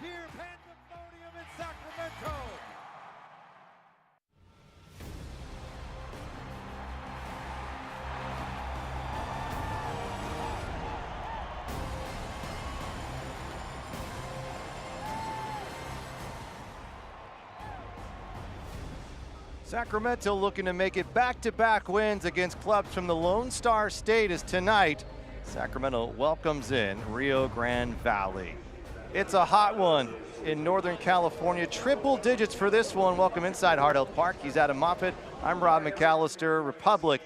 Here, pandemonium in Sacramento. Sacramento looking to make it back-to-back wins against clubs from the Lone Star State as tonight Sacramento welcomes in Rio Grande Valley. It's a hot one in Northern California. Triple digits for this one. Welcome inside Hard Health Park. He's Adam Moffett. I'm Rob McAllister. Republic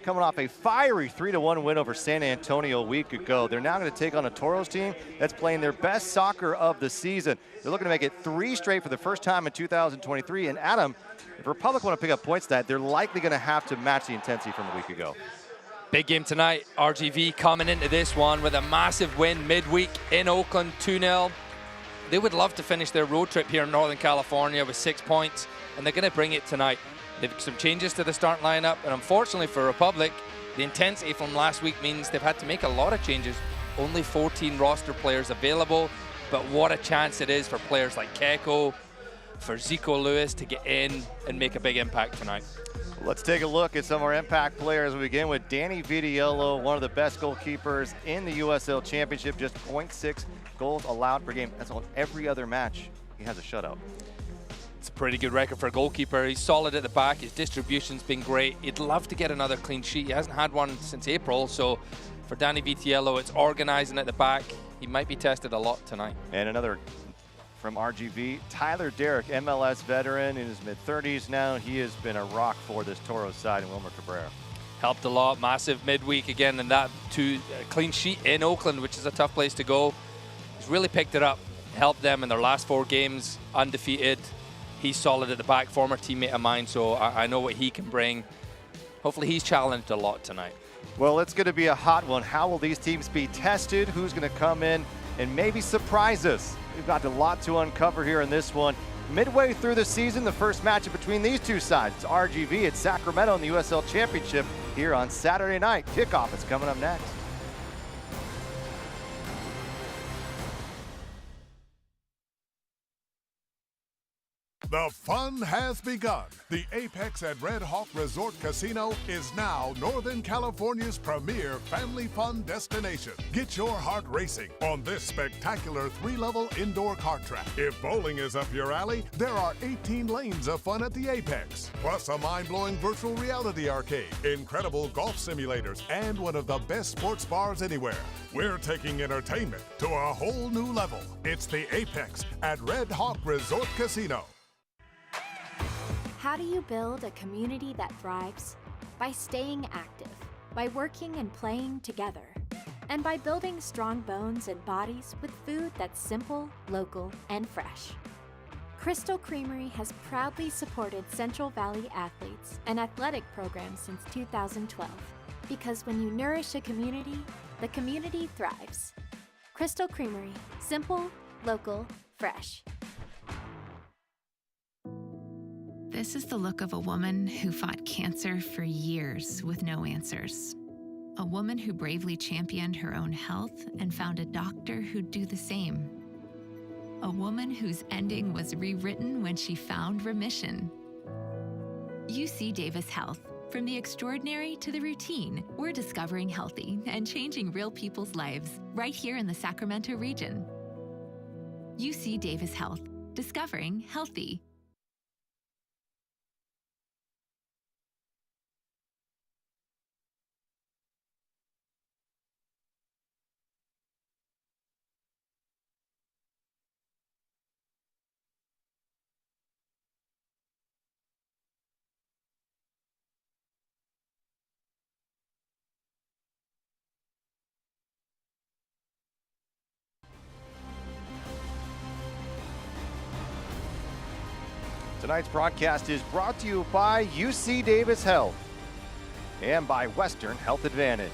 coming off a fiery 3-1 win over San Antonio a week ago. They're now going to take on a Toros team that's playing their best soccer of the season. They're looking to make it 3 straight for the first time in 2023. And Adam, if Republic want to pick up points that, they're likely going to have to match the intensity from a week ago. Big game tonight. RGV coming into this one with a massive win midweek in Oakland, 2-0. They would love to finish their road trip here in Northern California with 6 points, and they're going to bring it tonight. They've some changes to the start lineup, and unfortunately for Republic, the intensity from last week means they've had to make a lot of changes. Only 14 roster players available, but what a chance it is for players like Keko, for Zico Lewis to get in and make a big impact tonight. Let's take a look at some of our impact players. We begin with Danny Vitiello, one of the best goalkeepers in the USL Championship, just 0.6 goals allowed per game. That's on every other match. He has a shutout. It's a pretty good record for a goalkeeper. He's solid at the back. His distribution's been great. He'd love to get another clean sheet. He hasn't had one since April, so for Danny Vitiello, it's organizing at the back. He might be tested a lot tonight. And another from RGV, Tyler Deric, MLS veteran in his mid-30s now. He has been a rock for this Toros side in Wilmer Cabrera. Helped a lot, massive midweek again, and that clean sheet in Oakland, which is a tough place to go. He's really picked it up, helped them in their last 4 games, undefeated. He's solid at the back, former teammate of mine, so I know what he can bring. Hopefully he's challenged a lot tonight. Well, it's going to be a hot one. How will these teams be tested? Who's going to come in and maybe surprise us? We've got a lot to uncover here in this one. Midway through the season, the first matchup between these two sides. It's RGV at Sacramento in the USL Championship here on Saturday night. Kickoff is coming up next. The fun has begun. The Apex at Red Hawk Resort Casino is now Northern California's premier family fun destination. Get your heart racing on this spectacular 3-level indoor kart track. If bowling is up your alley, there are 18 lanes of fun at the Apex, plus a mind-blowing virtual reality arcade, incredible golf simulators, and one of the best sports bars anywhere. We're taking entertainment to a whole new level. It's the Apex at Red Hawk Resort Casino. How do you build a community that thrives? By staying active, by working and playing together, and by building strong bones and bodies with food that's simple, local, and fresh. Crystal Creamery has proudly supported Central Valley athletes and athletic programs since 2012, because when you nourish a community, the community thrives. Crystal Creamery, simple, local, fresh. This is the look of a woman who fought cancer for years with no answers. A woman who bravely championed her own health and found a doctor who'd do the same. A woman whose ending was rewritten when she found remission. UC Davis Health. From the extraordinary to the routine, we're discovering healthy and changing real people's lives right here in the Sacramento region. UC Davis Health. Discovering healthy. Tonight's broadcast is brought to you by UC Davis Health and by Western Health Advantage.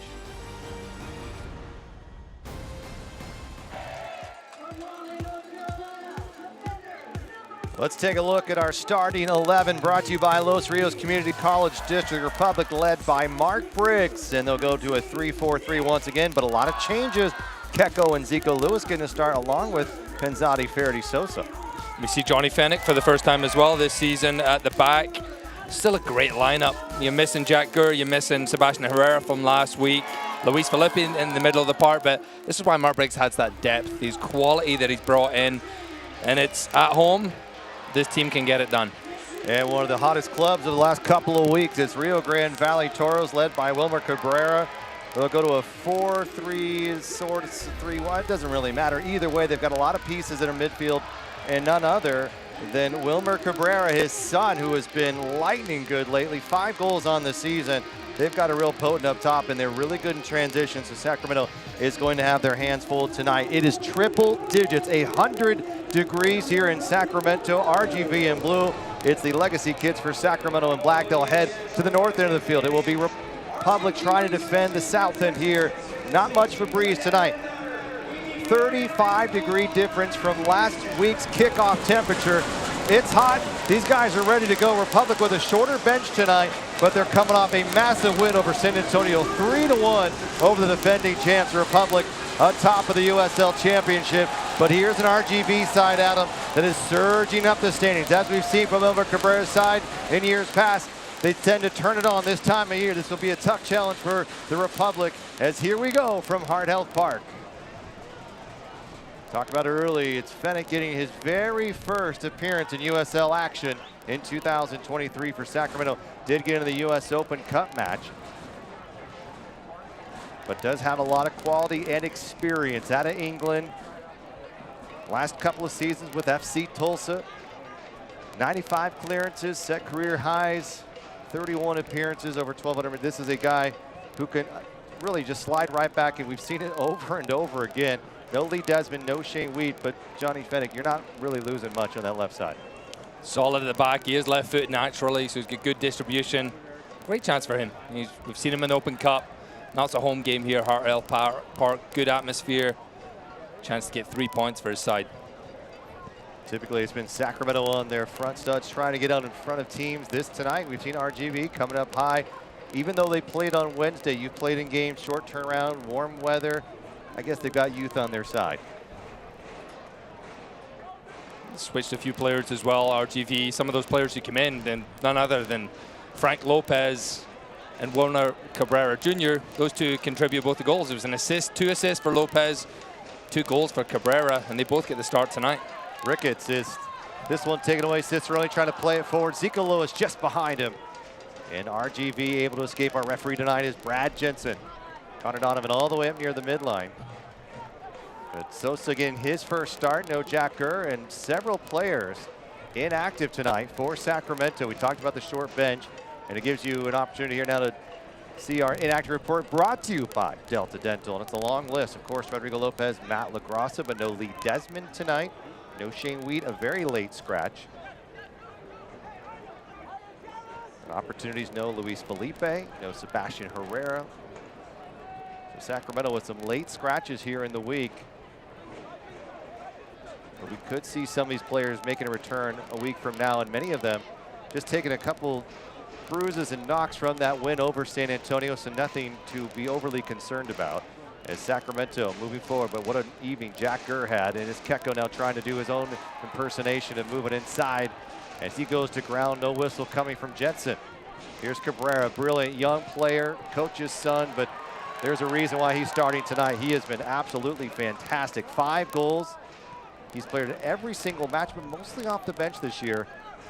Let's take a look at our starting 11, brought to you by Los Rios Community College District. Republic led by Mark Briggs, and they'll go to a 3-4-3 once again, but a lot of changes. Keko and Zico Lewis getting a start along with Penzotti, Faraday, Sosa. We see Johnny Fennick for the first time as well this season at the back. Still a great lineup. You're missing Jack Gurr, you're missing Sebastian Herrera from last week, Luis Felipe in the middle of the park, but this is why Mark Briggs has that depth, his quality that he's brought in, and it's at home, this team can get it done. And one of the hottest clubs of the last couple of weeks is Rio Grande Valley Toros, led by Wilmer Cabrera. They'll go to a 4-3, sort of 3-1. It doesn't really matter. Either way, they've got a lot of pieces in their midfield, and none other than Wilmer Cabrera, his son, who has been lightning good lately. 5 goals on the season. They've got a real potent up top, and they're really good in transition, so Sacramento is going to have their hands full tonight. It is triple digits, 100 degrees here in Sacramento, RGV in blue. It's the Legacy Kids for Sacramento in black. They'll head to the north end of the field. It will be Republic trying to defend the south end here. Not much for breeze tonight. 35-degree difference from last week's kickoff temperature. It's hot. These guys are ready to go. Republic with a shorter bench tonight, but they're coming off a massive win over San Antonio, 3-1 over the defending champs Republic atop of the USL Championship. But here's an RGV side, Adam, that is surging up the standings. As we've seen from Wilmer Cabrera's side in years past, they tend to turn it on this time of year. This will be a tough challenge for the Republic, as here we go from Heart Health Park. Talked about it early, it's Fennick getting his very first appearance in USL action in 2023 for Sacramento. Did get into the US Open Cup match, but does have a lot of quality and experience out of England. Last couple of seasons with FC Tulsa, 95 clearances, set career highs, 31 appearances over 1,200. This is a guy who can really just slide right back, and we've seen it over and over again. No Lee Desmond, no Shane Wheat, but Johnny Fennick, you're not really losing much on that left side. Solid at the back. He is left foot naturally, so he's got good distribution. Great chance for him. We've seen him in the Open Cup. Now it's a home game here, Heart Health Park. Good atmosphere. Chance to get 3 points for his side. Typically, it's been Sacramento on their front studs trying to get out in front of teams. This tonight, we've seen RGV coming up high. Even though they played on Wednesday, you played in games, short turnaround, warm weather. I guess they've got youth on their side. Switched a few players as well, RGV. Some of those players who came in, and none other than Frank Lopez and Wilmer Cabrera Jr. Those two contribute both the goals. It was an assist, 2 assists for Lopez, 2 goals for Cabrera, and they both get the start tonight. Ricketts is this one taken away. Cicerone trying to play it forward. Zico Lewis just behind him. And RGV able to escape. Our referee tonight is Brad Jensen. Connor Donovan all the way up near the midline. But Sosa getting his first start. No Jack Gurr, and several players inactive tonight for Sacramento. We talked about the short bench, and it gives you an opportunity here now to see our inactive report brought to you by Delta Dental. And it's a long list. Of course, Rodrigo Lopez, Matt LaGrassa, but no Lee Desmond tonight. No Shane Wheat, a very late scratch. Opportunities, no Luis Felipe, no Sebastian Herrera. So Sacramento with some late scratches here in the week. But we could see some of these players making a return a week from now, and many of them just taking a couple bruises and knocks from that win over San Antonio, so nothing to be overly concerned about as Sacramento moving forward. But what an evening Jack Gurr had, and it's Keko now trying to do his own impersonation and moving inside as he goes to ground. No whistle coming from Jensen. Here's Cabrera, brilliant young player, coach's son, but there's a reason why he's starting tonight. He has been absolutely fantastic. 5 goals. He's played in every single match, but mostly off the bench this year.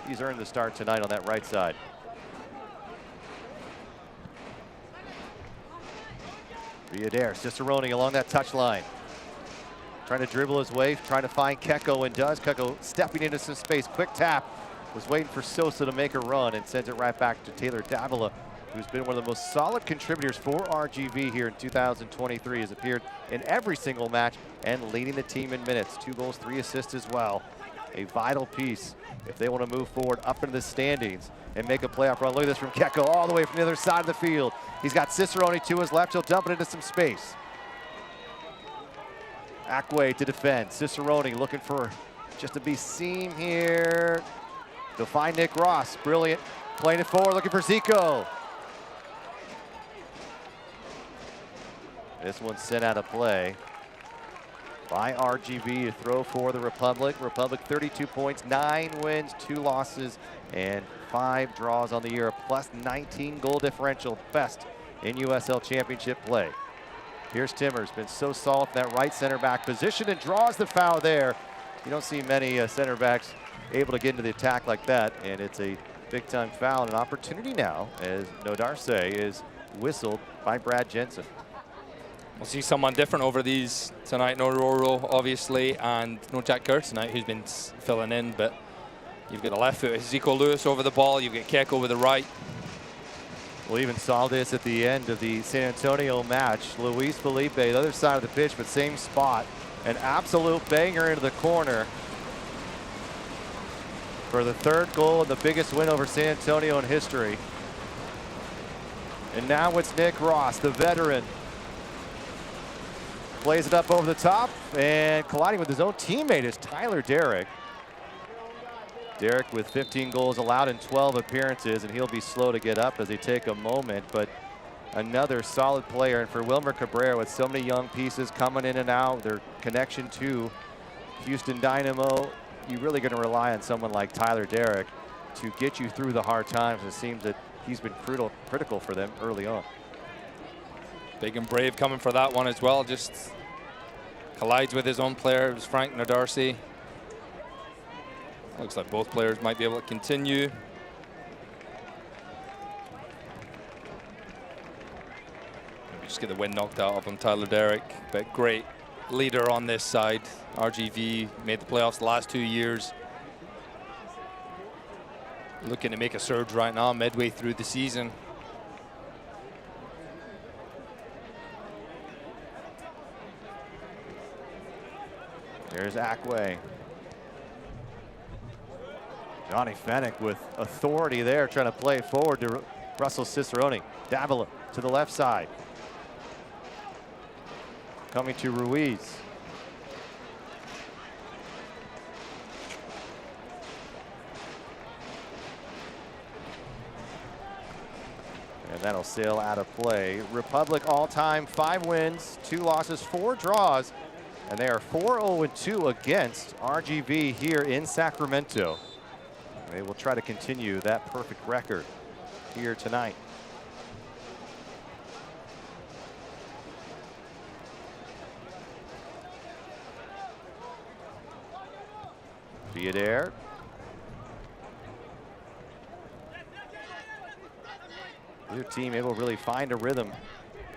He's earned the start tonight on that right side. Adair, Cicerone along that touch line. Trying to dribble his way, trying to find Keko, and does. Keko stepping into some space, quick tap. Was waiting for Sosa to make a run and sends it right back to Taylor Davila, who's been one of the most solid contributors for RGV here in 2023. Has appeared in every single match and leading the team in minutes. 2 goals, 3 assists as well. A vital piece if they want to move forward up into the standings and make a playoff run. Look at this from Keko all the way from the other side of the field. He's got Cicerone to his left. He'll dump it into some space. Ackway to defend. Cicerone looking for just to be seen here. They'll find Nick Ross. Brilliant. Playing it forward, looking for Zico. This one's sent out of play. by RGV to throw for the Republic. Republic 32 points, 9 wins, 2 losses, and 5 draws on the year. A plus 19 goal differential, best in USL Championship play. Here's Timmers, been so solid in that right center back position and draws the foul there. You don't see many center backs able to get into the attack like that, and it's a big time foul and an opportunity now as Nodarse is whistled by Brad Jensen. We'll see someone different over these tonight. No Roro, obviously, and no Jack Kerr tonight, who's been filling in, but you've got the left foot, Zico Lewis over the ball, you've got Keko with the right. We even saw this at the end of the San Antonio match. Luis Felipe, the other side of the pitch, but same spot. An absolute banger into the corner for the 3rd goal and the biggest win over San Antonio in history. And now it's Nick Ross, the veteran. Plays it up over the top, and colliding with his own teammate is Tyler Deric. Deric with 15 goals allowed in 12 appearances, and he'll be slow to get up as they take a moment, but another solid player. And for Wilmer Cabrera, with so many young pieces coming in and out, their connection to Houston Dynamo, you're really going to rely on someone like Tyler Deric to get you through the hard times. It seems that he's been critical for them early on. Big and brave coming for that one as well. Just collides with his own player. It was Frank Nodarse. Looks like both players might be able to continue. Maybe just get the wind knocked out of him, Tyler Deric. But great leader on this side. RGV made the playoffs the last 2 years. Looking to make a surge right now, midway through the season. There's Akwe. Johnny Fennick with authority there, trying to play forward to Russell Cicerone. Davila to the left side. Coming to Ruiz. And that'll sail out of play. Republic all-time 5 wins, 2 losses, 4 draws. And they are 4-0-2 against RGV here in Sacramento. They will try to continue that perfect record here tonight. Viader. Either team able to really find a rhythm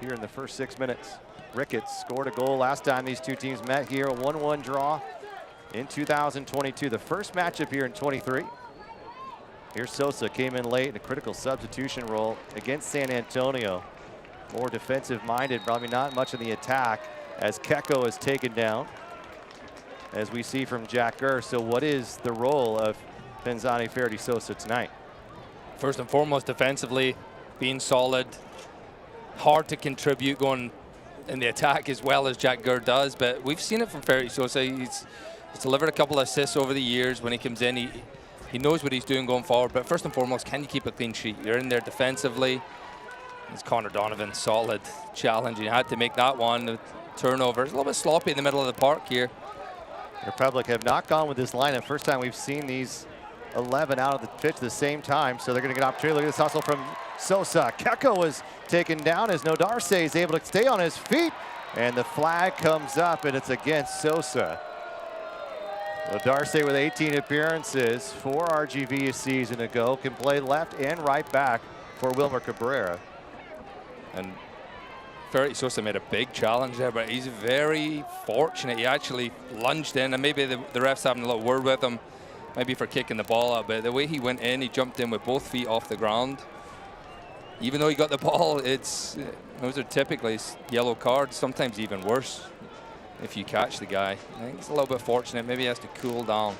here in the first 6 minutes. Ricketts scored a goal last time these two teams met here, a 1-1 draw in 2022. The first matchup here in 23. Here's Sosa, came in late in a critical substitution role against San Antonio. More defensive minded, probably not much in the attack as Keko is taken down, as we see from Jack Kerr. So what is the role of Penzani Ferdi Sosa tonight? First and foremost, defensively, being solid, hard to contribute going in the attack as well as Jack Kerr does, but we've seen it from Ferdi Sosa. He's delivered a couple of assists over the years. When he comes in, he knows what he's doing going forward, but first and foremost, can you keep a clean sheet? You're in there defensively. It's Connor Donovan, solid challenge. You had to make that one. The turnover. It's a little bit sloppy in the middle of the park here. Republic have not gone with this lineup. First time we've seen these 11 out of the pitch at the same time, so they're going to get an opportunity. Look at this hustle from Sosa. Keko is taken down as Nodarse is able to stay on his feet, and the flag comes up, and it's against Sosa. Nodarse with 18 appearances for RGV a season ago, can play left and right back for Wilmer Cabrera. And Ferdi Sosa made a big challenge there, but he's very fortunate. He actually lunged in, and maybe the ref's having a little word with him, maybe for kicking the ball out, but the way he went in, he jumped in with both feet off the ground. Even though he got the ball, those are typically yellow cards, sometimes even worse if you catch the guy. I think he's a little bit fortunate. Maybe he has to cool down.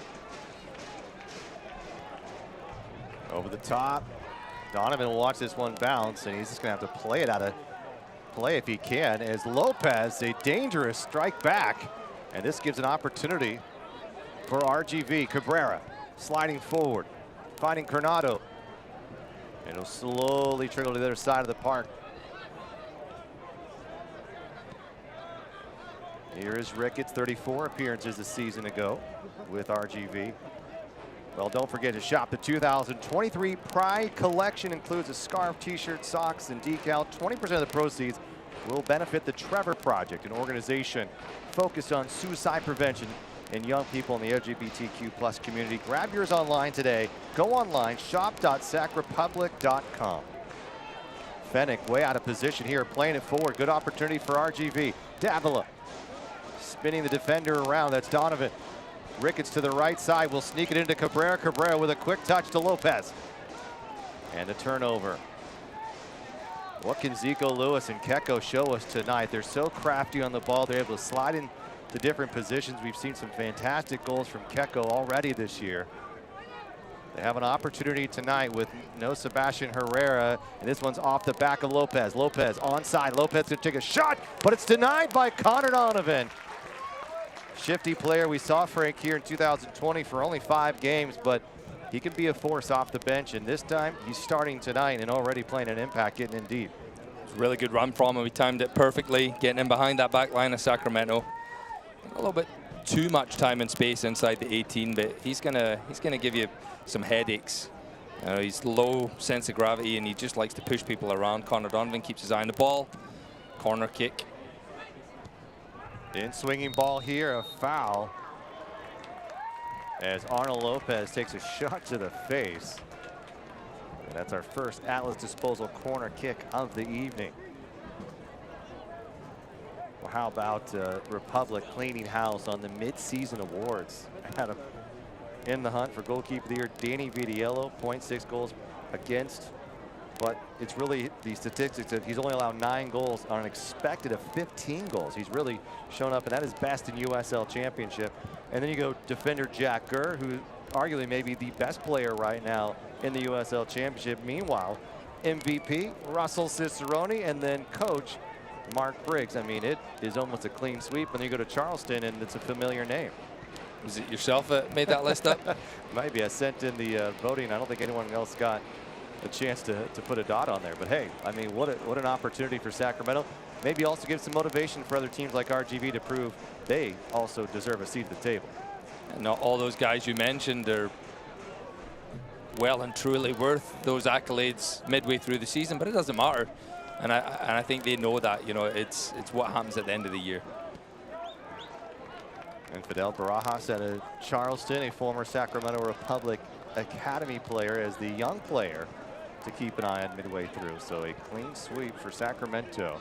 Over the top. Donovan will watch this one bounce, and he's just going to have to play it out of play if he can, as Lopez, a dangerous strike back. And this gives an opportunity for RGV. Cabrera sliding forward, finding Coronado. And it'll slowly trickle to the other side of the park. Here is Ricketts, 34 appearances a season ago with RGV. Well, don't forget to shop the 2023 Pride Collection. Includes a scarf, t-shirt, socks, and decal. 20% of the proceeds will benefit the Trevor Project, an organization focused on suicide prevention in young people in the LGBTQ+ community. Grab yours online today. Go online, shop.sacrepublic.com. Fennick way out of position here, playing it forward. Good opportunity for RGV. Davila spinning the defender around. That's Donovan. Ricketts to the right side will sneak it into Cabrera. Cabrera with a quick touch to Lopez. And a turnover. What can Zico Lewis and Keko show us tonight? They're so crafty on the ball. They're able to slide into different positions. We've seen some fantastic goals from Keko already this year. They have an opportunity tonight with no Sebastian Herrera, and this one's off the back of Lopez. Lopez onside. Lopez gonna take a shot, but it's denied by Connor Donovan. Shifty player. We saw Frank here in 2020 for only 5 games, but he can be a force off the bench, and this time he's starting tonight and already playing an impact, getting in deep. It's a really good run from him. We timed it perfectly, getting in behind that back line of Sacramento. A little bit too much time and space inside the 18, but he's gonna give you some headaches. He's low sense of gravity, and he just likes to push people around. Connor Donovan keeps his eye on the ball. Corner kick. In swinging ball here, a foul. As Arnold Lopez takes a shot to the face. And that's our first Atlas Disposal corner kick of the evening. Well, how about Republic cleaning house on the mid-season awards? Had him in the hunt for goalkeeper of the year. Danny Vitiello, 0.6 goals against. But it's really the statistics that he's only allowed 9 goals on an expected of 15 goals. He's really shown up, and that is best in USL Championship. And then you go defender Jack Gurr, who arguably may be the best player right now in the USL Championship. Meanwhile, MVP Russell Cicerone, and then coach Mark Briggs. I mean, it is almost a clean sweep. And then you go to Charleston, and it's a familiar name. Was it yourself that made that list up? Might be. I sent in the voting. I don't think anyone else got a chance to put a dot on there. But hey, I mean, what an opportunity for Sacramento. Maybe also give some motivation for other teams like RGV to prove they also deserve a seat at the table. And all those guys you mentioned are well and truly worth those accolades midway through the season, but it doesn't matter. And I think they know that, it's what happens at the end of the year. And Fidel Barajas out of Charleston, a former Sacramento Republic Academy player, as the young player to keep an eye on midway through. So a clean sweep for Sacramento.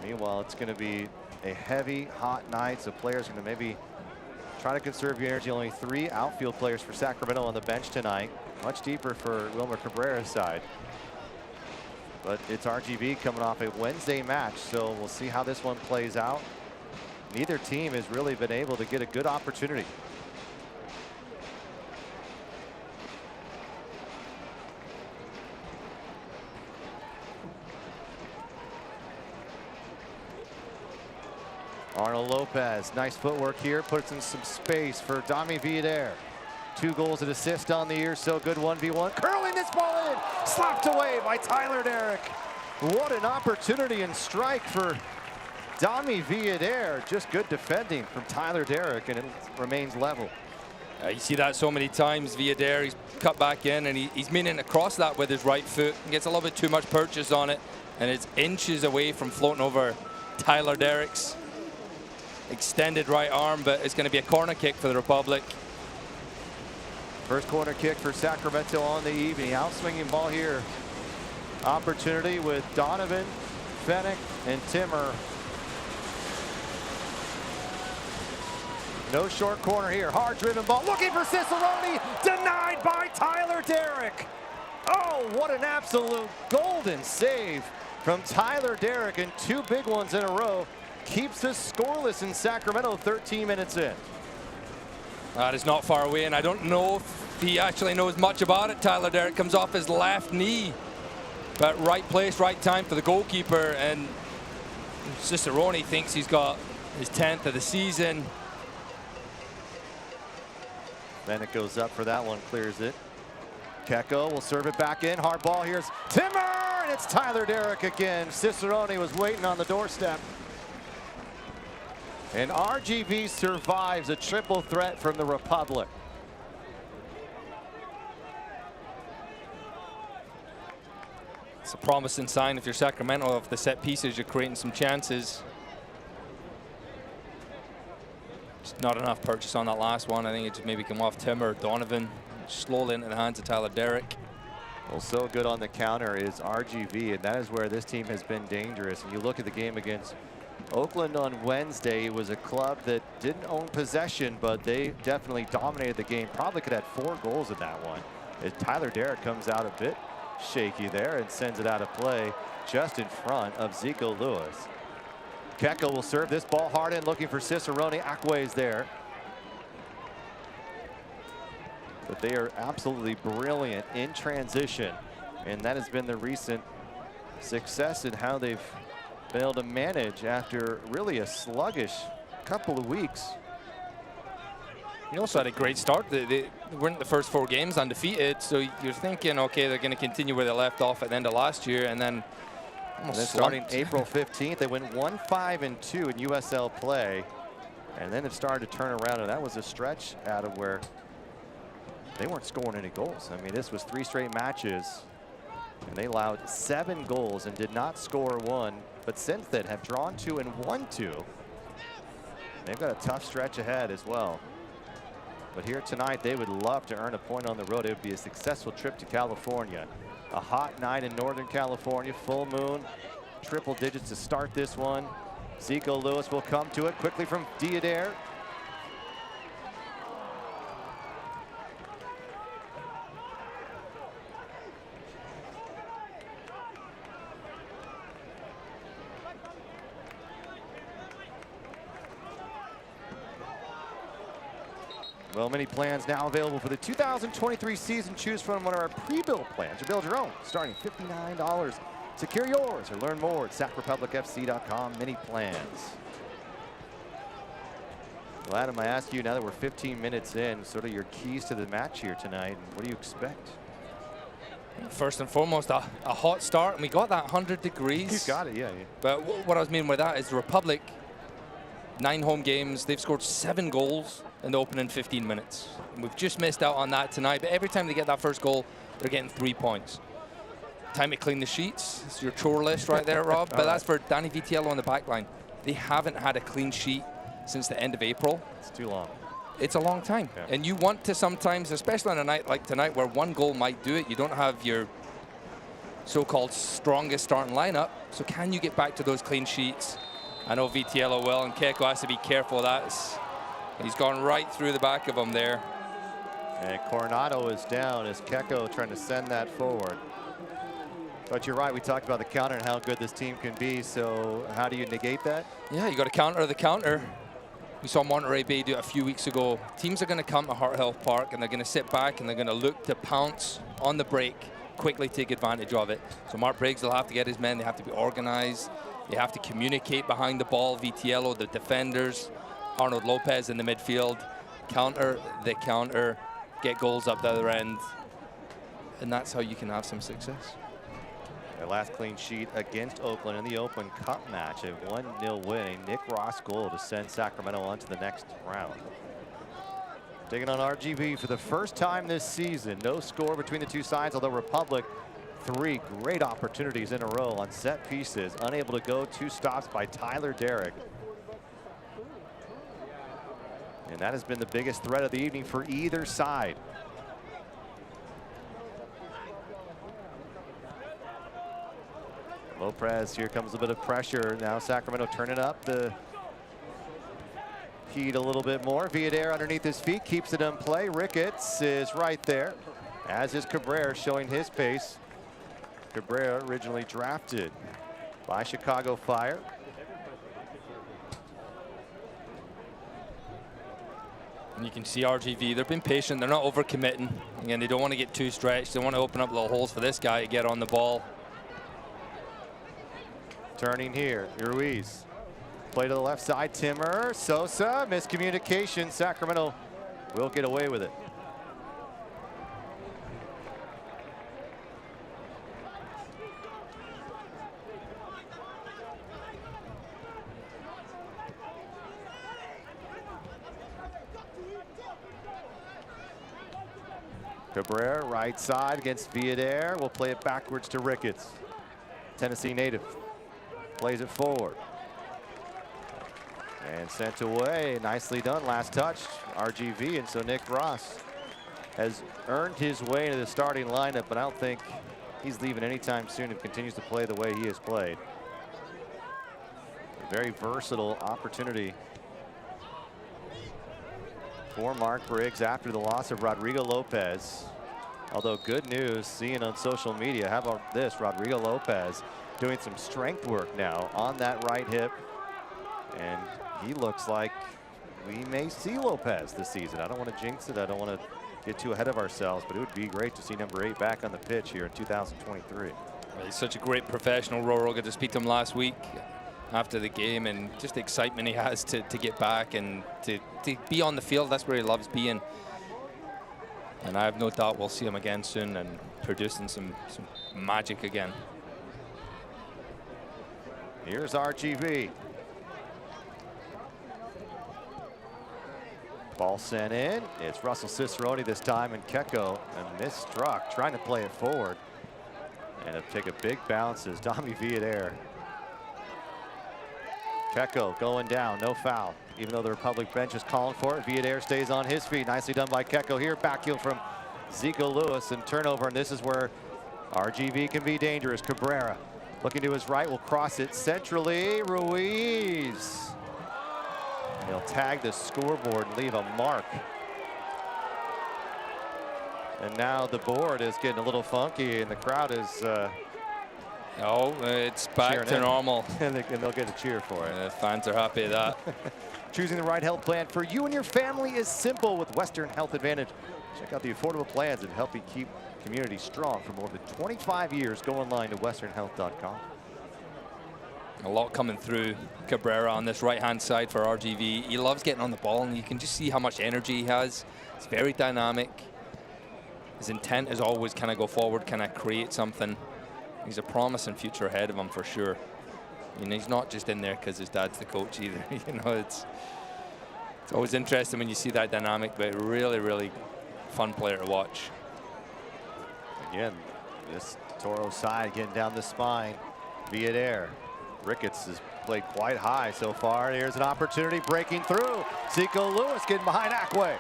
Meanwhile, it's going to be a heavy, hot night, so players are going to maybe try to conserve your energy. Only 3 outfield players for Sacramento on the bench tonight. Much deeper for Wilmer Cabrera's side. But it's RGV coming off a Wednesday match, so we'll see how this one plays out. Neither team has really been able to get a good opportunity. Arnold Lopez, nice footwork here, puts in some space for Dami Villader. 2 goals and assist on the year, so good 1v1. Curling this ball in, slapped away by Tyler Deric. What an opportunity and strike for Dami Villader. Just good defending from Tyler Deric, and it remains level. You see that so many times. Villader, he's cut back in, and he's meaning to cross that with his right foot. He gets a little bit too much purchase on it, and it's inches away from floating over Tyler Derrick's extended right arm, but it's going to be a corner kick for the Republic. First corner kick for Sacramento on the evening. Outswinging ball here. Opportunity with Donovan, Fennick, and Timmer. No short corner here. Hard driven ball. Looking for Cicerone. Denied by Tyler Deric. Oh, what an absolute golden save from Tyler Deric, and 2 big ones in a row. Keeps us scoreless in Sacramento 13 minutes in. That is not far away, and I don't know if he actually knows much about it. Tyler Deric comes off his left knee, but right place, right time for the goalkeeper, and Cicerone thinks he's got his 10th of the season. Then it goes up for that one, clears it. Keko will serve it back in. Hard ball. Here's Timmer, and it's Tyler Deric again. Cicerone was waiting on the doorstep. And RGV survives a triple threat from the Republic. It's a promising sign if you're Sacramento of the set pieces, you're creating some chances. Just not enough purchase on that last one. I think it just maybe come off Tim or Donovan. Slowly into the hands of Tyler Deric. Well, so good on the counter is RGV, and that is where this team has been dangerous. And you look at the game against Oakland on Wednesday, it was a club that didn't own possession, but they definitely dominated the game. Probably could have had 4 goals in that one. As Tyler Deric comes out a bit shaky there and sends it out of play just in front of Zico Lewis. Keko will serve this ball hard in, looking for Cicerone. Akwe is there. But they are absolutely brilliant in transition, and that has been the recent success in how they've been able to manage after really a sluggish couple of weeks. You also had a great start. They weren't the first 4 games undefeated, so you're thinking, okay, they're going to continue where they left off at the end of last year, and then Starting April 15th, they went 1-5-2 in USL play, and then it started to turn around, and that was a stretch out of where they weren't scoring any goals. I mean, this was 3 straight matches, and they allowed 7 goals and did not score 1. But since then, have drawn 2 and won 2. They've got a tough stretch ahead as well. But here tonight, they would love to earn a point on the road. It would be a successful trip to California. A hot night in Northern California, full moon, triple digits to start this one. Zico Lewis will come to it quickly from Diadair. Well, many plans now available for the 2023 season. Choose from one of our pre-built plans or build your own, starting $59. Secure yours or learn more at sacrepublicfc.com. Many plans. Well, Adam, I ask you now that we're 15 minutes in, sort of your keys to the match here tonight. What do you expect? First and foremost, a hot start, and we got that 100 degrees. You got it, yeah. But what I was meaning with that is the Republic, 9 home games, they've scored 7 goals in the opening 15 minutes. And we've just missed out on that tonight, but every time they get that first goal, they're getting 3 points. Time to clean the sheets. It's your chore list right there, Rob. But that's for Danny Vitiello on the back line. They haven't had a clean sheet since the end of April. It's too long. It's a long time. Yeah. And you want to sometimes, especially on a night like tonight where 1 goal might do it, you don't have your so-called strongest starting lineup. So can you get back to those clean sheets? I know Vitiello will, and Keko has to be careful. He's gone right through the back of him there. And Coronado is down as Keko trying to send that forward. But you're right, we talked about the counter and how good this team can be. So how do you negate that? Yeah, you got to counter the counter. We saw Monterey Bay do it a few weeks ago. Teams are going to come to Heart Health Park and they're going to sit back and they're going to look to pounce on the break, quickly take advantage of it. So Mark Briggs will have to get his men. They have to be organized. They have to communicate behind the ball. Vitiello, the defenders, Arnold Lopez in the midfield, counter the counter, get goals up the other end, and that's how you can have some success. Their last clean sheet against Oakland in the Oakland Cup match, a 1-0 win, a Nick Ross goal to send Sacramento on to the next round. Taking on RGV for the first time this season. No score between the two sides, although Republic, 3 great opportunities in a row on set pieces. Unable to go, 2 stops by Tyler Deric. And that has been the biggest threat of the evening for either side. Lopez, here comes a bit of pressure. Now Sacramento turning up the heat a little bit more. Villader underneath his feet, keeps it in play. Ricketts is right there, as is Cabrera, showing his pace. Cabrera originally drafted by Chicago Fire. And you can see RGV, they've been patient, they're not overcommitting. Again, they don't want to get too stretched. They want to open up little holes for this guy to get on the ball. Turning here, Ruiz. Play to the left side, Timmer, Sosa, miscommunication. Sacramento will get away with it. Cabrera, right side against Villader. We'll play it backwards to Ricketts. Tennessee native plays it forward. And sent away, nicely done, last touch, RGV, and so Nick Ross has earned his way into the starting lineup, but I don't think he's leaving anytime soon if continues to play the way he has played. A very versatile opportunity for Mark Briggs after the loss of Rodrigo Lopez. Although good news, seeing on social media, how about this, Rodrigo Lopez doing some strength work now on that right hip. And he looks like we may see Lopez this season. I don't want to jinx it. I don't want to get too ahead of ourselves, but it would be great to see number 8 back on the pitch here in 2023. He's such a great professional. Roro got to speak to him last week after the game, and just the excitement he has to get back and to be on the field. That's where he loves being. And I have no doubt we'll see him again soon and producing some magic again. Here's RGV. Ball sent in. It's Russell Cicerone this time, and Keko, and misstruck, trying to play it forward. And it'll take a big bounce as Dami Villader. Keko going down, no foul. Even though the Republic bench is calling for it, Villader stays on his feet. Nicely done by Keko here. Back heel from Zico Lewis, and turnover, and this is where RGV can be dangerous. Cabrera looking to his right, will cross it centrally. Ruiz. He'll tag the scoreboard and leave a mark. And now the board is getting a little funky, and the crowd is it's back to normal. and they'll get a cheer for it. The fans are happy at that. Choosing the right health plan for you and your family is simple with Western Health Advantage. Check out the affordable plans that help you keep community strong for more than 25 years. Go online to westernhealth.com. A lot coming through Cabrera on this right-hand side for RGV. He loves getting on the ball, and you can just see how much energy he has. It's very dynamic. His intent is always kind of go forward, kind of create something. He's a promising future ahead of him for sure. I mean, he's not just in there because his dad's the coach either. You know, it's always interesting when you see that dynamic, but really, really fun player to watch. Again, this Toros side getting down the spine. Villader. Ricketts has played quite high so far. Here's an opportunity breaking through. Zico Lewis getting behind Acque.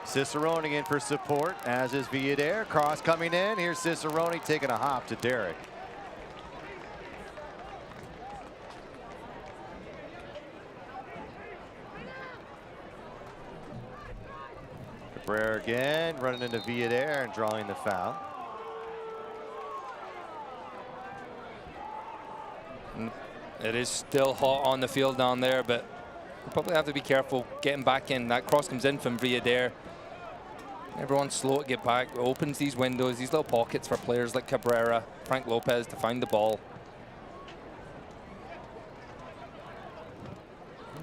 Cicerone in for support, as is Villader. Cross coming in. Here's Cicerone taking a hop to Deric. Cabrera again, running into Villader and drawing the foul. It is still hot on the field down there, but we'll probably have to be careful getting back in. That cross comes in from Villader. Everyone's slow to get back. It opens these windows, these little pockets for players like Cabrera, Frank Lopez to find the ball.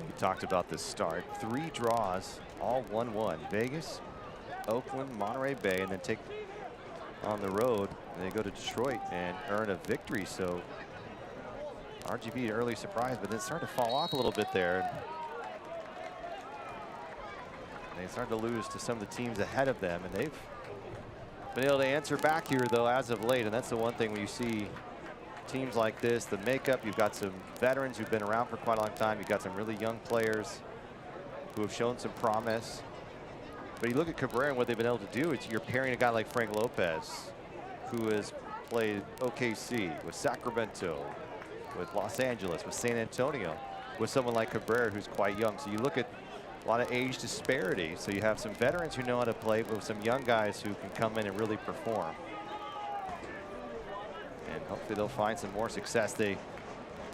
We talked about this start. 3 draws, all 1-1. Vegas, Oakland, Monterey Bay, and then take on the road. And they go to Detroit and earn a victory. So RGV early surprise, but then started to fall off a little bit there. They started to lose to some of the teams ahead of them, and they've been able to answer back here, though, as of late. And that's the one thing when you see teams like this, the makeup, you've got some veterans who've been around for quite a long time. You've got some really young players who have shown some promise. But you look at Cabrera and what they've been able to do, it's you're pairing a guy like Frank Lopez, who has played OKC, with Sacramento, with Los Angeles, with San Antonio, with someone like Cabrera who's quite young. So you look at a lot of age disparity. So you have some veterans who know how to play, but with some young guys who can come in and really perform. And hopefully they'll find some more success. They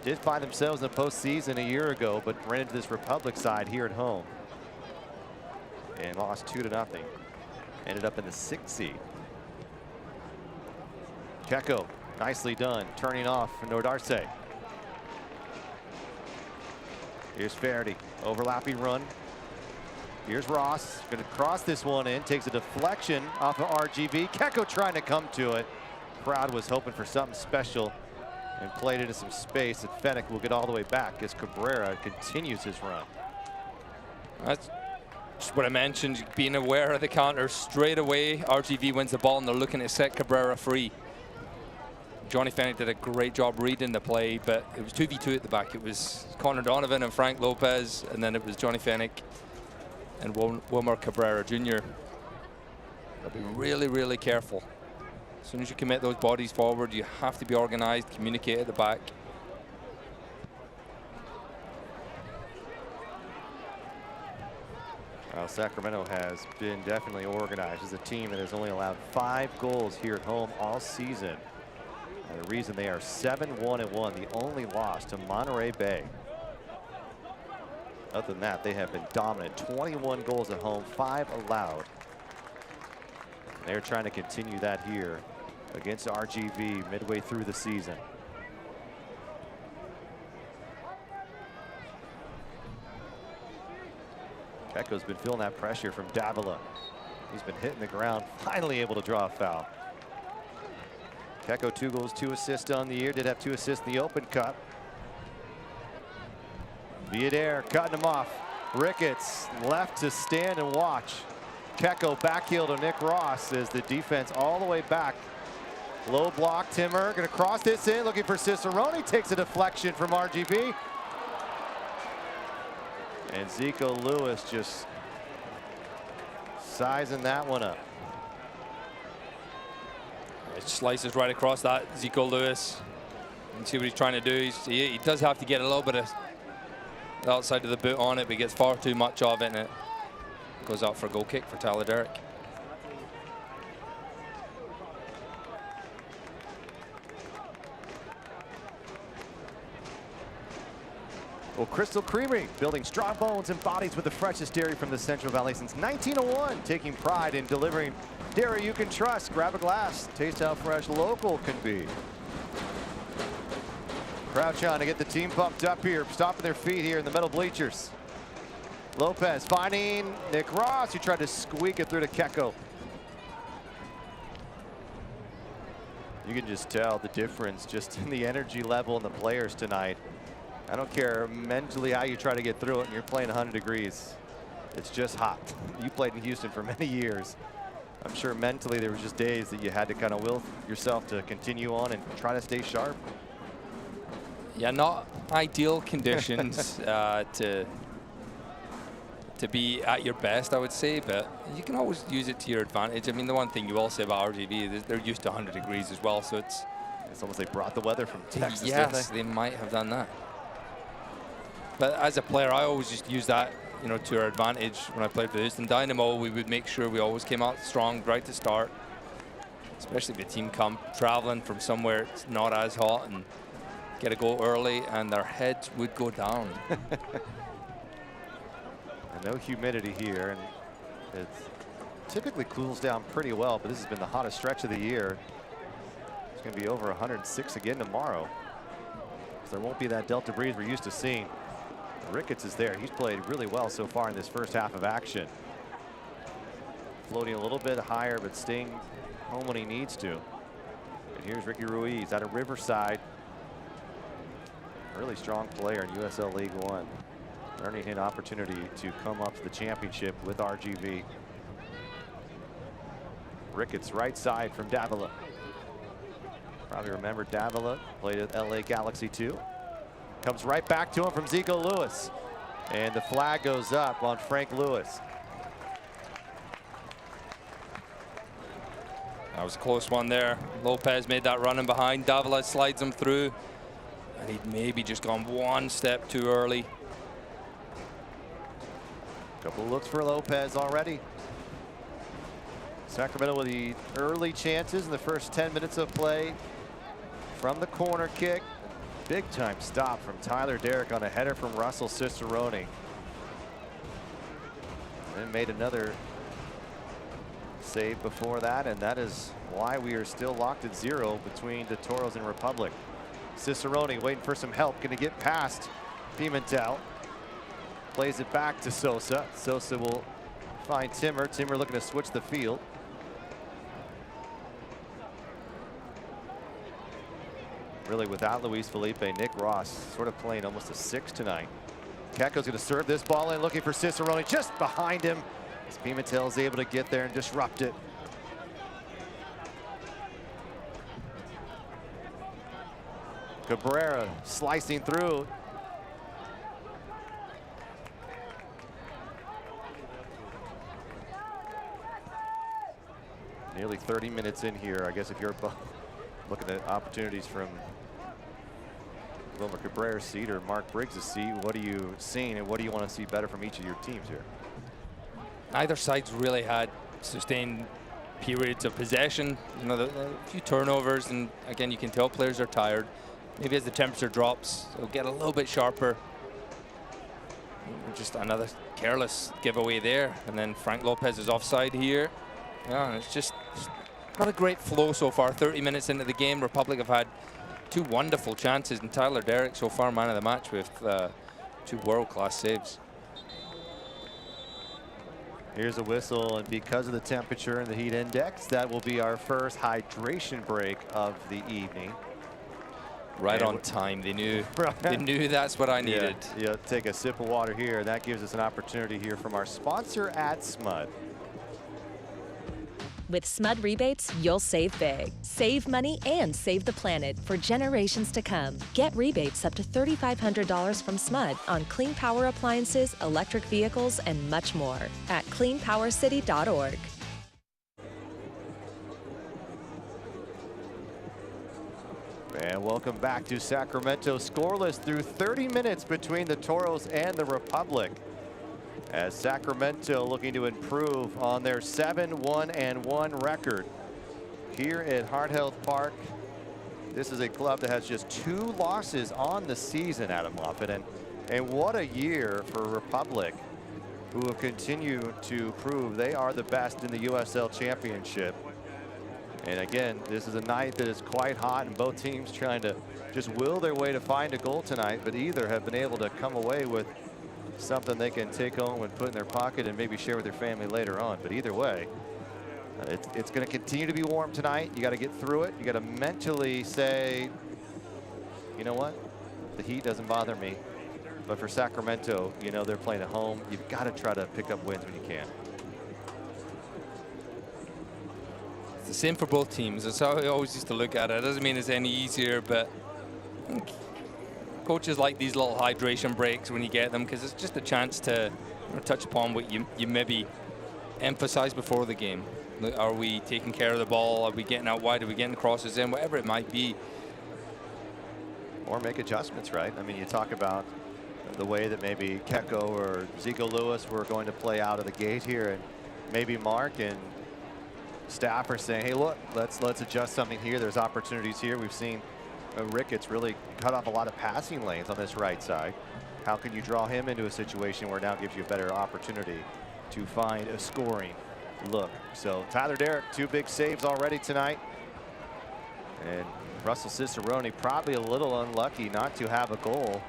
did find themselves in the postseason a year ago, but ran into this Republic side here at home and lost 2-0. Ended up in the 6th seed. Keko, nicely done, turning off for Nordarce. Here's Verdi, overlapping run. Here's Ross, gonna cross this one in, takes a deflection off of RGV. Keko trying to come to it. Crowd was hoping for something special and played into some space. And Fennec will get all the way back as Cabrera continues his run. Just what I mentioned, being aware of the counter straight away. RGV wins the ball and they're looking to set Cabrera free. Johnny Fennick did a great job reading the play, but it was 2v2 at the back. It was Connor Donovan and Frank Lopez, and then it was Johnny Fennick and Wilmer Cabrera Jr. But be really, really careful. As soon as you commit those bodies forward, you have to be organized, communicate at the back. Well, Sacramento has been definitely organized as a team that has only allowed 5 goals here at home all season. And the reason they are 7-1-1, the only loss to Monterey Bay. Other than that, they have been dominant. 21 goals at home, 5 allowed. And they're trying to continue that here against RGV midway through the season. Keko's been feeling that pressure from Davila. He's been hitting the ground, finally able to draw a foul. Keko 2 goals, 2 assists on the year. Did have 2 assists in the Open Cup. Viadair cutting him off. Ricketts left to stand and watch. Keko backheel to Nick Ross as the defense all the way back. Low block, Timmer gonna cross this in, looking for Cicerone. Takes a deflection from RGV. And Zico Lewis just sizing that one up. It slices right across that, Zico Lewis. And see what he's trying to do. He does have to get a little bit of the outside of the boot on it, but he gets far too much of it, and it goes out for a goal kick for Tyler Deric. Well, Crystal Creamery, building strong bones and bodies with the freshest dairy from the Central Valley since 1901, taking pride in delivering dairy you can trust. Grab a glass, taste how fresh local can be. Crowd trying to get the team pumped up here, stomping their feet here in the metal bleachers. Lopez finding Nick Ross, who tried to squeak it through to Keko. You can just tell the difference just in the energy level in the players tonight. I don't care mentally how you try to get through it, and you're playing 100 degrees. It's just hot. You played in Houston for many years. I'm sure mentally there was just days that you had to kind of will yourself to continue on and try to stay sharp. Yeah, not ideal conditions to be at your best, I would say, but you can always use it to your advantage. I mean, the one thing you will say about RGV is they're used to 100 degrees as well, so it's almost they brought the weather from Texas. Yes, they might have done that. But as a player, I always just use that, you know, to our advantage. When I played for Houston Dynamo, we would make sure we always came out strong right to start, especially if the team come traveling from somewhere it's not as hot and get a goal early, and their heads would go down. And no humidity here, and it typically cools down pretty well, but this has been the hottest stretch of the year. It's going to be over 106 again tomorrow. So there won't be that delta breeze we're used to seeing. Ricketts is there. He's played really well so far in this first half of action. Floating a little bit higher, but staying home when he needs to. And here's Ricky Ruiz out of Riverside. Really strong player in USL League One. Earning an opportunity to come up to the championship with RGV. Ricketts right side from Davila. Probably remember Davila, played at LA Galaxy 2. Comes right back to him from Zico Lewis. And the flag goes up on Frank Lewis. That was a close one there. Lopez made that run in behind. Davila slides him through. And he'd maybe just gone one step too early. Couple of looks for Lopez already. Sacramento with the early chances in the first 10 minutes of play. From the corner kick. Big time stop from Tyler Deric on a header from Russell Cicerone. And made another save before that, and that is why we are still locked at 0 between the Toros and Republic. Cicerone waiting for some help, gonna get past Pimentel. Plays it back to Sosa. Sosa will find Timmer. Timmer looking to switch the field. Really, without Luis Felipe, Nick Ross sort of playing almost a 6 tonight. Keko's going to serve this ball in, looking for Cicerone just behind him. As Pimentel is able to get there and disrupt it. Cabrera slicing through. Nearly 30 minutes in here. I guess if you're looking at opportunities from Wilmer Cabrera's seat or Mark Briggs' seat, what are you seeing and what do you want to see better from each of your teams here? Either side's really had sustained periods of possession. You know, a few turnovers, and again, you can tell players are tired. Maybe as the temperature drops, it'll get a little bit sharper. Just another careless giveaway there, and then Frank Lopez is offside here. Yeah, and it's just not a great flow so far. 30 minutes into the game, Republic have had two wonderful chances, and Tyler Deric so far man of the match with two world-class saves. Here's a whistle, and because of the temperature and the heat index, that will be our first hydration break of the evening. Right on time. They knew. They knew that's what I needed. Yeah, take a sip of water here. That gives us an opportunity here from our sponsor at SMUD. With SMUD rebates, you'll save big. Save money and save the planet for generations to come. Get rebates up to $3,500 from SMUD on clean power appliances, electric vehicles, and much more at cleanpowercity.org. And welcome back to Sacramento. Scoreless through 30 minutes between the Toros and the Republic, as Sacramento looking to improve on their 7-1-1 record here at Heart Health Park. This is a club that has just 2 losses on the season, Adam Moffett, and what a year for Republic, who have continued to prove they are the best in the USL Championship. And again, this is a night that is quite hot, and both teams trying to just will their way to find a goal tonight, but either have been able to come away with something they can take home and put in their pocket and maybe share with their family later on. But either way, it's going to continue to be warm tonight. You got to get through it. You got to mentally say, you know what, the heat doesn't bother me. But for Sacramento, you know, they're playing at home. You've got to try to pick up wins when you can. It's the same for both teams. That's how I always used to look at it. It doesn't mean it's any easier, but I think coaches like these little hydration breaks when you get them, because it's just a chance to touch upon what you maybe emphasized before the game. Are we taking care of the ball? Are we getting out wide? Are we getting crosses in? Whatever it might be. Or make adjustments, right? I mean, you talk about the way that maybe Keko or Zico Lewis were going to play out of the gate here, and maybe Mark and staff are saying, hey, look, let's adjust something here. There's opportunities here. We've seen Ricketts really cut off a lot of passing lanes on this right side. How can you draw him into a situation where it now gives you a better opportunity to find a scoring look? So Tyler Deric, 2 big saves already tonight. And Russell Cicerone probably a little unlucky not to have a goal,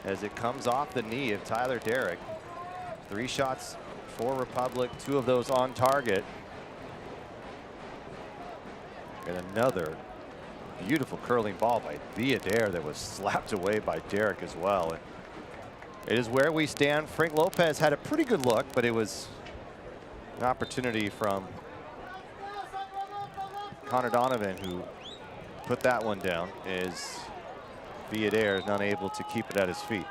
as it comes off the knee of Tyler Deric. 3 shots for Republic, 2 of those on target. And another beautiful curling ball by Villadere that was slapped away by Deric as well. And it is where we stand. Frank Lopez had a pretty good look, but it was an opportunity from Connor Donovan who put that one down, as Villadere is not able to keep it at his feet.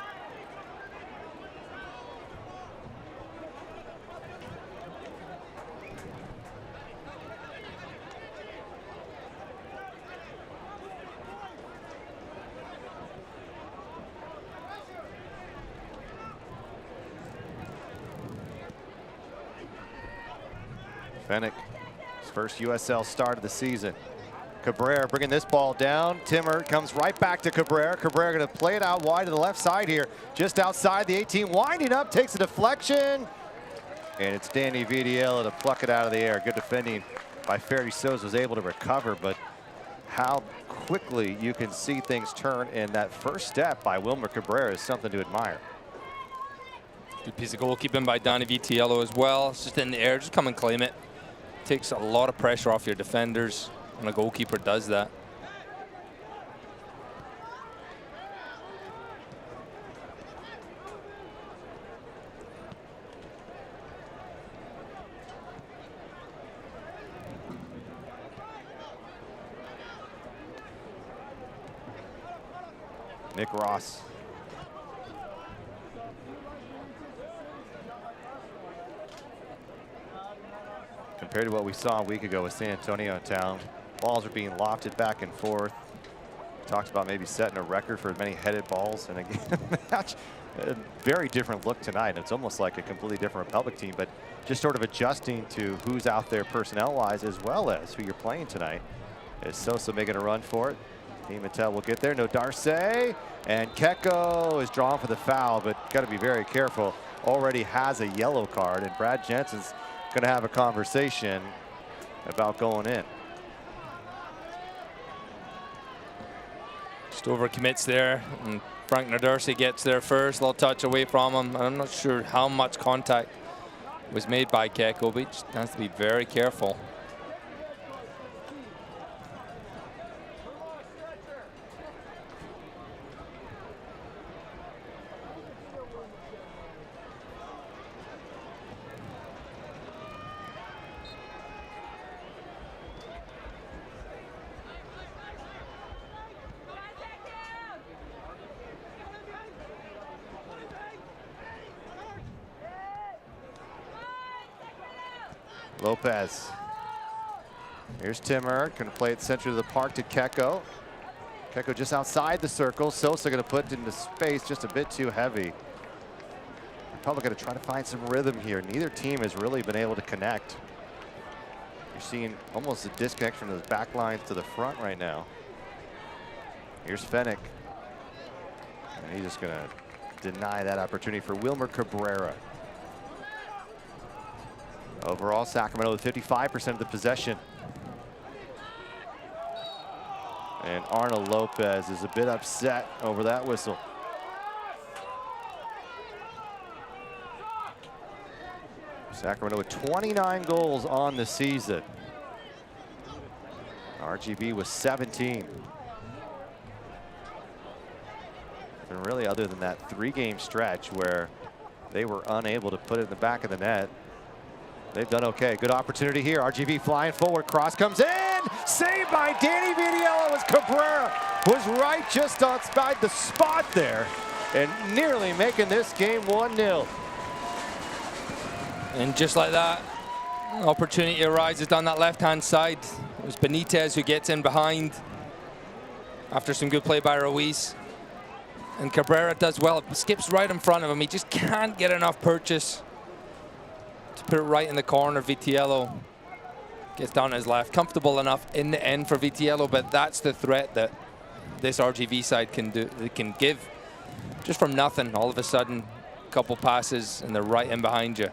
Fennick, his first USL start of the season. Cabrera bringing this ball down. Timmer comes right back to Cabrera. Cabrera going to play it out wide to the left side here, just outside the 18, winding up, takes a deflection. And it's Danny Vidiella to pluck it out of the air. Good defending by Ferdy Sosa, was able to recover, but how quickly you can see things turn in that first step by Wilmer Cabrera is something to admire. Good piece of goalkeeping by Danny Vitiello as well. It's just in the air, just come and claim it. Takes a lot of pressure off your defenders when a goalkeeper does that. Nick Ross. Compared to what we saw a week ago with San Antonio in town, balls are being lofted back and forth. Talks about maybe setting a record for as many headed balls in a game match. A very different look tonight. It's almost like a completely different Republic team, but just sort of adjusting to who's out there personnel-wise as well as who you're playing tonight. Is Sosa making a run for it? Team Mattel will get there. No Darce. And Keko is drawn for the foul, but got to be very careful. Already has a yellow card, and Brad Jensen's going to have a conversation about going in. Just overcommits there, and Frank Darcy gets there first. Little touch away from him. I'm not sure how much contact was made by Keko, but he just has to be very careful. Lopez. Here's Timmer, going to play it center of the park to Keko. Keko just outside the circle. Sosa going to put it into space, just a bit too heavy. Probably going to try to find some rhythm here. Neither team has really been able to connect. You're seeing almost a disconnect from the back lines to the front right now. Here's Fennick. And he's just going to deny that opportunity for Wilmer Cabrera. Overall, Sacramento with 55% of the possession. And Arnold Lopez is a bit upset over that whistle. Sacramento with 29 goals on the season. RGV was 17. And really, other than that 3-game stretch where they were unable to put it in the back of the net, they've done okay. Good opportunity here. RGV flying forward. Cross comes in. Saved by Danny Vitiello as Cabrera was right just outside the spot there and nearly making this game 1-0. And just like that, opportunity arises down that left-hand side. It was Benitez who gets in behind after some good play by Ruiz. And Cabrera does well. Skips right in front of him. He just can't get enough purchase to put it right in the corner. Vitiello gets down to his left. Comfortable enough in the end for Vitiello, but that's the threat that this RGV side can do. They can give just from nothing. All of a sudden, a couple passes and they're right in behind you.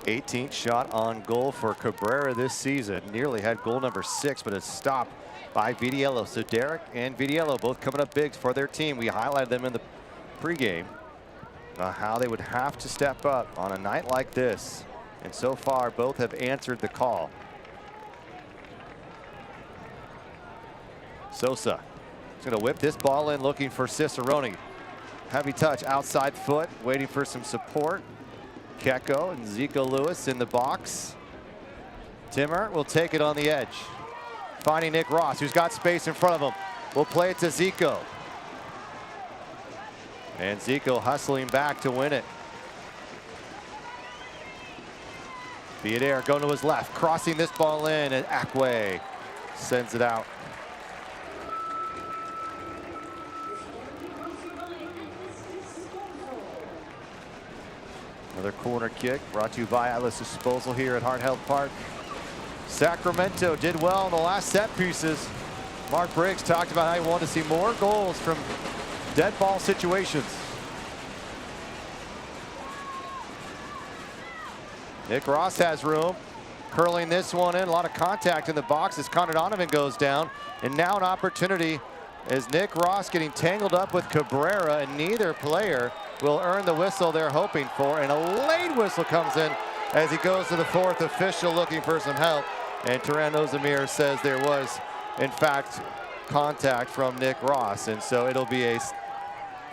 18th shot on goal for Cabrera this season. Nearly had goal number 6, but it's stopped by Vitiello. So Deric and Vitiello both coming up big for their team. We highlighted them in the pregame. How they would have to step up on a night like this. And so far, both have answered the call. Sosa is going to whip this ball in, looking for Cicerone. Heavy touch, outside foot, waiting for some support. Keko and Zico Lewis in the box. Timmer will take it on the edge. Finding Nick Ross, who's got space in front of him. Will play it to Zico. And Zico hustling back to win it. Viadair going to his left, crossing this ball in, and Akwe sends it out. Another corner kick brought to you by Atlas Disposal here at Hart Health Park. Sacramento did well in the last set pieces. Mark Briggs talked about how he wanted to see more goals from dead ball situations. Nick Ross has room, curling this one in. A lot of contact in the box as Connor Donovan goes down. And now an opportunity as Nick Ross getting tangled up with Cabrera, and neither player will earn the whistle they're hoping for. And a late whistle comes in as he goes to the 4th official looking for some help. And Turan Ozamir says there was, in fact, contact from Nick Ross. And so it'll be a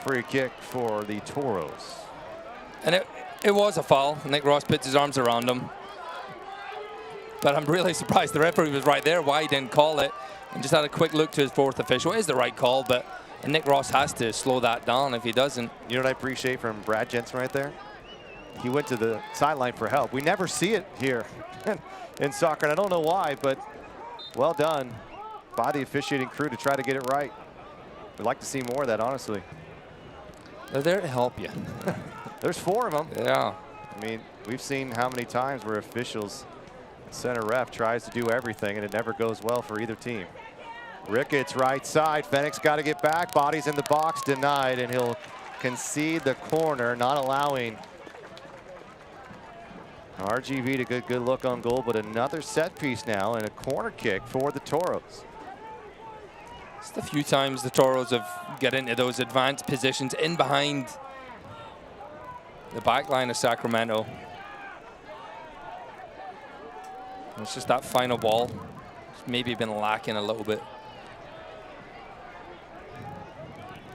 free kick for the Toros. And it was a foul. Nick Ross puts his arms around him. But I'm really surprised the referee was right there, why he didn't call it. And just had a quick look to his 4th official. It is the right call, but And Nick Ross has to slow that down. If he doesn't. You know what I appreciate from Brad Jensen right there? He went to the sideline for help. We never see it here in soccer, and I don't know why, but well done by the officiating crew to try to get it right. We'd like to see more of that, honestly. They're there to help you. There's 4 of them. Yeah. I mean, we've seen how many times where officials, center ref tries to do everything, and it never goes well for either team. Ricketts right side. Fennick's got to get back. Bodies in the box, denied, and he'll concede the corner, not allowing RGV to get a good look on goal, but another set piece now and a corner kick for the Toros. Just a few times the Toros have got into those advanced positions in behind the back line of Sacramento. And it's just that final ball. It's maybe been lacking a little bit.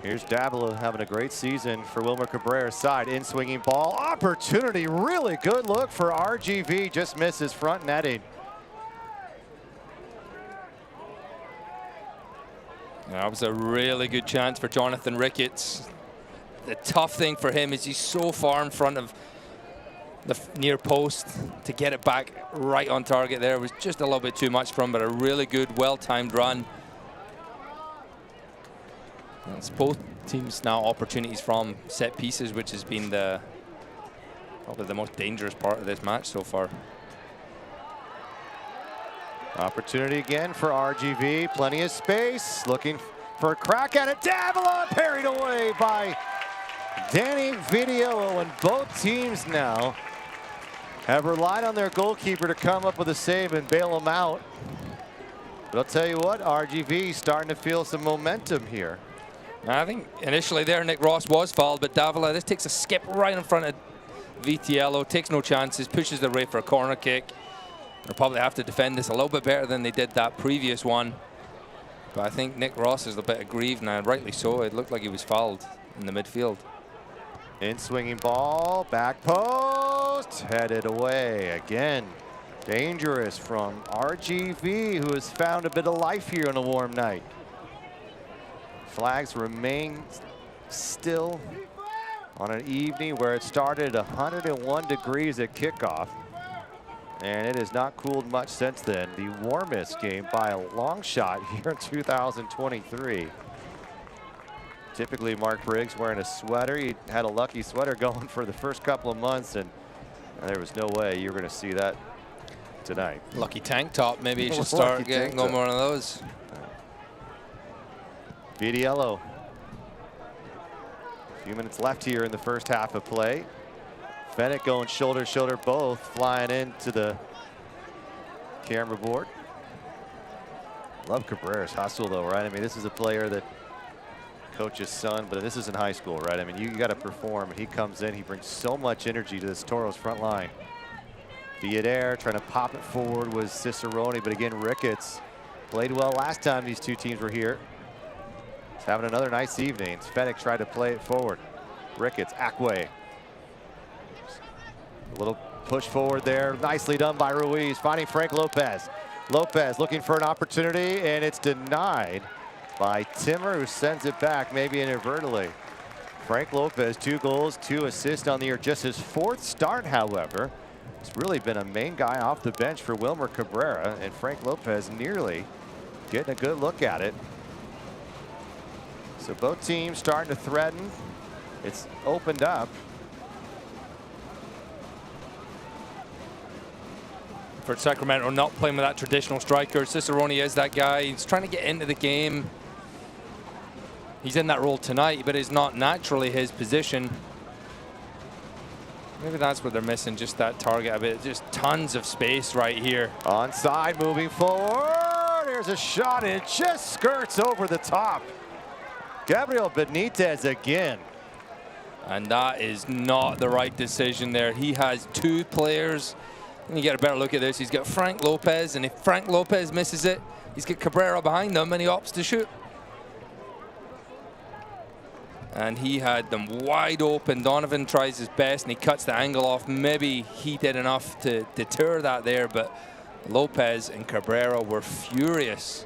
Here's Davila having a great season for Wilmer Cabrera's side. In swinging ball. Opportunity. Really good look for RGV. Just misses front netting. That was a really good chance for Jonathan Ricketts. The tough thing for him is he's so far in front of the near post. To get it back right on target there was just a little bit too much for him, but a really good, well-timed run. It's both teams now opportunities from set pieces, which has been probably the most dangerous part of this match so far. Opportunity again for RGV. Plenty of space. Looking for a crack at it. Davila parried away by Danny Vitiello, and both teams now have relied on their goalkeeper to come up with a save and bail them out. But I'll tell you what, RGV starting to feel some momentum here. I think initially there Nick Ross was fouled, but Davila just takes a skip right in front of Vitiello, takes no chances, pushes the way for a corner kick. They'll probably have to defend this a little bit better than they did that previous one. But I think Nick Ross is a bit aggrieved now, rightly so. It looked like he was fouled in the midfield. In swinging ball, back post, headed away again. Dangerous from RGV, who has found a bit of life here on a warm night. Flags remain still on an evening where it started at 101 degrees at kickoff. And it has not cooled much since then. The warmest game by a long shot here in 2023. Typically Mark Briggs wearing a sweater. He had a lucky sweater going for the first couple of months, and there was no way you were going to see that tonight. Lucky tank top. Maybe you should start getting one of those. Vitiello. A few minutes left here in the first half of play. Fennick going shoulder to shoulder, both flying into the camera board. Love Cabrera's hustle though, right? I mean, this is a player that coach's son, but this is in high school, right? I mean, you got to perform, and he comes in, he brings so much energy to this Toros front line. Viadair trying to pop it forward was Cicerone, but again, Ricketts played well last time these two teams were here. He's having another nice evening. Fennick tried to play it forward. Ricketts, Ackway. A little push forward there, nicely done by Ruiz, finding Frank Lopez. Lopez looking for an opportunity, and it's denied by Timmer, who sends it back, maybe inadvertently. Frank Lopez, 2 goals, 2 assists on the year. Just his 4th start, however. It's really been a main guy off the bench for Wilmer Cabrera, and Frank Lopez nearly getting a good look at it. So both teams starting to threaten. It's opened up. For Sacramento, not playing with that traditional striker. Cicerone is that guy. He's trying to get into the game. He's in that role tonight, but it's not naturally his position. Maybe that's what they're missing, just that target a bit. Just tons of space right here. Onside, moving forward. Here's a shot. It just skirts over the top. Gabriel Benitez again. And that is not the right decision there. He has 2 players. And you get a better look at this. He's got Frank Lopez, and if Frank Lopez misses it, he's got Cabrera behind them, and he opts to shoot. And he had them wide open. Donovan tries his best, and he cuts the angle off. Maybe he did enough to deter that there, but Lopez and Cabrera were furious.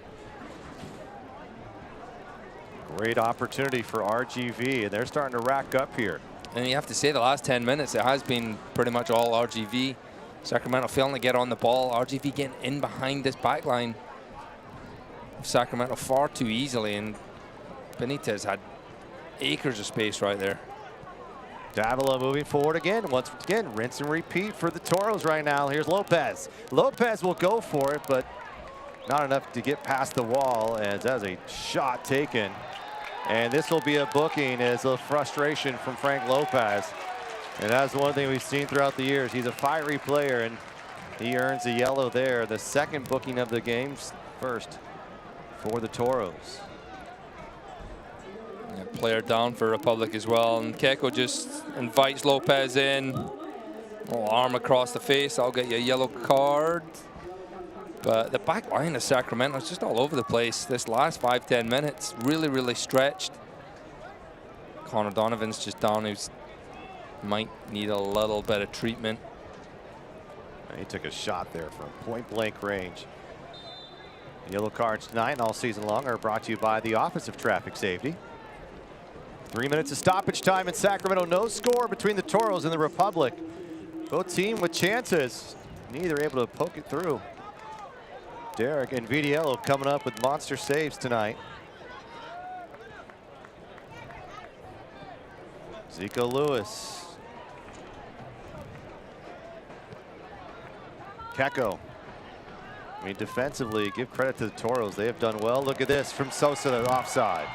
Great opportunity for RGV, and they're starting to rack up here. And you have to say the last 10 minutes, it has been pretty much all RGV. Sacramento failing to get on the ball. RGV getting in behind this back line of Sacramento far too easily, and Benitez had acres of space right there. Davila moving forward again. Once again, rinse and repeat for the Toros right now. Here's Lopez. Lopez will go for it, but not enough to get past the wall, as that's a shot taken. And this will be a booking as a frustration from Frank Lopez. And that's one thing we've seen throughout the years. He's a fiery player, and he earns a yellow there. The second booking of the game's first for the Toros. Player down for Republic as well, and Keko just invites Lopez in. Little arm across the face, I'll get you a yellow card. But the back line of Sacramento is just all over the place. This last 5-10 minutes, really, really stretched. Connor Donovan's just down, who might need a little bit of treatment. He took a shot there from point blank range. Yellow cards tonight and all season long are brought to you by the Office of Traffic Safety. 3 minutes of stoppage time in Sacramento. No score between the Toros and the Republic. Both teams with chances. Neither able to poke it through. Deric and Vidiello coming up with monster saves tonight. Zico Lewis. Keko. I mean, defensively, give credit to the Toros. They have done well. Look at this from Sosa, the offside.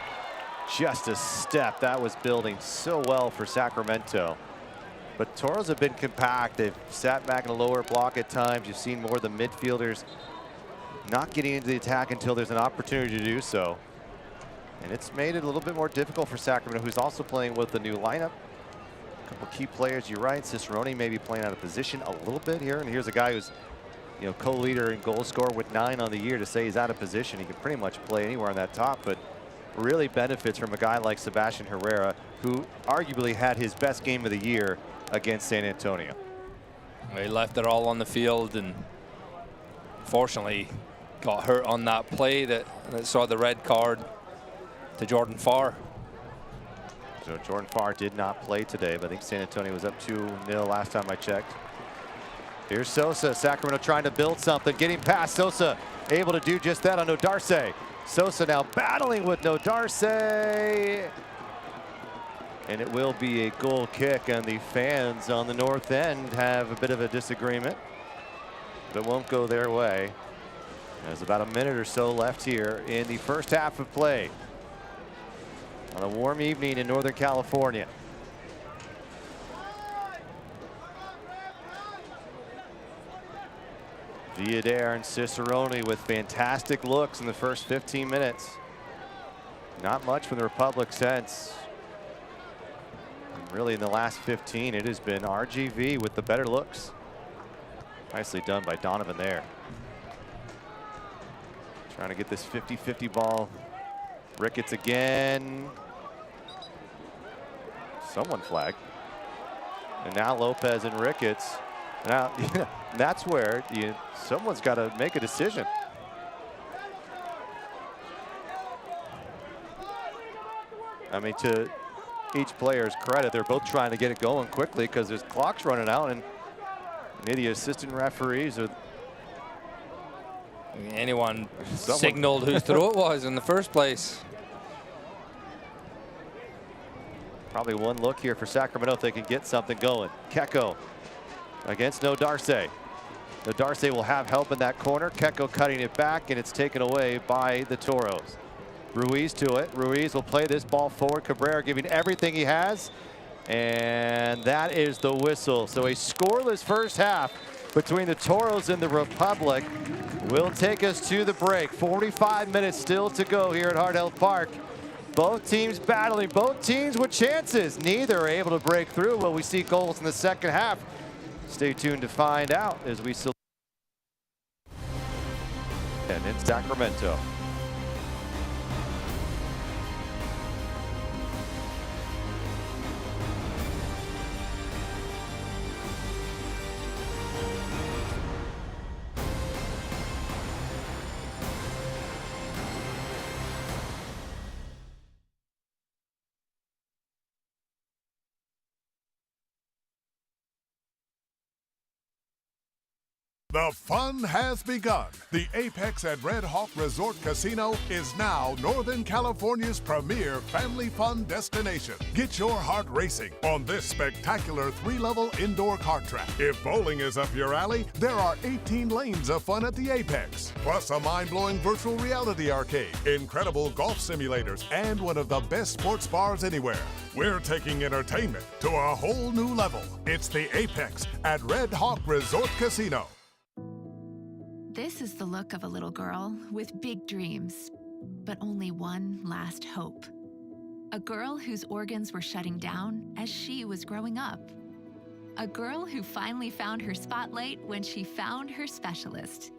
Just a step. That was building so well for Sacramento. But Toros have been compact. They've sat back in a lower block at times. You've seen more of the midfielders not getting into the attack until there's an opportunity to do so. And it's made it a little bit more difficult for Sacramento, who's also playing with the new lineup. A couple key players, you're right. Cicerone may be playing out of position a little bit here. And here's a guy who's, you know, co-leader in goal scorer with 9 on the year. To say he's out of position, he can pretty much play anywhere on that top, but really benefits from a guy like Sebastian Herrera, who arguably had his best game of the year against San Antonio. He left it all on the field, and fortunately got hurt on that play that saw the red card to Jordan Farr. So Jordan Farr did not play today, but I think San Antonio was up 2-0 last time I checked. Here's Sosa. Sacramento trying to build something, getting past Sosa, able to do just that on Nodarse. Sosa now battling with Nodarse. And it will be a goal kick, and the fans on the north end have a bit of a disagreement, but it won't go their way. There's about a minute or so left here in the first half of play on a warm evening in Northern California. Villader and Cicerone with fantastic looks in the first 15 minutes. Not much from the Republic since. And really in the last 15, it has been RGV with the better looks. Nicely done by Donovan there. Trying to get this 50-50 ball. Ricketts again. Someone flagged. And now Lopez and Ricketts. Now, that's where someone's got to make a decision. I mean, to each player's credit, they're both trying to get it going quickly because there's clocks running out, and maybe assistant referees or anyone signaled whose throw it was in the first place. Probably one look here for Sacramento if they can get something going. Keko against Nodarse. Nodarse will have help in that corner. Keko cutting it back, and it's taken away by the Toros. Ruiz to it. Ruiz will play this ball forward. Cabrera giving everything he has, and that is the whistle. So a scoreless first half between the Toros and the Republic will take us to the break. 45 minutes still to go here at Hard Health Park. Both teams battling, both teams with chances. Neither are able to break through. Will we see goals in the second half? Stay tuned to find out as we still and in Sacramento. The fun has begun. The Apex at Red Hawk Resort Casino is now Northern California's premier family fun destination. Get your heart racing on this spectacular 3-level indoor kart track. If bowling is up your alley, there are 18 lanes of fun at the Apex, plus a mind-blowing virtual reality arcade, incredible golf simulators, and one of the best sports bars anywhere. We're taking entertainment to a whole new level. It's the Apex at Red Hawk Resort Casino. This is the look of a little girl with big dreams, but only one last hope. A girl whose organs were shutting down as she was growing up. A girl who finally found her spotlight when she found her specialist.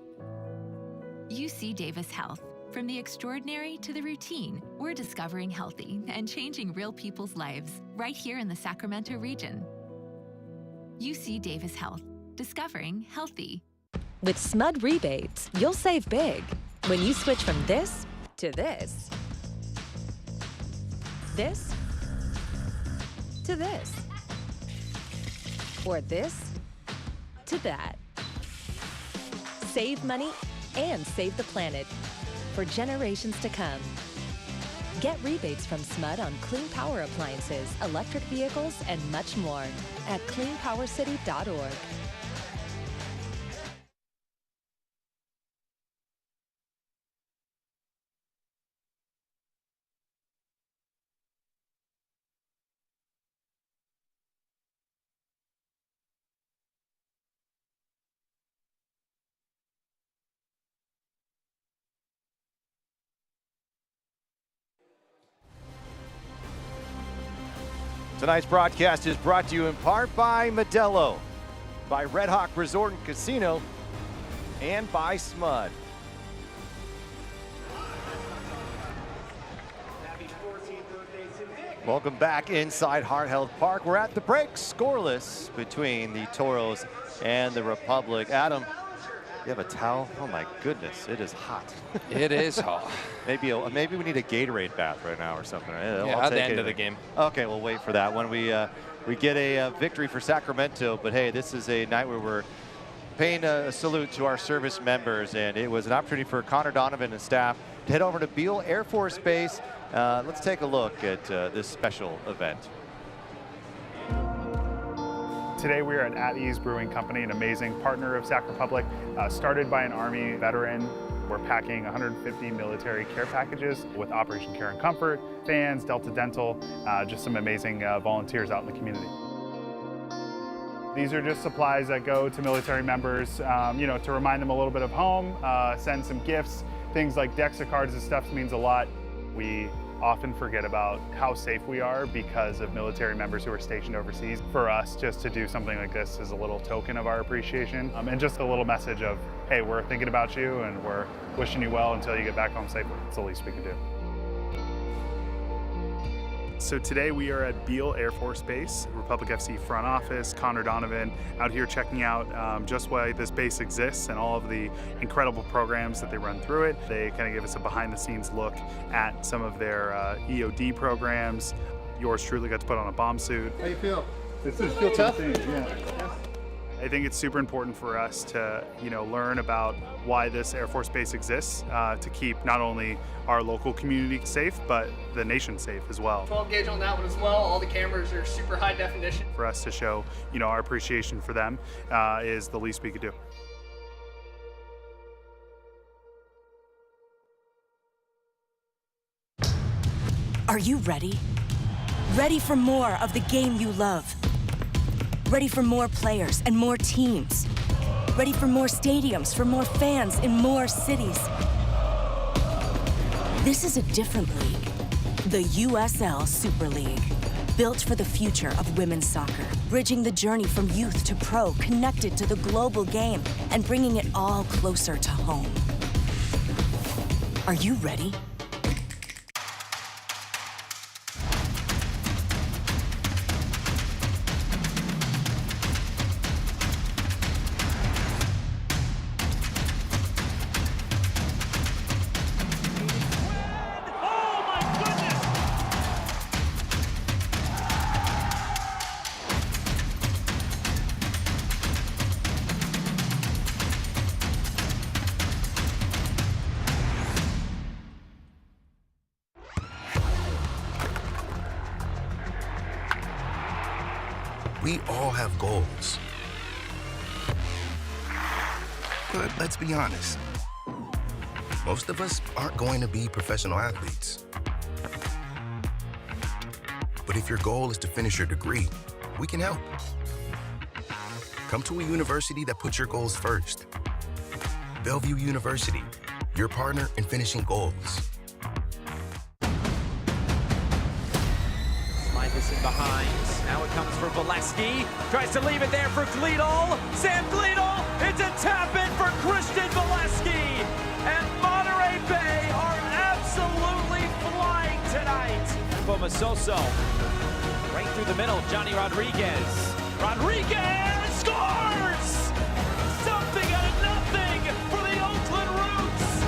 UC Davis Health. From the extraordinary to the routine, we're discovering healthy and changing real people's lives right here in the Sacramento region. UC Davis Health. Discovering healthy. With SMUD rebates, you'll save big when you switch from this to this. This to this. Or this to that. Save money and save the planet for generations to come. Get rebates from SMUD on clean power appliances, electric vehicles, and much more at cleanpowercity.org. Tonight's broadcast is brought to you in part by Modelo, by Red Hawk Resort and Casino, and by SMUD. Welcome back inside Heart Health Park. We're at the break, scoreless between the Toros and the Republic. Adam, you have a towel? Oh my goodness, it is hot. It is hot. Maybe we need a Gatorade bath right now or something. Yeah, at the end of the game. Okay, we'll wait for that when we get a victory for Sacramento. But hey, this is a night where we're paying a salute to our service members, and it was an opportunity for Connor Donovan and staff to head over to Beale Air Force Base. Let's take a look at this special event. Today we are at Ease Brewing Company, an amazing partner of Sac Republic. Started by an Army veteran, we're packing 150 military care packages with Operation Care and Comfort, fans, Delta Dental, just some amazing volunteers out in the community. These are just supplies that go to military members, to remind them a little bit of home, send some gifts, things like decks of cards and stuff means a lot. We often forget about how safe we are because of military members who are stationed overseas. For us, just to do something like this is a little token of our appreciation and just a little message of, hey, we're thinking about you and we're wishing you well until you get back home safely. It's the least we can do. So today we are at Beale Air Force Base, Republic FC front office, Connor Donovan, out here checking out just why this base exists and all of the incredible programs that they run through it. They kind of give us a behind the scenes look at some of their EOD programs. Yours truly got to put on a bomb suit. How you feel? This is feel tough? Yeah. I think it's super important for us to, learn about why this Air Force Base exists to keep not only our local community safe, but the nation safe as well. 12 gauge on that one as well. All the cameras are super high definition. For us to show, our appreciation for them is the least we could do. Are you ready? Ready for more of the game you love? Ready for more players and more teams? Ready for more stadiums, for more fans in more cities? This is a different league. The USL Super League. Built for the future of women's soccer. Bridging the journey from youth to pro, connected to the global game, and bringing it all closer to home. Are you ready? We all have goals. But let's be honest. Most of us aren't going to be professional athletes. But if your goal is to finish your degree, we can help. Come to a university that puts your goals first. Bellevue University, your partner in finishing goals. Slide this in behind. Now it comes for Valesky. Tries to leave it there for Gleedle. Sam Gleedle. It's a tap in for Christian Valesky. And Monterey Bay are absolutely flying tonight. Bomasoso. Right through the middle. Johnny Rodriguez. Rodriguez scores! Something out of nothing for the Oakland Roots.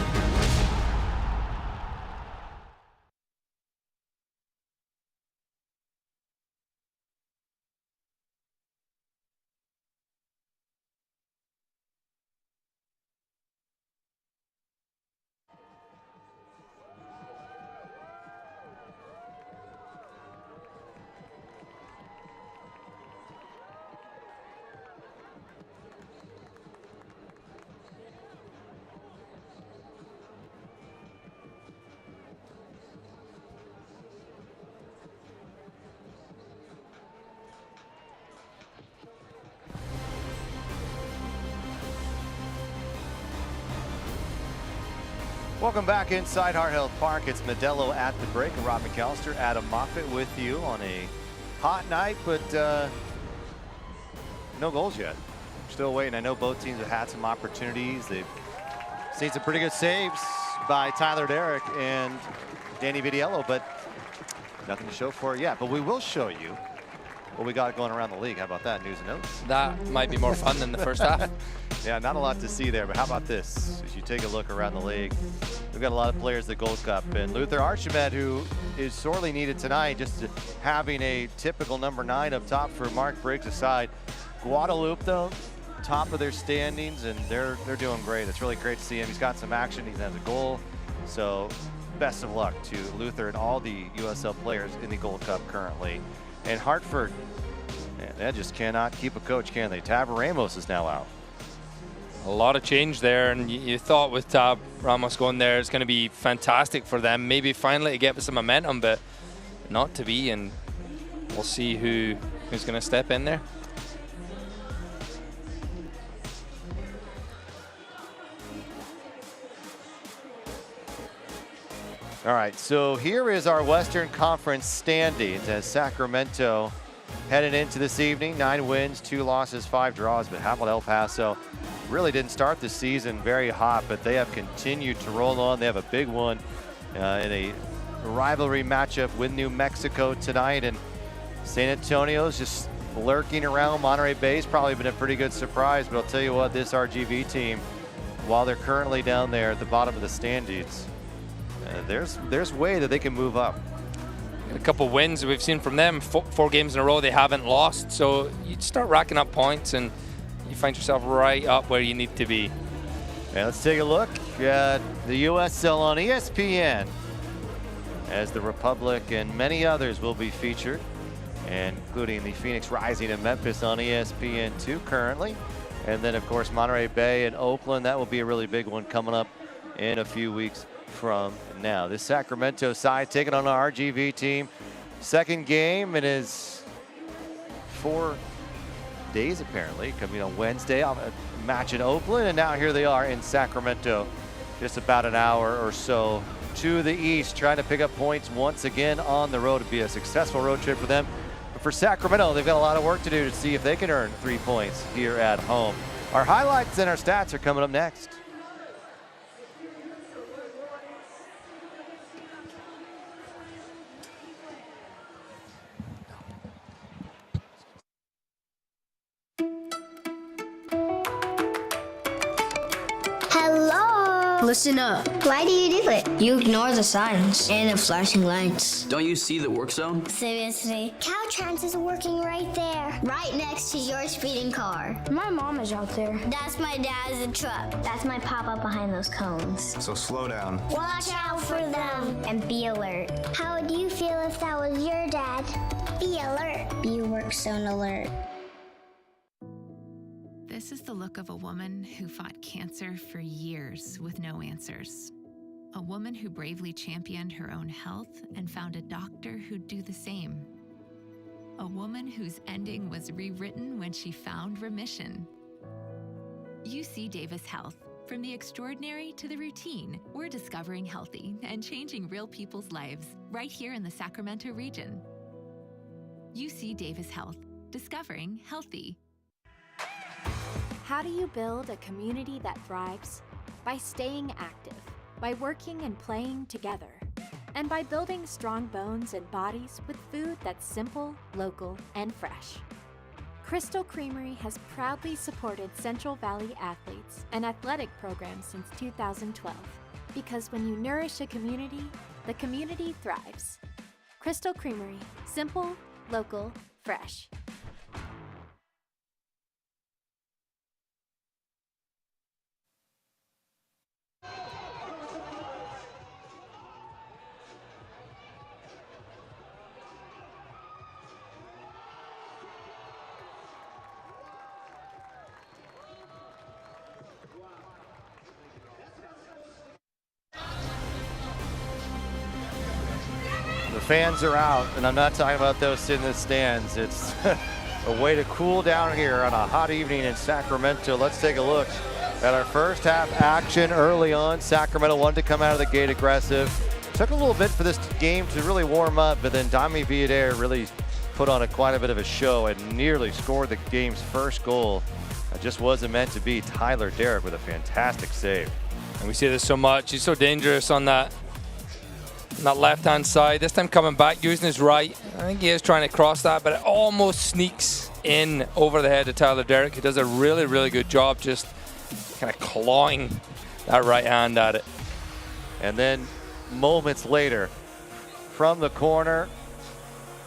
Welcome back inside Hart Health Park. It's Modelo at the break, and Rob McAllister, Adam Moffett with you on a hot night, but no goals yet. Still waiting. I know both teams have had some opportunities. They've seen some pretty good saves by Tyler Deric and Danny Vidiello, but nothing to show for it yet. But we will show you what we got going around the league. How about that? News and notes. That might be more fun than the first half. Yeah, not a lot to see there, but how about this? As you take a look around the league, we've got a lot of players at the Gold Cup, and Luther Archimed, who is sorely needed tonight, just having a typical number 9 up top for Mark Briggs aside. Guadalupe, though, top of their standings, and they're doing great. It's really great to see him. He's got some action. He has a goal. So best of luck to Luther and all the USL players in the Gold Cup currently. And Hartford, man, they just cannot keep a coach, can they? Tab Ramos is now out. A lot of change there, and you thought with Tab Ramos going there, it's going to be fantastic for them. Maybe finally to get some momentum, but not to be, and we'll see who's going to step in there. All right, so here is our Western Conference standings as Sacramento headed into this evening. 9 wins, 2 losses, 5 draws, but how about El Paso? Really didn't start the season very hot, but they have continued to roll on. They have a big one in a rivalry matchup with New Mexico tonight, and San Antonio's just lurking around. Monterey Bay's probably been a pretty good surprise, but I'll tell you what, this RGV team, while they're currently down there at the bottom of the standings, there's way that they can move up. A couple wins we've seen from them, 4 games in a row they haven't lost, so you start racking up points and you find yourself right up where you need to be. Yeah, let's take a look at the USL on ESPN, as the Republic and many others will be featured, including the Phoenix Rising in Memphis on ESPN2 currently. And then, of course, Monterey Bay and Oakland. That will be a really big one coming up in a few weeks from now. This Sacramento side taking on our RGV team. Second game in his 4 days, apparently, coming on Wednesday. A match in Oakland, and now here they are in Sacramento, just about an hour or so to the east, trying to pick up points once again on the road. To be a successful road trip for them. But for Sacramento, they've got a lot of work to do to see if they can earn 3 points here at home. Our highlights and our stats are coming up next. Listen up. Why do you do it? You ignore the signs and the flashing lights. Don't you see the work zone? Seriously? Caltrans is working right there. Right next to your speeding car. My mom is out there. That's my dad's truck. That's my papa behind those cones. So slow down. Watch out for them and be alert. How would you feel if that was your dad? Be alert. Be work zone alert. This is the look of a woman who fought cancer for years with no answers. A woman who bravely championed her own health and found a doctor who'd do the same. A woman whose ending was rewritten when she found remission. UC Davis Health. From the extraordinary to the routine, we're discovering healthy and changing real people's lives right here in the Sacramento region. UC Davis Health. Discovering healthy. How do you build a community that thrives? By staying active, by working and playing together, and by building strong bones and bodies with food that's simple, local, and fresh. Crystal Creamery has proudly supported Central Valley athletes and athletic programs since 2012, because when you nourish a community, the community thrives. Crystal Creamery, simple, local, fresh. The fans are out, and I'm not talking about those in the stands. It's a way to cool down here on a hot evening in Sacramento. Let's take a look at our first half action early on. Sacramento wanted to come out of the gate aggressive. Took a little bit for this game to really warm up, but then Dami Villader really put on quite a bit of a show and nearly scored the game's first goal. It just wasn't meant to be. Tyler Deric with a fantastic save. And we see this so much. He's so dangerous on that left-hand side. This time coming back, using his right. I think he is trying to cross that, but it almost sneaks in over the head of Tyler Deric. He does a really, really good job just kind of clawing that right hand at it. And then moments later, from the corner,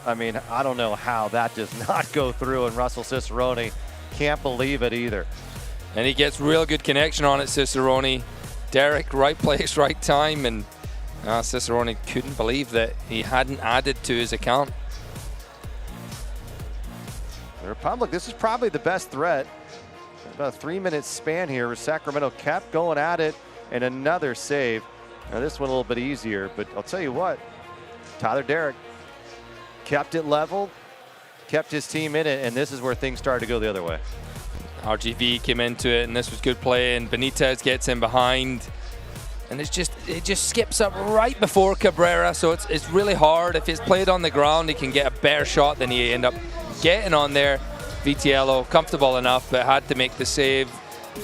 I mean, I don't know how that does not go through, and Russell Cicerone can't believe it either. And he gets real good connection on it, Cicerone. Deric, right place, right time, and Cicerone couldn't believe that he hadn't added to his account. The Republic, this is probably the best threat. About a 3-minute span here where Sacramento kept going at it, and another save. Now this one a little bit easier, but I'll tell you what, Tyler Deric kept it level, kept his team in it, and this is where things started to go the other way. RGV came into it, and this was good play, and Benitez gets in behind. And it just skips up right before Cabrera, so it's really hard. If it's played on the ground, he can get a better shot than he end up getting on there. Vitiello, comfortable enough, but had to make the save.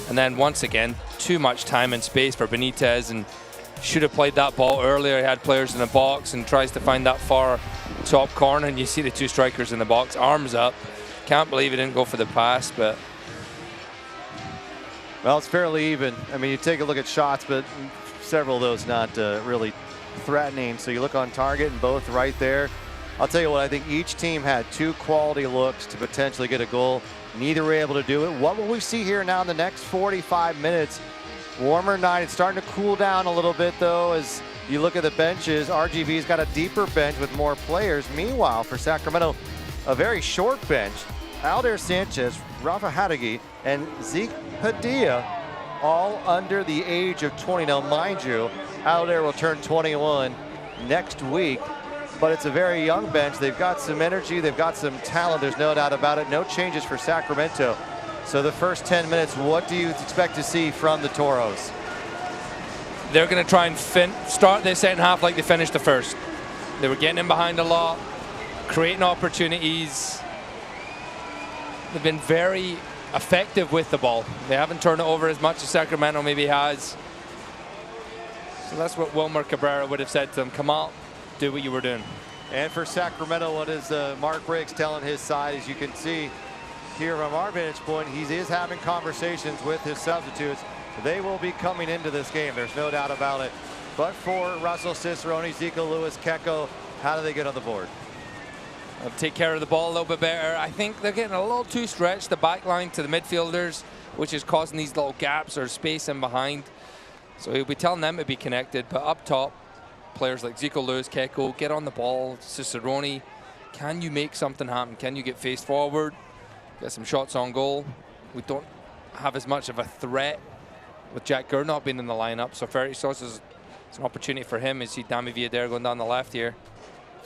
And then once again, too much time and space for Benitez, and should have played that ball earlier. He had players in the box and tries to find that far top corner, and you see the two strikers in the box, arms up. Can't believe he didn't go for the pass, but... Well, it's fairly even. I mean, you take a look at shots, but several of those not really threatening. So you look on target and both right there. I'll tell you what, I think each team had two quality looks to potentially get a goal. Neither were able to do it. What will we see here now in the next 45 minutes? Warmer night. It's starting to cool down a little bit, though, as you look at the benches. RGV's got a deeper bench with more players. Meanwhile, for Sacramento, a very short bench. Alder Sanchez, Rafa Hadagi, and Zeke Padilla, all under the age of 20. Now, mind you, Alder will turn 21 next week, but it's a very young bench. They've got some energy, they've got some talent, there's no doubt about it. No changes for Sacramento. So the first 10 minutes, what do you expect to see from the Toros? They're going to try and start the second half like they finished the first. They were getting in behind a lot, creating opportunities. They've been very effective with the ball. They haven't turned it over as much as Sacramento maybe has. So that's what Wilmer Cabrera would have said to them. Come out, do what you were doing. And for Sacramento, what is Mark Briggs telling his side? As you can see here from our vantage point, he is having conversations with his substitutes. They will be coming into this game, there's no doubt about it. But for Russell Cicerone, Zico Lewis, Keko, how do they get on the board? Take care of the ball a little bit better. I think they're getting a little too stretched, the back line to the midfielders, which is causing these little gaps or space in behind. So he'll be telling them to be connected, but up top, players like Zico Lewis, Keko, get on the ball. Cicerone, Can you make something happen? Can you get faced forward, get some shots on goal? We don't have as much of a threat with Jack Gurr not being in the lineup, so Ferry-Sauce is an opportunity for him. You see Dami Villader going down the left here.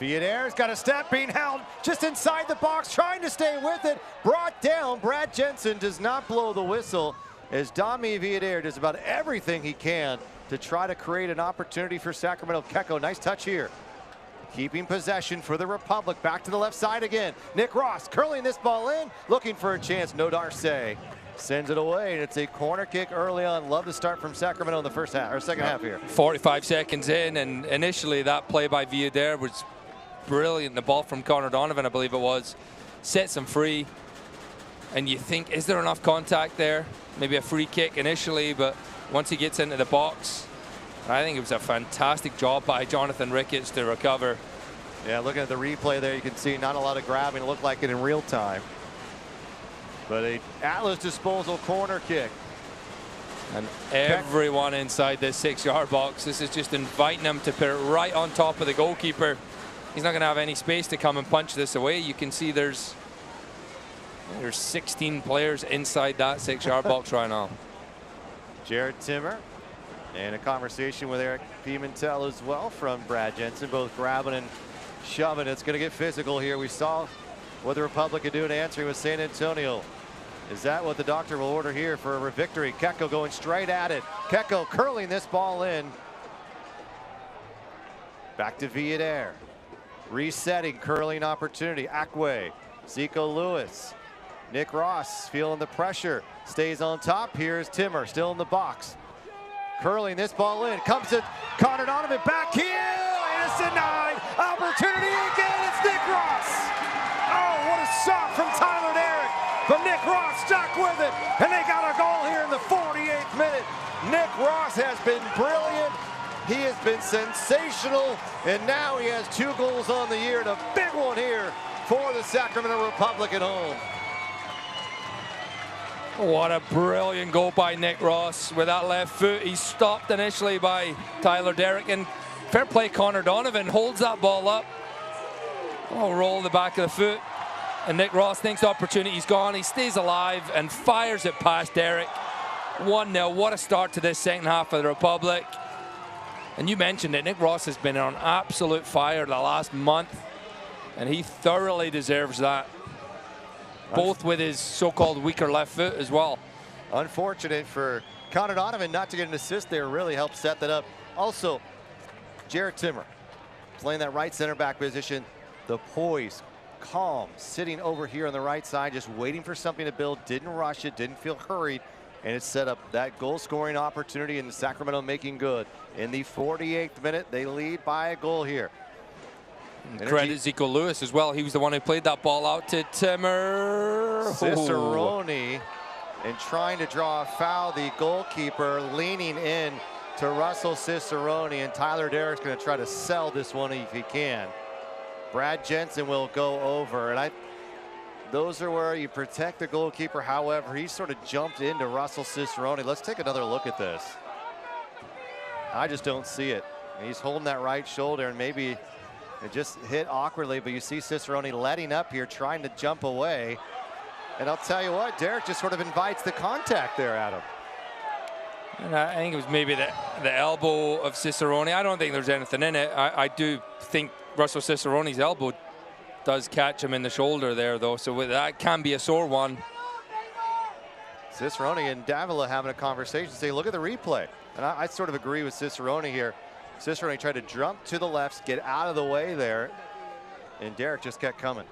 Villader's got a step, being held just inside the box, trying to stay with it. Brought down. Brad Jensen does not blow the whistle as Dami Villader does about everything he can to try to create an opportunity for Sacramento. Keko, nice touch here. Keeping possession for the Republic. Back to the left side again. Nick Ross curling this ball in, looking for a chance. No Darce sends it away, and it's a corner kick early on. Love to start from Sacramento in the first half or second half here. 45 seconds in, and initially that play by Villader was brilliant. The ball from Connor Donovan, I believe it was, sets him free. And you think, is there enough contact there? Maybe a free kick initially, but once he gets into the box, I think it was a fantastic job by Jonathan Ricketts to recover. Yeah, looking at the replay there, you can see not a lot of grabbing. It looked like it in real time. But a Atlas disposal corner kick. And everyone inside this 6-yard box, this is just inviting him to put it right on top of the goalkeeper. He's not going to have any space to come and punch this away. You can see there's 16 players inside that 6-yard box right now. Jared Timmer and a conversation with Eric Pimentel as well from Brad Jensen, both grabbing and shoving. It's going to get physical here. We saw what the Republic could do in answering with San Antonio. Is that what the doctor will order here for a victory? Keko going straight at it. Keko curling this ball in. Back to Villader. Resetting, curling opportunity. Akwe, Zico Lewis. Nick Ross feeling the pressure. Stays on top. Here's Timmer still in the box. Curling this ball in. Comes to Connor Donovan. Back heel. And it's denied. Opportunity again. It's Nick Ross. Oh, what a shot from Tyler Deric. But Nick Ross stuck with it. And they got a goal here in the 48th minute. Nick Ross has been brilliant. He has been sensational. And now he has 2 goals on the year. And a big one here for the Sacramento Republic at home. What a brilliant goal by Nick Ross with that left foot. He's stopped initially by Tyler Deric, and fair play, Connor Donovan holds that ball up. Oh, roll the back of the foot, and Nick Ross thinks the opportunity's gone. He stays alive and fires it past Deric. 1-0. What a start to this second half of the Republic. And you mentioned it, Nick Ross has been on absolute fire the last month, and he thoroughly deserves that. Both with his so-called weaker left foot as well. Unfortunate for Connor Donovan not to get an assist there. Really helped set that up. Also, Jared Timmer playing that right center back position. The poise, calm, sitting over here on the right side, just waiting for something to build. Didn't rush it, didn't feel hurried. And it set up that goal scoring opportunity, and Sacramento making good. In the 48th minute, they lead by a goal here. Credit Zico Lewis as well. He was the one who played that ball out to Timmer. Cicerone, and trying to draw a foul. The goalkeeper leaning in to Russell Cicerone, and Tyler Derrick's going to try to sell this one if he can. Brad Jensen will go over, and those are where you protect the goalkeeper. However, he sort of jumped into Russell Cicerone. Let's take another look at this. I just don't see it. He's holding that right shoulder, and maybe it just hit awkwardly, but you see Cicerone letting up here, trying to jump away. And I'll tell you what, Deric just sort of invites the contact there, Adam. And I think it was maybe the elbow of Cicerone. I don't think there's anything in it. I do think Russell Cicerone's elbow does catch him in the shoulder there, though, so that can be a sore one. Cicerone and Davila having a conversation, say, look at the replay. And I sort of agree with Cicerone here. Cicerone tried to jump to the left, get out of the way there, and Deric just kept coming.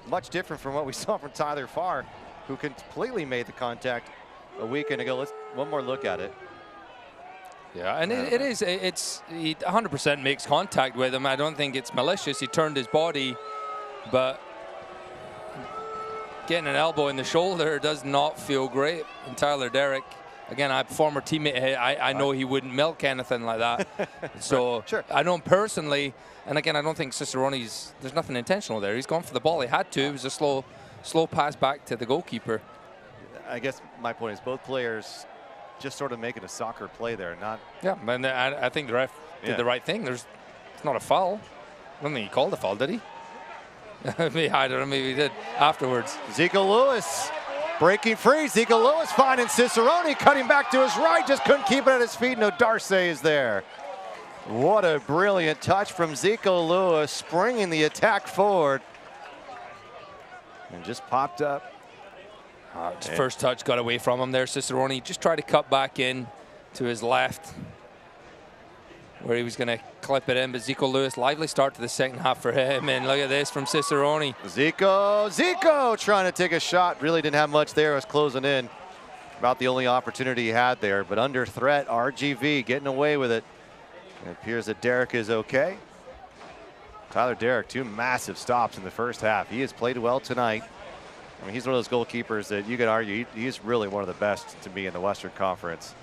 Much different from what we saw from Tyler Farr, who completely made the contact a weekend ago. Let's one more look at it. Yeah, and he 100% makes contact with him. I don't think it's malicious. He turned his body, but getting an elbow in the shoulder does not feel great. And Tyler Deric, again, I'm a former teammate. I know he wouldn't milk anything like that. So sure. I know him personally. And again, I don't think Cicerone's, there's nothing intentional there. He's gone for the ball. He had to. It was a slow pass back to the goalkeeper. I guess my point is both players just sort of making a soccer play there, not. Yeah, and I think the ref did the right thing. It's not a foul. I don't think he called a foul, did he? I don't know, maybe he did afterwards. Zico Lewis breaking free. Zico Lewis finding Cicerone, cutting back to his right, just couldn't keep it at his feet. No, Darce is there. What a brilliant touch from Zico Lewis, springing the attack forward. And just popped up. First touch got away from him there. Cicerone just tried to cut back in to his left, where he was going to clip it in, but Zico Lewis, lively start to the second half for him, and look at this from Cicerone. Zico trying to take a shot, really didn't have much there, was closing in. About the only opportunity he had there, but under threat, RGV getting away with it. It appears that Deric is okay. Tyler Deric, 2 massive stops in the first half. He has played well tonight. I mean, he's one of those goalkeepers that you could argue he's really one of the best to be in the Western Conference.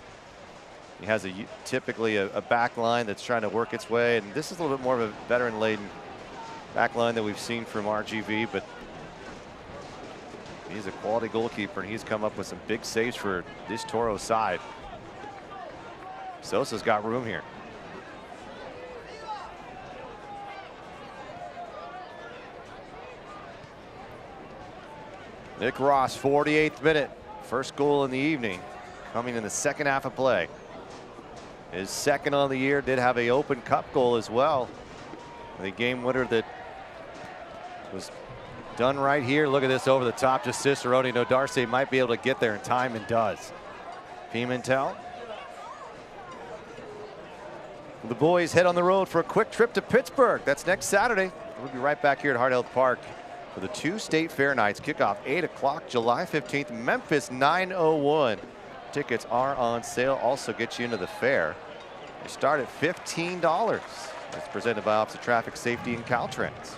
He has typically a back line that's trying to work its way, and this is a little bit more of a veteran-laden back line that we've seen from RGV, but he's a quality goalkeeper, and he's come up with some big saves for this Toros side. Sosa's got room here. Nick Ross, 48th minute. First goal in the evening, coming in the second half of play. His second on the year, did have an Open Cup goal as well. The game winner that was done right here. Look at this over the top, just Cicerone. No, Darce might be able to get there in time, and does. Pimentel. The boys head on the road for a quick trip to Pittsburgh. That's next Saturday. We'll be right back here at Hart Health Park for the 2 State Fair nights. Kickoff 8 o'clock, July 15th. Memphis 9:01. Tickets are on sale. Also get you into the fair. They start at $15. It's presented by Office of Traffic Safety and Caltrans.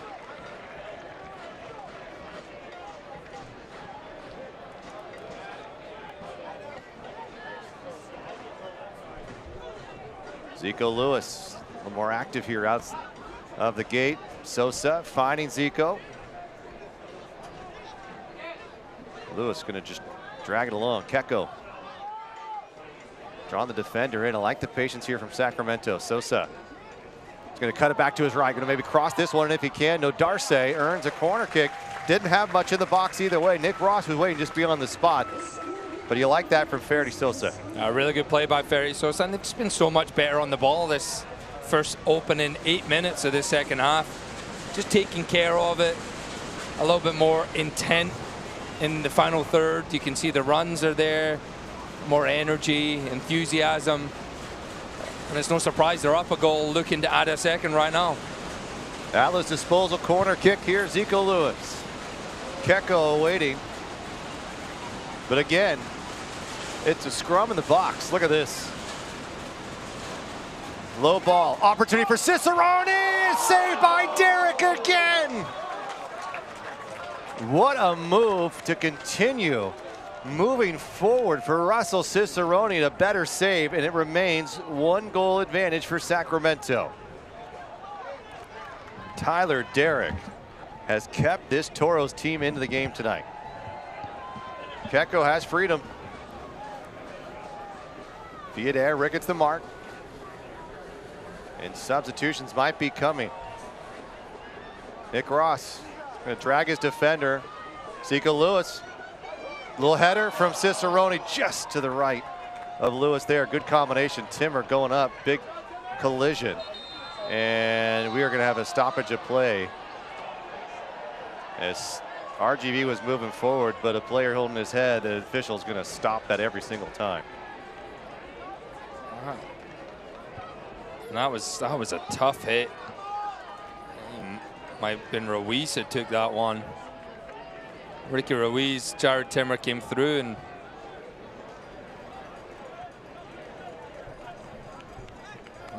Zico Lewis, a little more active here out of the gate. Sosa finding Zico. Lewis going to just drag it along. Keko drawing the defender in. I like the patience here from Sacramento. Sosa is going to cut it back to his right. Going to maybe cross this one, and if he can, no, Darce earns a corner kick. Didn't have much in the box either way. Nick Ross was waiting just beyond the spot. But you like that from Ferdy Sosa. A really good play by Ferdy Sosa, and they've just been so much better on the ball this first opening 8 minutes of this second half. Just taking care of it, a little bit more intent in the final third. You can see the runs are there, more energy, enthusiasm, and it's no surprise they're up a goal, looking to add a second right now. Atlas disposal corner kick here. Zico Lewis. Keko waiting, but again, it's a scrum in the box. Look at this. Low ball, opportunity for Cicerone, saved by Deric again. What a move to continue moving forward for Russell Cicerone. A better save, and it remains 1 goal advantage for Sacramento. Tyler Deric has kept this Toros team into the game tonight. Keko has freedom. Via there, Ricketts the mark. And substitutions might be coming. Nick Ross going to drag his defender. Zico Lewis. Little header from Cicerone just to the right of Lewis there. Good combination. Timmer going up. Big collision. And we are going to have a stoppage of play as RGV was moving forward, but a player holding his head, the official's going to stop that every single time. And that was a tough hit. Might have been Ruiz that took that one. Ricky Ruiz, Jared Timmer came through, and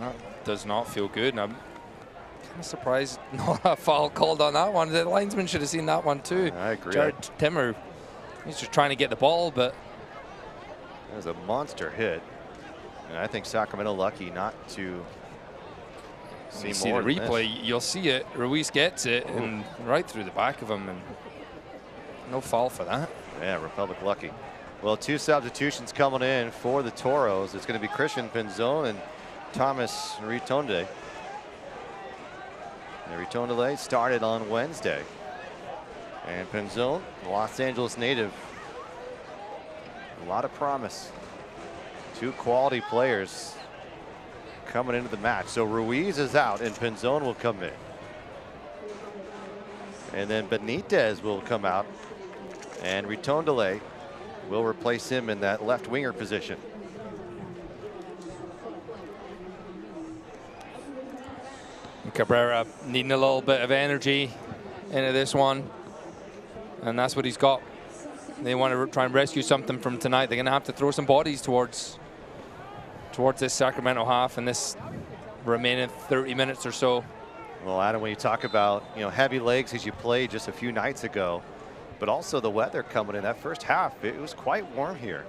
that does not feel good. And I'm kind of surprised not a foul called on that one. The linesman should have seen that one too. I agree. Jared Timmer, he's just trying to get the ball, but that was a monster hit. And I think Sacramento lucky not to see more the replay. You'll see it. Ruiz gets it and right through the back of him, and no foul for that. Yeah, Republic lucky. Well, 2 substitutions coming in for the Toros. It's going to be Christian Pinzon and Thomas Ritonde. And Ritonde started on Wednesday. And Pinzon, Los Angeles native. A lot of promise. 2 quality players coming into the match. So Ruiz is out and Pinzon will come in. And then Benitez will come out and Retondale will replace him in that left winger position. Cabrera needing a little bit of energy into this one, and that's what he's got. They want to try and rescue something from tonight. They're going to have to throw some bodies towards this Sacramento half in this remaining 30 minutes or so. Well, Adam, when you talk about heavy legs as you played just a few nights ago, but also the weather coming in that first half, it was quite warm here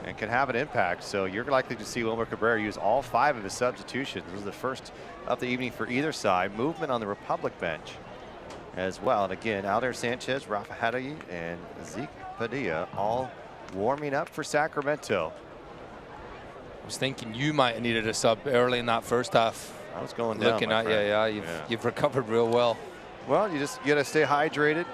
and can have an impact. So you're likely to see Wilmer Cabrera use all 5 of his substitutions. This is the first of the evening for either side. Movement on the Republic bench as well. And again, Alder Sanchez, Rafa Hadayi, and Zeke Padilla all warming up for Sacramento. I was thinking you might have needed a sub early in that first half. I was going down. Looking at you, you've recovered real well. Well, you got to stay hydrated.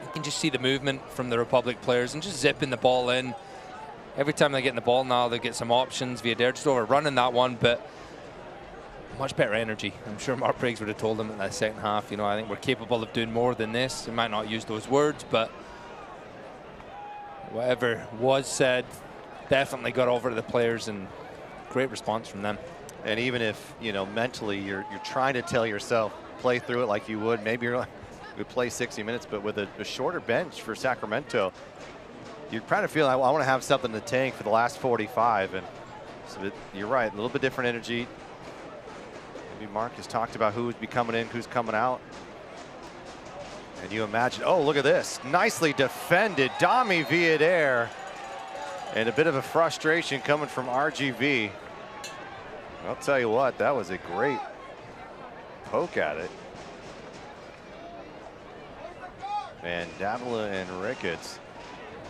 You can just see the movement from the Republic players and just zipping the ball in. Every time they get in the ball now, they get some options via Deric over running that one, but much better energy. I'm sure Mark Briggs would have told them in that second half, I think we're capable of doing more than this. He might not use those words, but whatever was said definitely got over to the players, and great response from them. And even if, mentally you're trying to tell yourself, play through it like you would, maybe you're like, we play 60 minutes, but with a shorter bench for Sacramento, you're kind of feeling, I want to have something in the tank for the last 45. And so you're right, a little bit different energy. Maybe Mark has talked about who's be coming in, who's coming out. And you imagine, oh, look at this. Nicely defended, Dami Villader. And a bit of a frustration coming from RGV. I'll tell you what, that was a great poke at it. And Davila and Ricketts.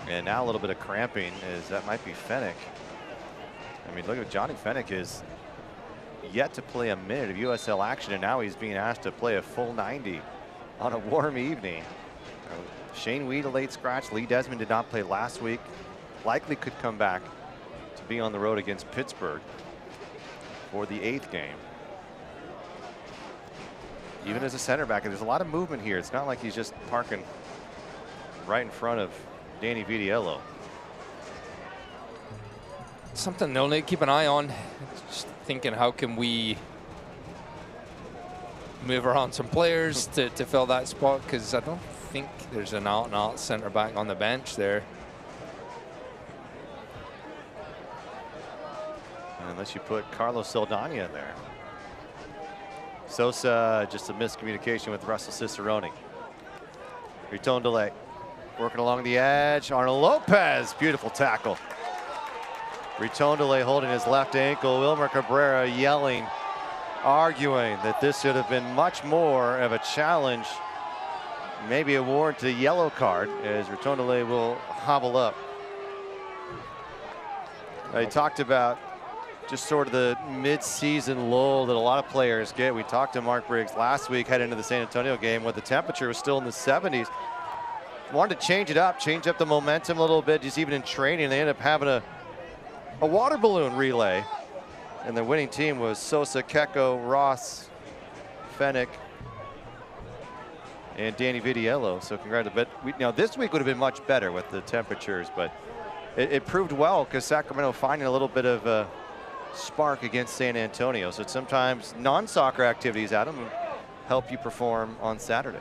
And now a little bit of cramping as that might be Fennick. I mean, look at Johnny Fennick is yet to play a minute of USL action, and now he's being asked to play a full 90 on a warm evening. Shane Weed, a late scratch. Lee Desmond did not play last week. Likely could come back to be on the road against Pittsburgh for the 8th game. Even as a center back, and there's a lot of movement here. It's not like he's just parking right in front of Danny Vitiello. Something they'll need to keep an eye on. Just thinking, how can we move around some players to fill that spot? Because I don't think there's an out-and-out center back on the bench there. Unless you put Carlos Saldana in there. Sosa, just a miscommunication with Russell Cicerone. Retondale working along the edge. Arnold Lopez, beautiful tackle. Retondale holding his left ankle. Wilmer Cabrera yelling, arguing that this should have been much more of a challenge. Maybe a warranted yellow card as Retondale will hobble up. I talked about just sort of the mid-season lull that a lot of players get. We talked to Mark Briggs last week, heading into the San Antonio game, when the temperature was still in the 70s. Wanted to change it up, change up the momentum a little bit, just even in training. They ended up having a water balloon relay. And the winning team was Sosa, Keko, Ross, Fennick, and Danny Vitiello. So congratulations. But this week would have been much better with the temperatures, but it proved well because Sacramento finding a little bit of a spark against San Antonio. So sometimes non-soccer activities, Adam, help you perform on Saturday.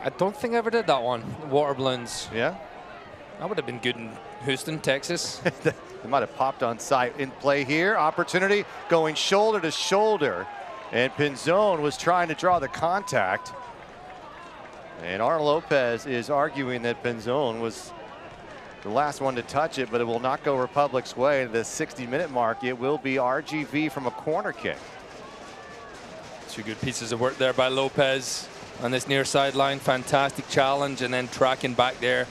I don't think I ever did that one. Water balloons. Yeah? That would have been good in Houston, Texas. They might have popped on site. In play here, opportunity going shoulder to shoulder. And Pinzon was trying to draw the contact. And Arnold Lopez is arguing that Pinzon was the last one to touch it, but it will not go Republic's way. At the 60-minute mark, it will be RGV from a corner kick. 2 good pieces of work there by Lopez on this near sideline. Fantastic challenge, and then tracking back there,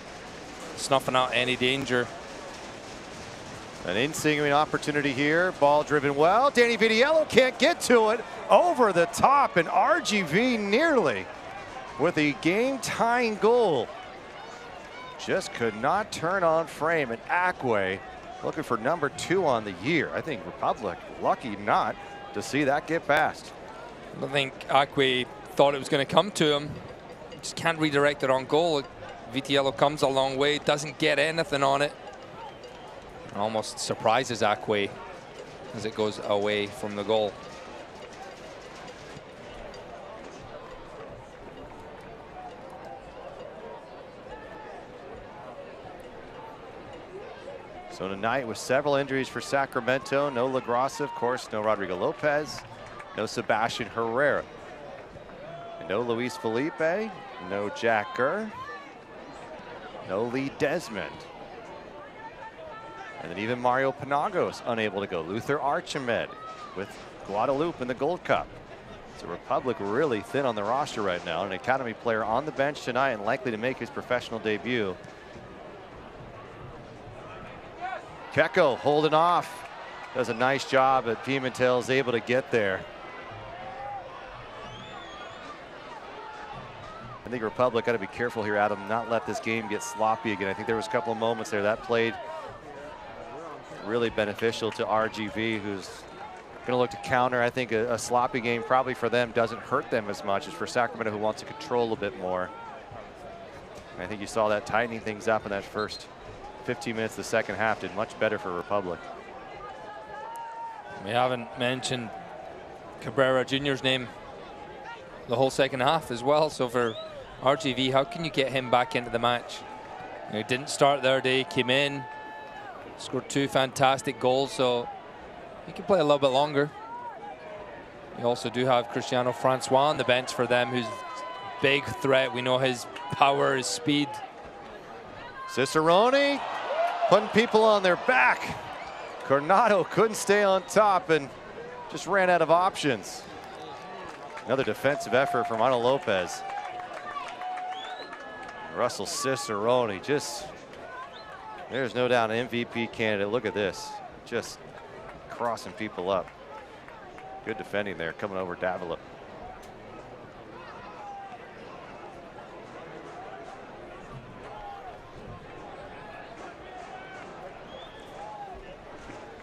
snuffing out any danger. An in-swinging opportunity here. Ball driven well. Danny Vitiello can't get to it. Over the top, and RGV nearly with a game-tying goal. Just could not turn on frame. And Acque looking for number 2 on the year. I think Republic lucky not to see that get past. I think Acque thought it was going to come to him. Just can't redirect it on goal. Vitiello comes a long way, doesn't get anything on it. Almost surprises Acque as it goes away from the goal. So tonight with several injuries for Sacramento, no LaGrassa, of course, no Rodrigo Lopez, no Sebastian Herrera, and no Luis Felipe, no Jack Gurr, no Lee Desmond. And then even Mario Panagos unable to go. Luther Archimed with Guadalupe in the Gold Cup. So Republic really thin on the roster right now. An Academy player on the bench tonight and likely to make his professional debut. Keko holding off. Does a nice job, but Pimentel is able to get there. I think Republic got to be careful here, Adam, not let this game get sloppy again. I think there was a couple of moments there that played really beneficial to RGV, who's going to look to counter. I think a sloppy game probably for them doesn't hurt them as much as for Sacramento, who wants to control a bit more. And I think you saw that tightening things up in that first 15 minutes of the second half did much better for Republic. We haven't mentioned Cabrera Jr.'s name the whole second half as well. So for RGV, how can you get him back into the match? He didn't start their day, came in, scored 2 fantastic goals, so he can play a little bit longer. You also do have Cristiano Francois on the bench for them, who's big threat. We know his power, his speed. Cicerone putting people on their back. Coronado couldn't stay on top and just ran out of options. Another defensive effort from Ano Lopez. Russell Cicerone, just, there's no doubt an MVP candidate. Look at this, just crossing people up. Good defending there, coming over Davila.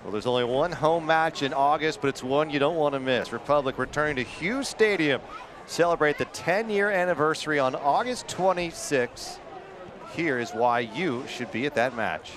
Well, there's only one home match in August, but it's one you don't want to miss. Republic returning to Hughes Stadium. Celebrate the 10-year anniversary on August 26. Here is why you should be at that match.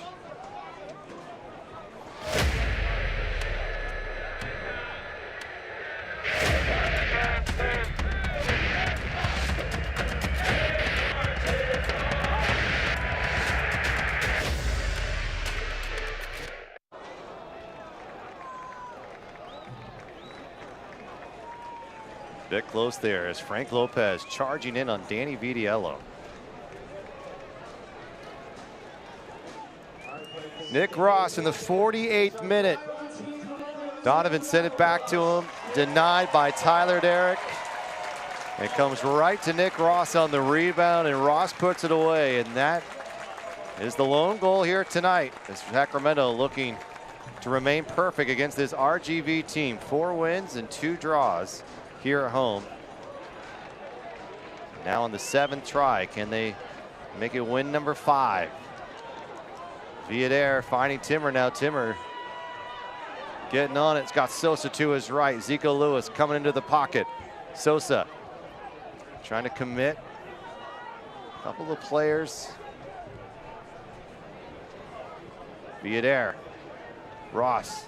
Bit close there as Frank Lopez charging in on Danny Vitiello. Nick Ross in the 48th minute. Donovan sent it back to him, denied by Tyler Deric. It comes right to Nick Ross on the rebound, and Ross puts it away, and that is the lone goal here tonight. As Sacramento looking to remain perfect against this RGV team. 4 wins and 2 draws here at home. Now on the 7th try, can they make it win number 5? Villader finding Timmer now. Timmer getting on it. It's got Sosa to his right. Zico Lewis coming into the pocket. Sosa trying to commit. A couple of players. Villader. Ross.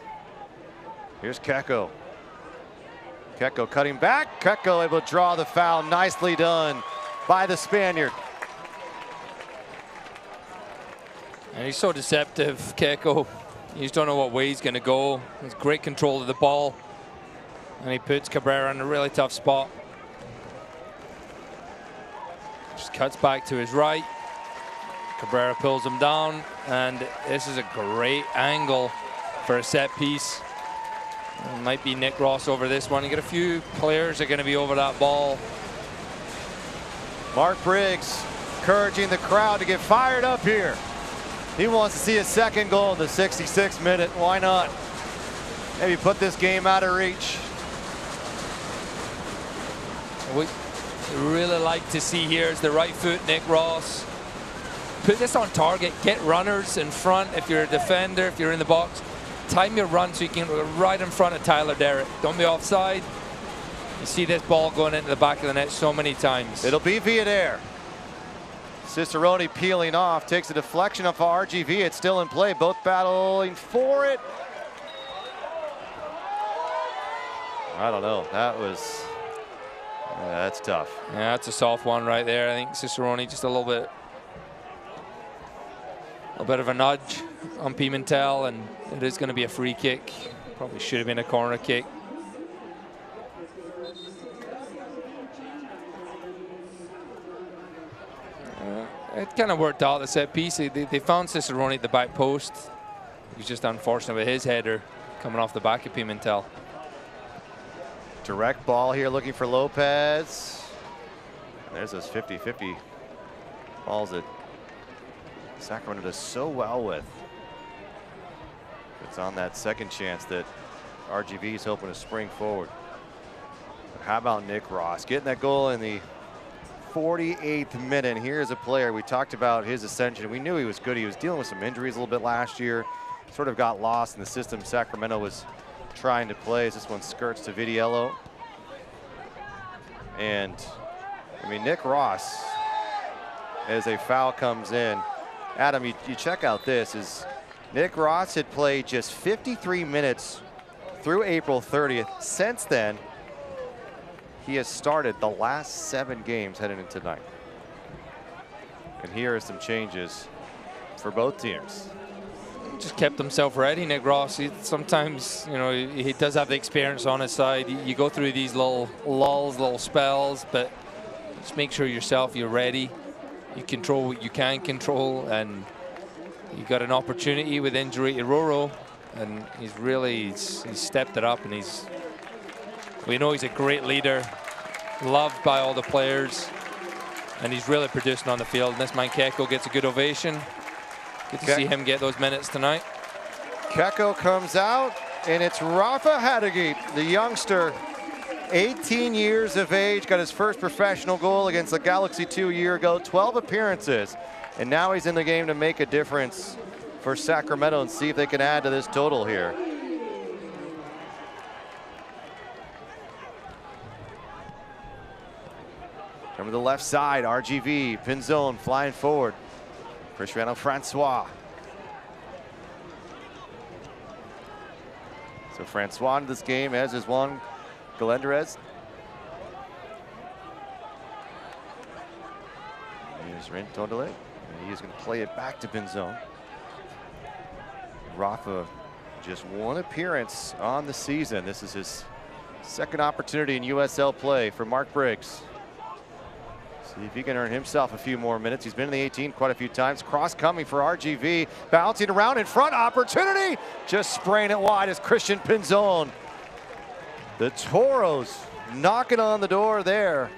Here's Keko. Keko cutting back. Keko able to draw the foul. Nicely done by the Spaniard. And he's so deceptive, Keko. You just don't know what way he's going to go. He has great control of the ball. And he puts Cabrera in a really tough spot. Just cuts back to his right. Cabrera pulls him down. And this is a great angle for a set piece. It might be Nick Ross over this one. You get a few players are going to be over that ball. Mark Briggs encouraging the crowd to get fired up here. He wants to see a second goal in the 66th minute. Why not? Maybe put this game out of reach. We really like to see here is the right foot, Nick Ross. Put this on target, get runners in front if you're a defender, if you're in the box. Time your run so you can go right in front of Tyler Deric. Don't be offside. You see this ball going into the back of the net so many times. It'll be via there. Cicerone peeling off, takes a deflection off RGV. It's still in play, both battling for it. I don't know, that was, that's tough. Yeah, that's a soft one right there. I think Cicerone just a little bit of a nudge on Pimentel, and it is going to be a free kick. Probably should have been a corner kick. It kind of worked out, the set piece. They found Cicerone at the back post. He was just unfortunate with his header coming off the back of Pimentel. Direct ball here looking for Lopez. And there's those 50-50 balls that Sacramento does so well with. It's on that second chance that RGV is hoping to spring forward. But how about Nick Ross getting that goal in the 48th minute? Here's a player, we talked about his ascension. We knew he was good. He was dealing with some injuries a little bit last year. Sort of got lost in the system Sacramento was trying to play as this one skirts to Vidiello. And I mean, Nick Ross, as a foul comes in, Adam, you check out this, is Nick Ross had played just 53 minutes through April 30th. Since then, he has started the last 7 games heading into tonight. And here are some changes for both teams. Just kept himself ready, Nick Ross. Sometimes, you know, he does have the experience on his side. You go through these little lulls, little spells, but just make sure you're ready. You control what you can control, and you got an opportunity with injury to Roro, and he's stepped it up, and we know he's a great leader, loved by all the players, and he's really producing on the field. And this man Keko gets a good ovation. Good to see him get those minutes tonight. Keko comes out, and it's Rafa Hadegi, the youngster, 18 years of age, got his first professional goal against the Galaxy 2 a year ago, 12 appearances, and now he's in the game to make a difference for Sacramento and see if they can add to this total here. From the left side, RGV, Pinzone flying forward. Cristiano Francois. So Francois in this game, as is Juan Galendrez. Here's Rin Tondele, and he is going to play it back to Pinzone. Rafa, just 1 appearance on the season. This is his second opportunity in USL play for Mark Briggs. See if he can earn himself a few more minutes. He's been in the 18 quite a few times. Cross coming for RGV. Bouncing around in front. Opportunity. Just spraying it wide as Christian Pinzone. The Toros knocking on the door there.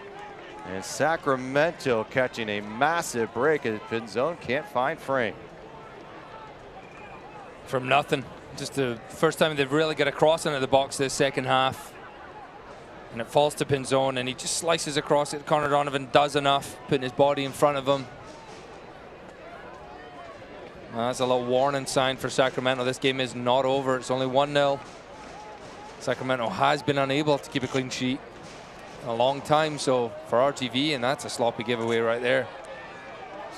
And Sacramento catching a massive break as Pinzone can't find frame. From nothing. Just the first time they've really got a cross into the box this second half. And it falls to Pinzone, and he just slices across it. Connor Donovan does enough, putting his body in front of him. That's a little warning sign for Sacramento. This game is not over. It's only 1-0. Sacramento has been unable to keep a clean sheet in a long time, so for RGV, and that's a sloppy giveaway right there.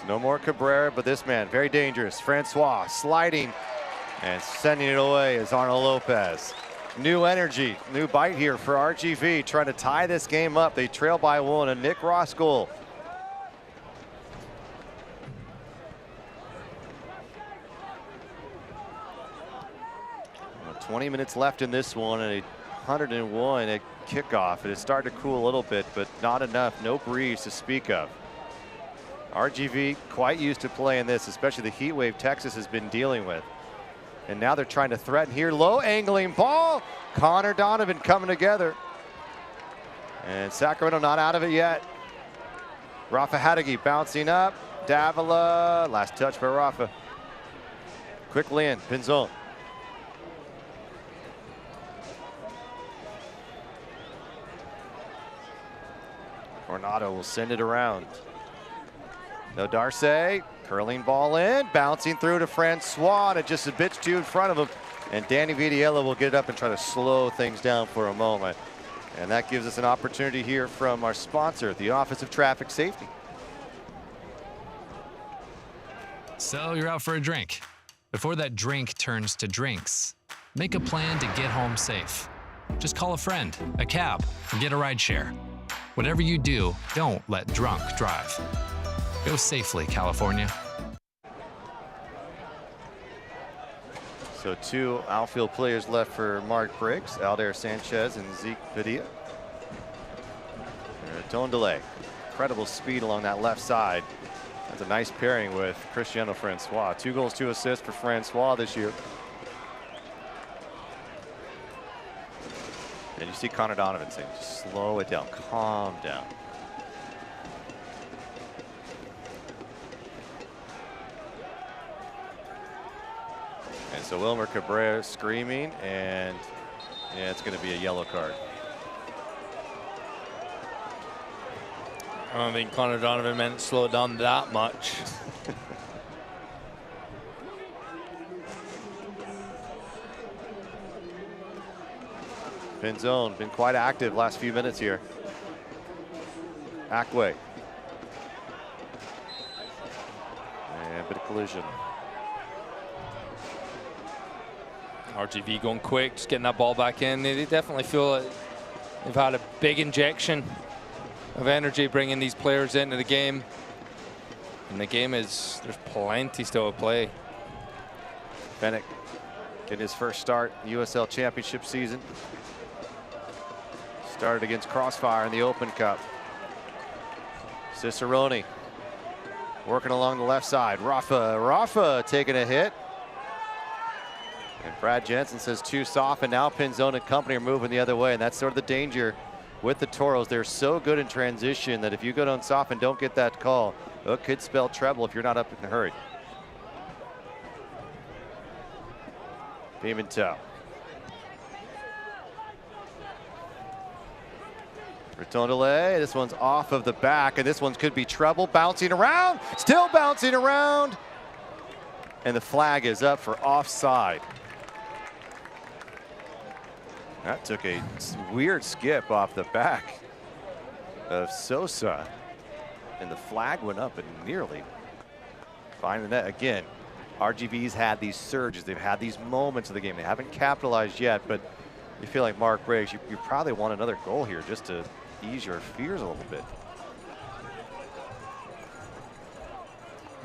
So no more Cabrera, but this man, very dangerous. Francois sliding and sending it away is Arnold Lopez. New energy, new bite here for RGV, trying to tie this game up. They trail by 1, a Nick Ross goal. Well, 20 minutes left in this one, and a 101 at kickoff. It has started to cool a little bit, but not enough. No breeze to speak of. RGV quite used to playing this, especially the heat wave Texas has been dealing with. And now they're trying to threaten here. Low angling ball. Connor Donovan coming together. And Sacramento not out of it yet. Rafa Hadegi bouncing up. Davila, last touch by Rafa. Quickly in, Pinzon. Tornado will send it around. No Darce, curling ball in, bouncing through to Francois, and just a bit too in front of him. And Danny Vidiello will get up and try to slow things down for a moment. And that gives us an opportunity here from our sponsor, the Office of Traffic Safety. So you're out for a drink. Before that drink turns to drinks, make a plan to get home safe. Just call a friend, a cab, or get a ride share. Whatever you do, don't let drunk drive. Go safely, California. So 2 outfield players left for Mark Briggs, Aldair Sanchez and Zeke Padilla. Tondele, incredible speed along that left side. That's a nice pairing with Cristiano Francois. 2 goals, 2 assists for Francois this year. And you see Connor Donovan saying, just slow it down, calm down. And so Wilmer Cabrera screaming, and yeah, it's going to be a yellow card. I don't think Connor Donovan meant to slow it down that much. Pinzon been quite active last few minutes here. Ackway. And a bit of collision. RGV going quick, just getting that ball back in. They definitely feel like they've had a big injection of energy bringing these players into the game. And the game is, there's plenty still to play. Fennick getting his first start in the USL Championship season. Started against Crossfire in the Open Cup. Cicerone working along the left side. Rafa taking a hit. And Brad Jensen says too soft, and now Pinzon and company are moving the other way, and that's sort of the danger with the Toros. They're so good in transition that if you go down soft and don't get that call, it could spell trouble if you're not up in a hurry. Pimentel. Rotondele, this one's off of the back, and this one could be trouble. Bouncing around, still bouncing around. And the flag is up for offside. That took a weird skip off the back of Sosa. And the flag went up and nearly finding the net. Again, RGV's had these surges. They've had these moments of the game. They haven't capitalized yet, but you feel like Mark Briggs, you probably want another goal here just to ease your fears a little bit.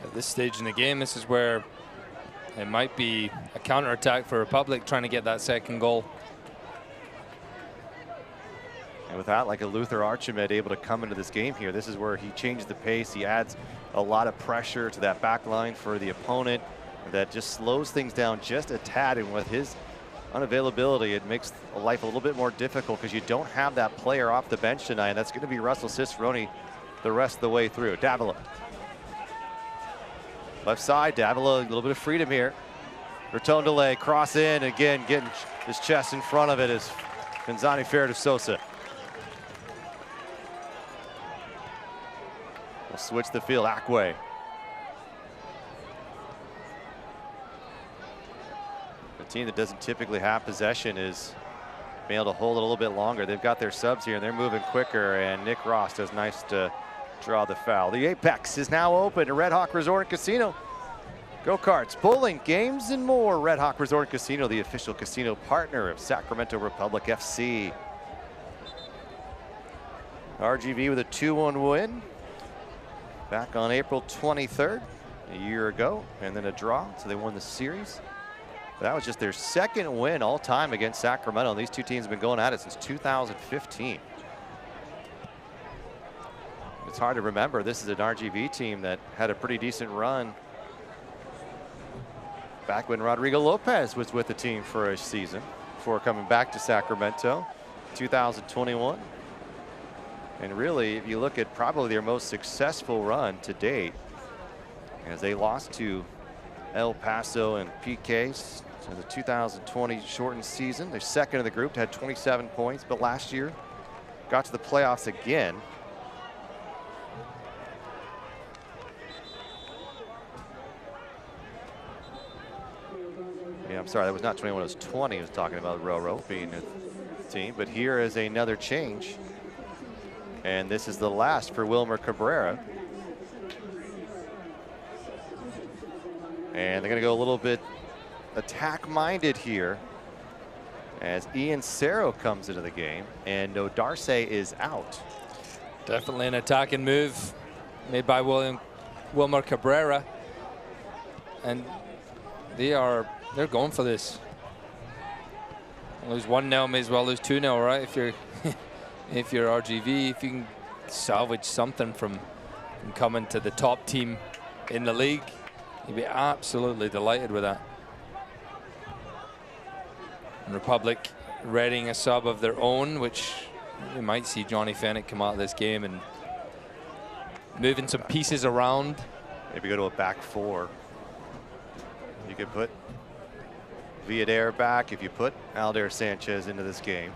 At this stage in the game, this is where it might be a counterattack for Republic trying to get that second goal. And without like a Luther Archimed able to come into this game here, this is where he changes the pace. He adds a lot of pressure to that back line for the opponent that just slows things down just a tad. And with his unavailability, it makes life a little bit more difficult because you don't have that player off the bench tonight. And that's going to be Russell Cicerone the rest of the way through. Davila. Left side, Davila, a little bit of freedom here. Rotondele, cross in, again, getting his chest in front of it is Pinzani fair to Sosa. We'll switch the field, Ackway. The team that doesn't typically have possession is being able to hold it a little bit longer. They've got their subs here and they're moving quicker, and Nick Ross does nice to draw the foul. The Apex is now open to Red Hawk Resort and Casino. Go-karts, bowling, games, and more. Red Hawk Resort and Casino, the official casino partner of Sacramento Republic FC. RGV with a 2-1 win back on April 23rd, a year ago, and then a draw, so they won the series. That was just their second win all time against Sacramento, and these two teams have been going at it since 2015. It's hard to remember. This is an RGV team that had a pretty decent run back when Rodrigo Lopez was with the team for a season before coming back to Sacramento, 2021. And really, if you look at probably their most successful run to date, as they lost to El Paso and PKs. So the 2020 shortened season. They're second in the group, had 27 points, but last year got to the playoffs again. Yeah, I'm sorry, that was not 21, it was 20. I was talking about Roro being a team, but here is another change. And this is the last for Wilmer Cabrera. And they're going to go a little bit attack-minded here as Ian Cerro comes into the game, and Odarce is out. Definitely an attacking move made by Wilmer Cabrera, and they're going for this. Lose 1-0, may as well lose 2-0, right? If you're if you're RGV, if you can salvage something from coming to the top team in the league, you'd be absolutely delighted with that. And Republic readying a sub of their own, which we might see Johnny Fennick come out of this game and moving some pieces around. Maybe go to a back four. You could put Villader back if you put Aldair Sanchez into this game.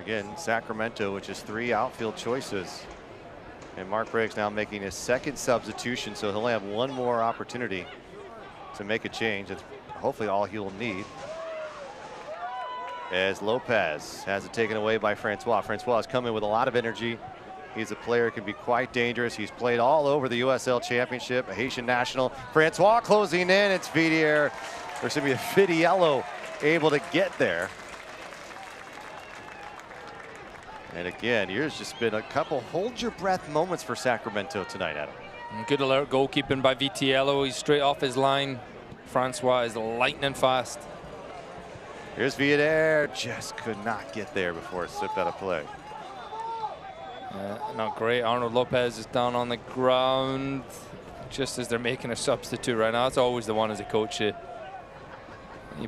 Again, Sacramento, which is 3 outfield choices. And Mark Briggs now making his second substitution, so he'll only have one more opportunity to make a change. That's hopefully all he'll need. As Lopez has it taken away by Francois. Francois has come in with a lot of energy. He's a player who can be quite dangerous. He's played all over the USL Championship, a Haitian national. Francois closing in. It's Vidier, or excuse me, Vidiello able to get there. And again, here's just been a couple hold your breath moments for Sacramento tonight, Adam. Good alert goalkeeping by Vitiello. He's straight off his line. Francois is lightning fast. Here's Villader, just could not get there before it slipped out of play. Not great. Arnold Lopez is down on the ground just as they're making a substitute right now. That's always the one as a coach. You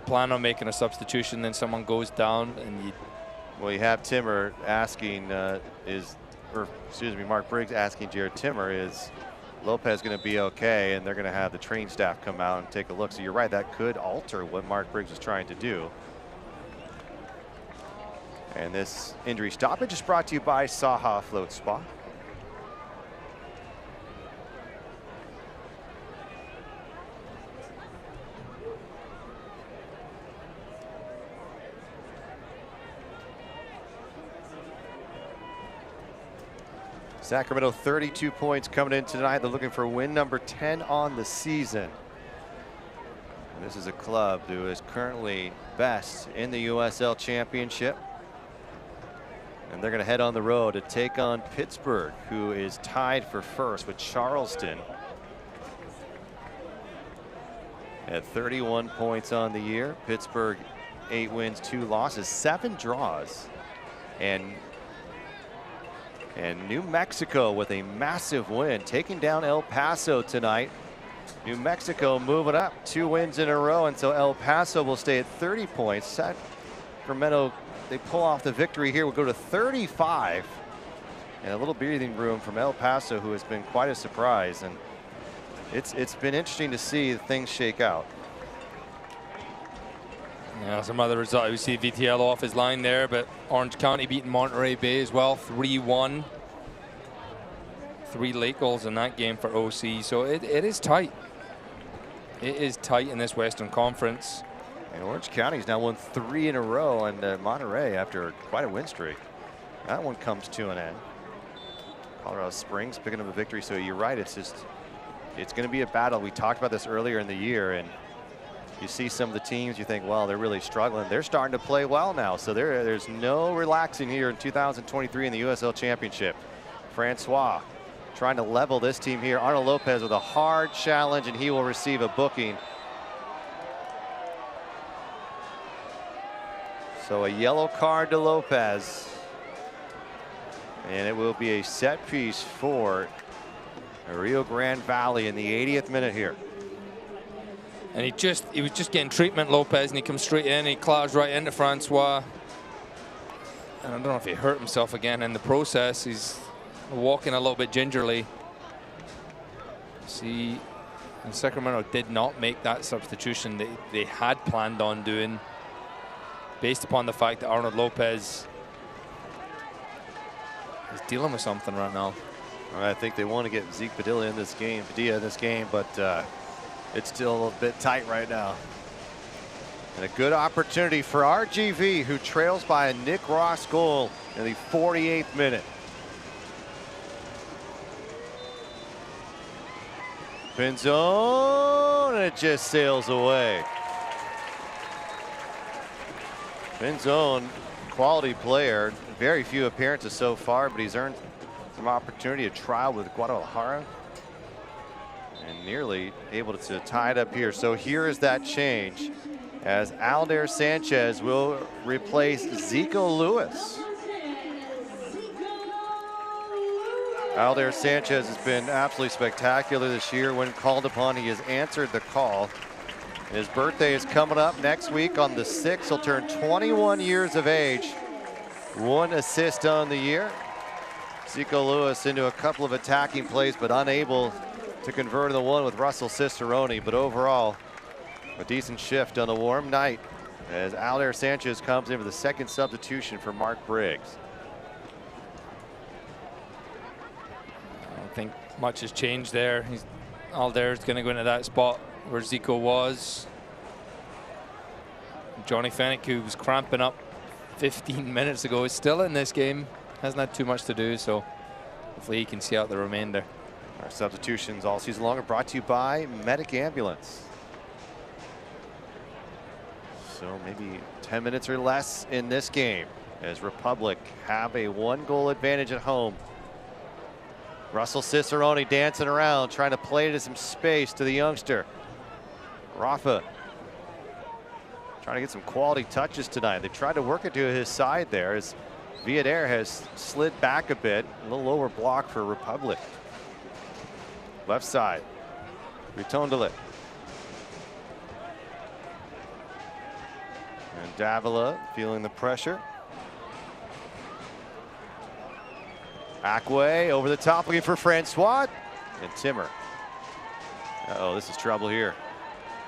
plan on making a substitution, then someone goes down, and you. Well, you have Timmer asking, Mark Briggs asking Jared Timmer, is Lopez going to be okay? And they're going to have the train staff come out and take a look. So you're right, that could alter what Mark Briggs is trying to do. And this injury stoppage is brought to you by Saha Float Spa. Sacramento 32 points coming in tonight. They're looking for win number 10 on the season. And this is a club who is currently best in the USL Championship. And they're going to head on the road to take on Pittsburgh, who is tied for first with Charleston at 31 points on the year. Pittsburgh 8 wins, 2 losses, 7 draws. And New Mexico with a massive win, taking down El Paso tonight. New Mexico moving up 2 wins in a row, and so El Paso will stay at 30 points. Sacramento, they pull off the victory here, will go to 35. And a little breathing room from El Paso, who has been quite a surprise. And it's been interesting to see things shake out. Yeah, some other results. We see Vitiello off his line there, but Orange County beating Monterey Bay as well, 3-1. 3 late goals in that game for OC, so it is tight. It is tight in this Western Conference. And Orange County's now won 3 in a row, and Monterey after quite a win streak. That one comes to an end. Colorado Springs picking up a victory, so you're right, it's going to be a battle. We talked about this earlier in the year, and you see some of the teams, you think, well, they're really struggling. They're starting to play well now, so there's no relaxing here in 2023 in the USL Championship. Francois trying to level this team here. Arnold Lopez with a hard challenge, and he will receive a booking. So a yellow card to Lopez. And it will be a set piece for Rio Grande Valley in the 80th minute here. And he was just getting treatment, Lopez, and he comes straight in. He clouds right into Francois. And I don't know if he hurt himself again in the process. He's walking a little bit gingerly. See And Sacramento did not make that substitution that they had planned on doing, based upon the fact that Arnold Lopez is dealing with something right now. I think they want to get Zeke Padilla in this game, but it's still a bit tight right now. And a good opportunity for RGV, who trails by a Nick Ross goal in the 48th minute. Pin zone, and it just sails away. Pin zone, quality player. Very few appearances so far, but he's earned some opportunity to trial with Guadalajara. And nearly able to tie it up here. So here is that change, as Aldair Sanchez will replace Zico Lewis. Aldair Sanchez has been absolutely spectacular this year. When called upon, he has answered the call. His birthday is coming up next week on the 6th. He'll turn 21 years of age. 1 assist on the year. Zico Lewis into a couple of attacking plays, but unable to convert the one with Russell Cicerone. But overall, a decent shift on a warm night as Aldair Sanchez comes in for the second substitution for Mark Briggs. I don't think much has changed there. Aldair's going to go into that spot where Zico was. Johnny Fennick, who was cramping up 15 minutes ago, is still in this game. Hasn't had too much to do, so hopefully he can see out the remainder. Our substitutions all season long are brought to you by Medic Ambulance. So maybe 10 minutes or less in this game as Republic have a 1-goal advantage at home. Russell Cicerone dancing around, trying to play to some space to the youngster. Rafa trying to get some quality touches tonight. They tried to work it to his side there as Villader has slid back a bit. A little lower block for Republic. Left side, Ritondelet. And Davila feeling the pressure. Ackway over the top, looking for Francois. And Timmer. Uh-oh, this is trouble here.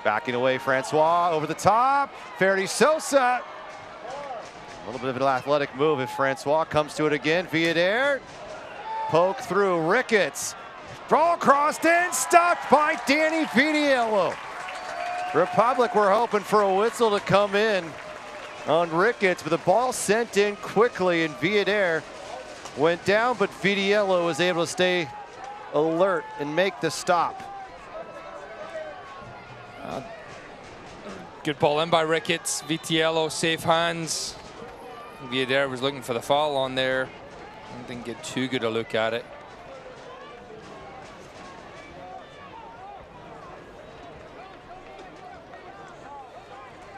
Backing away, Francois over the top. Ferdy Sosa. A little bit of an athletic move if Francois comes to it again. Villader. Poke through, Ricketts. Ball crossed in, stopped by Danny Vidiello. Republic were hoping for a whistle to come in on Ricketts, but the ball sent in quickly, and Villader went down, but Vidiello was able to stay alert and make the stop. Good ball in by Ricketts. Vitiello, safe hands. Villader was looking for the foul on there. Didn't get too good a look at it.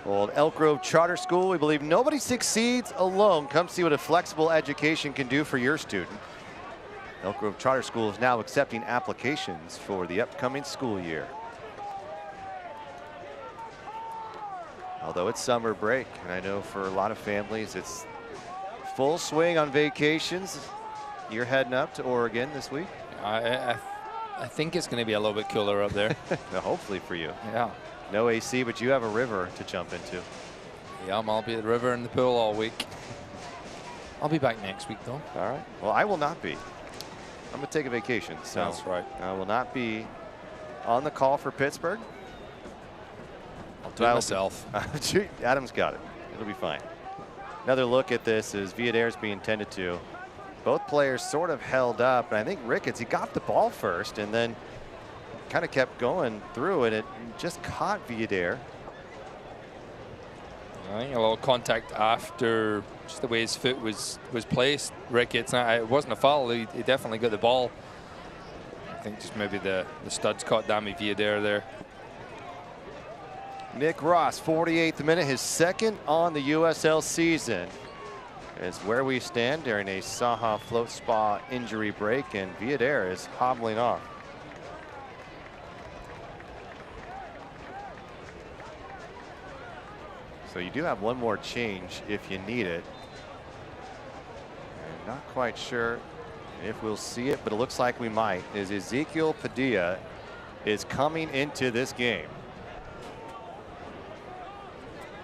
Old Elk Grove Charter School, we believe nobody succeeds alone. Come see what a flexible education can do for your student. Elk Grove Charter School is now accepting applications for the upcoming school year. Although it's summer break, and I know for a lot of families it's full swing on vacations. You're heading up to Oregon this week? I think it's going to be a little bit cooler up there. Hopefully for you. Yeah. No AC, but you have a river to jump into. Yeah, I'll be at the river and the pool all week. I'll be back next week, though. All right. Well, I will not be. I'm going to take a vacation. So that's right. I will not be on the call for Pittsburgh. I'll do it myself. Adam's got it. It'll be fine. Another look at this is Villader's being tended to. Both players sort of held up, and I think Ricketts, he got the ball first and then kind of kept going through, and it just caught Villader. I think a little contact after just the way his foot was placed. Ricketts, it wasn't a foul. He definitely got the ball. I think just maybe the studs caught Dami Villader there. Nick Ross, 48th minute, his second on the USL season, is where we stand during a Saha Float Spa injury break, and Villader is hobbling off. So you do have one more change if you need it. And not quite sure if we'll see it, but it looks like we might. Is Ezekiel Padilla is coming into this game.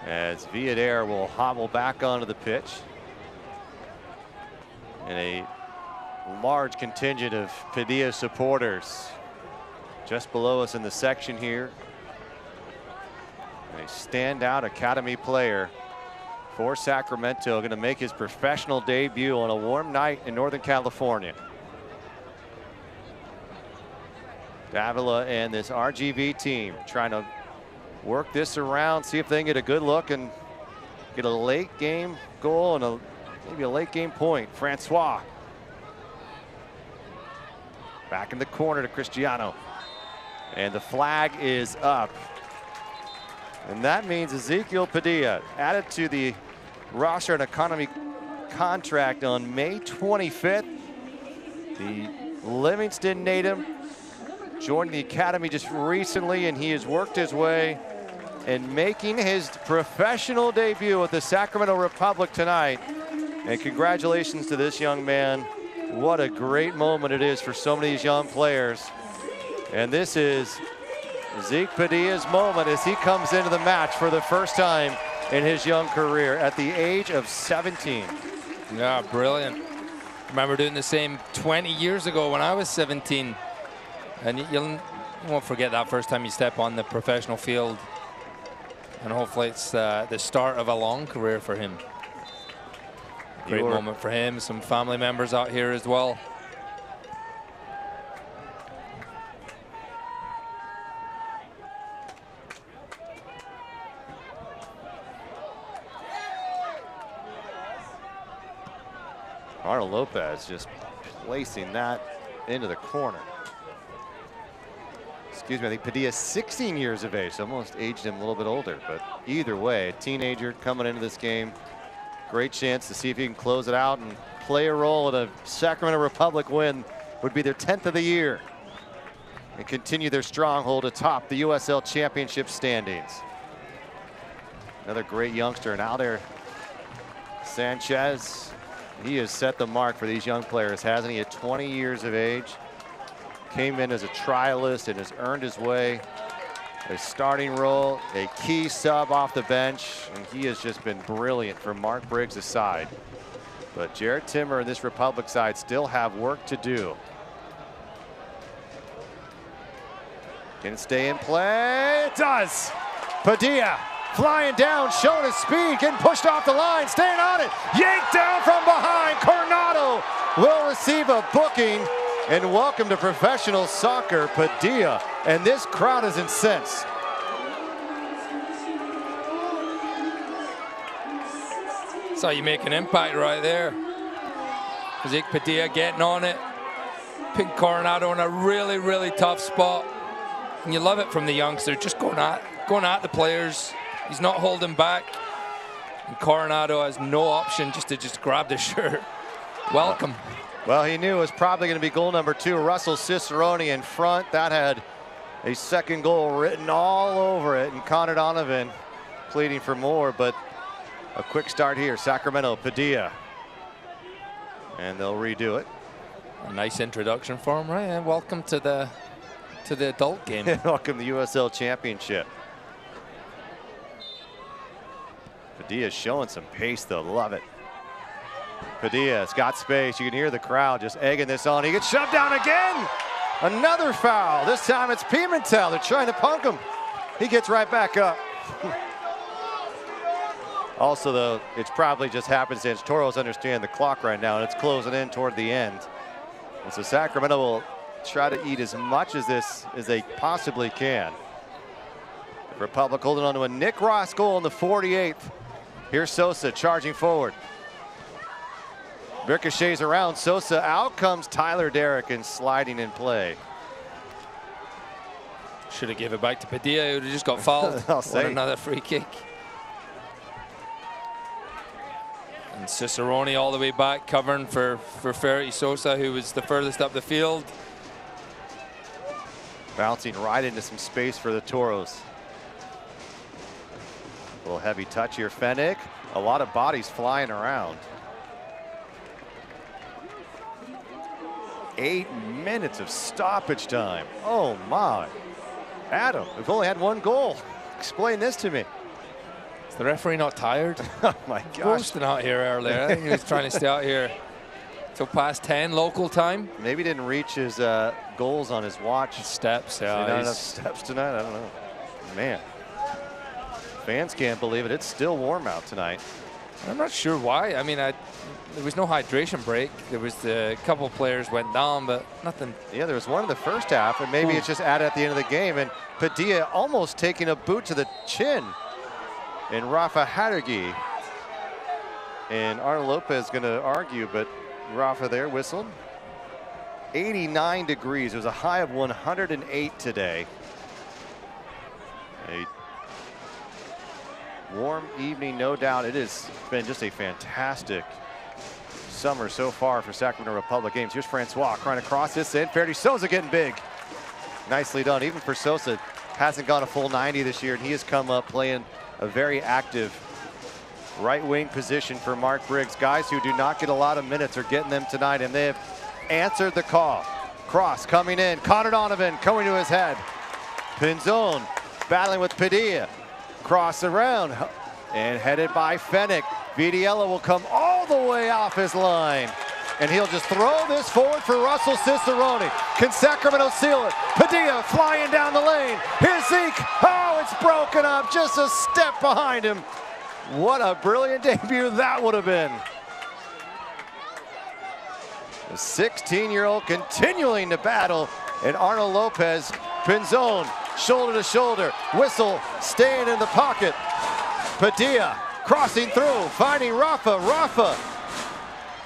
As Villadere will hobble back onto the pitch. And a large contingent of Padilla supporters just below us in the section here. A standout Academy player for Sacramento, going to make his professional debut on a warm night in Northern California. Davila and this RGV team trying to work this around, see if they can get a good look and get a late game goal and maybe a late game point. Francois back in the corner to Cristiano, and the flag is up. And that means Ezekiel Padilla added to the roster and economy contract on May 25th. The Livingston native joined the academy just recently, and he has worked his way and making his professional debut with the Sacramento Republic tonight. And congratulations to this young man. What a great moment it is for so many of these young players. And this is Zeke Padilla's moment as he comes into the match for the first time in his young career at the age of 17. Yeah, brilliant. Remember doing the same 20 years ago when I was 17. And you won't forget that first time you step on the professional field. And hopefully it's the start of a long career for him. Great moment for him. Some family members out here as well. Arnold Lopez just placing that into the corner. Excuse me, I think Padilla's 16 years of age, so almost aged him a little bit older. But either way, a teenager coming into this game. Great chance to see if he can close it out and play a role in a Sacramento Republic win. Would be their 10th of the year. And continue their stronghold atop the USL Championship standings. Another great youngster, and Alder Sanchez. He has set the mark for these young players, hasn't he? At 20 years of age. Came in as a trialist and has earned his way. A starting role, a key sub off the bench, and he has just been brilliant for Mark Briggs' side. But Jared Timmer and this Republic side still have work to do. Can it stay in play? It does! Padilla flying down, showing his speed, getting pushed off the line, staying on it, yanked down from behind. Coronado will receive a booking, and welcome to professional soccer, Padilla. And this crowd is incensed. That's how you make an impact right there. Zeke Padilla getting on it. Pin Coronado in a really, really tough spot. And you love it from the youngster, just going at the players. He's not holding back. And Coronado has no option just to grab the shirt. Welcome. Well, he knew it was probably going to be goal number 2. Russell Cicerone in front. That had a second goal written all over it. And Connor Donovan pleading for more, but a quick start here. Sacramento, Padilla. And they'll redo it. A nice introduction for him, right? And welcome to the adult game. Welcome to the USL Championship. Padilla's showing some pace, though. Love it. Padilla's got space. You can hear the crowd just egging this on. He gets shoved down again. Another foul. This time it's Pimentel. They're trying to punk him. He gets right back up. Also, though, it's probably just happenstance. Toros understand the clock right now, and it's closing in toward the end. And so Sacramento will try to eat as much of this as they possibly can. Republic holding on to a Nick Ross goal in the 48th. Here's Sosa charging forward. Ricochets around Sosa. Out comes Tyler Deric and sliding in play. Should have given it back to Padilla, who would have just got fouled. What another free kick. And Cicerone all the way back, covering for Ferretti Sosa, who was the furthest up the field. Bouncing right into some space for the Toros. A little heavy touch here, Fennick. A lot of bodies flying around. 8 minutes of stoppage time. Oh my. Adam, we've only had one goal. Explain this to me. Is the referee not tired? Oh my gosh. Roasting out here earlier. I think he was trying to stay out here till past 10 local time. Maybe didn't reach his goals on his watch. Steps, So not enough steps tonight. I don't know. Man, fans can't believe it. It's still warm out tonight. I'm not sure why. I mean, there was no hydration break. There was a couple of players went down, but nothing. Yeah, there was one in the first half, and maybe it's just added at the end of the game. And Padilla almost taking a boot to the chin. And Rafa Hadergi. And Arnold Lopez going to argue, but Rafa there whistled. 89 degrees. It was a high of 108 today. A warm evening, no doubt. It has been just a fantastic summer so far for Sacramento Republic games. Here's Francois trying to cross this in. Ferdy Sosa getting big. Nicely done. Even for Sosa, hasn't gone a full 90 this year, and he has come up playing a very active right wing position for Mark Briggs. Guys who do not get a lot of minutes are getting them tonight, and they have answered the call. Cross coming in. Connor Donovan coming to his head. Pinzon battling with Padilla. Cross around and headed by Fennick. Vidiello will come all the way off his line, and he'll just throw this forward for Russell Cicerone. Can Sacramento seal it? Padilla flying down the lane. Here's Zeke. Oh, it's broken up. Just a step behind him. What a brilliant debut that would have been. The 16-year-old continuing to battle, and Arnold Lopez, Pinzon, shoulder to shoulder, whistle staying in the pocket. Padilla crossing through, finding Rafa. Rafa,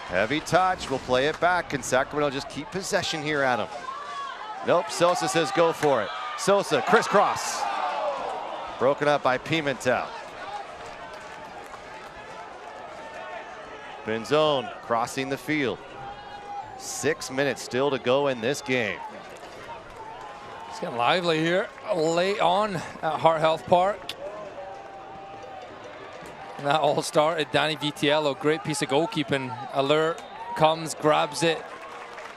heavy touch, will play it back. Can Sacramento just keep possession here, Adam? Nope, Sosa says go for it. Sosa, crisscross. Broken up by Pimentel. Pinzon crossing the field. 6 minutes still to go in this game. It's getting lively here late on at Heart Health Park. And that all started. Danny Vitiello, great piece of goalkeeping. Alert comes, grabs it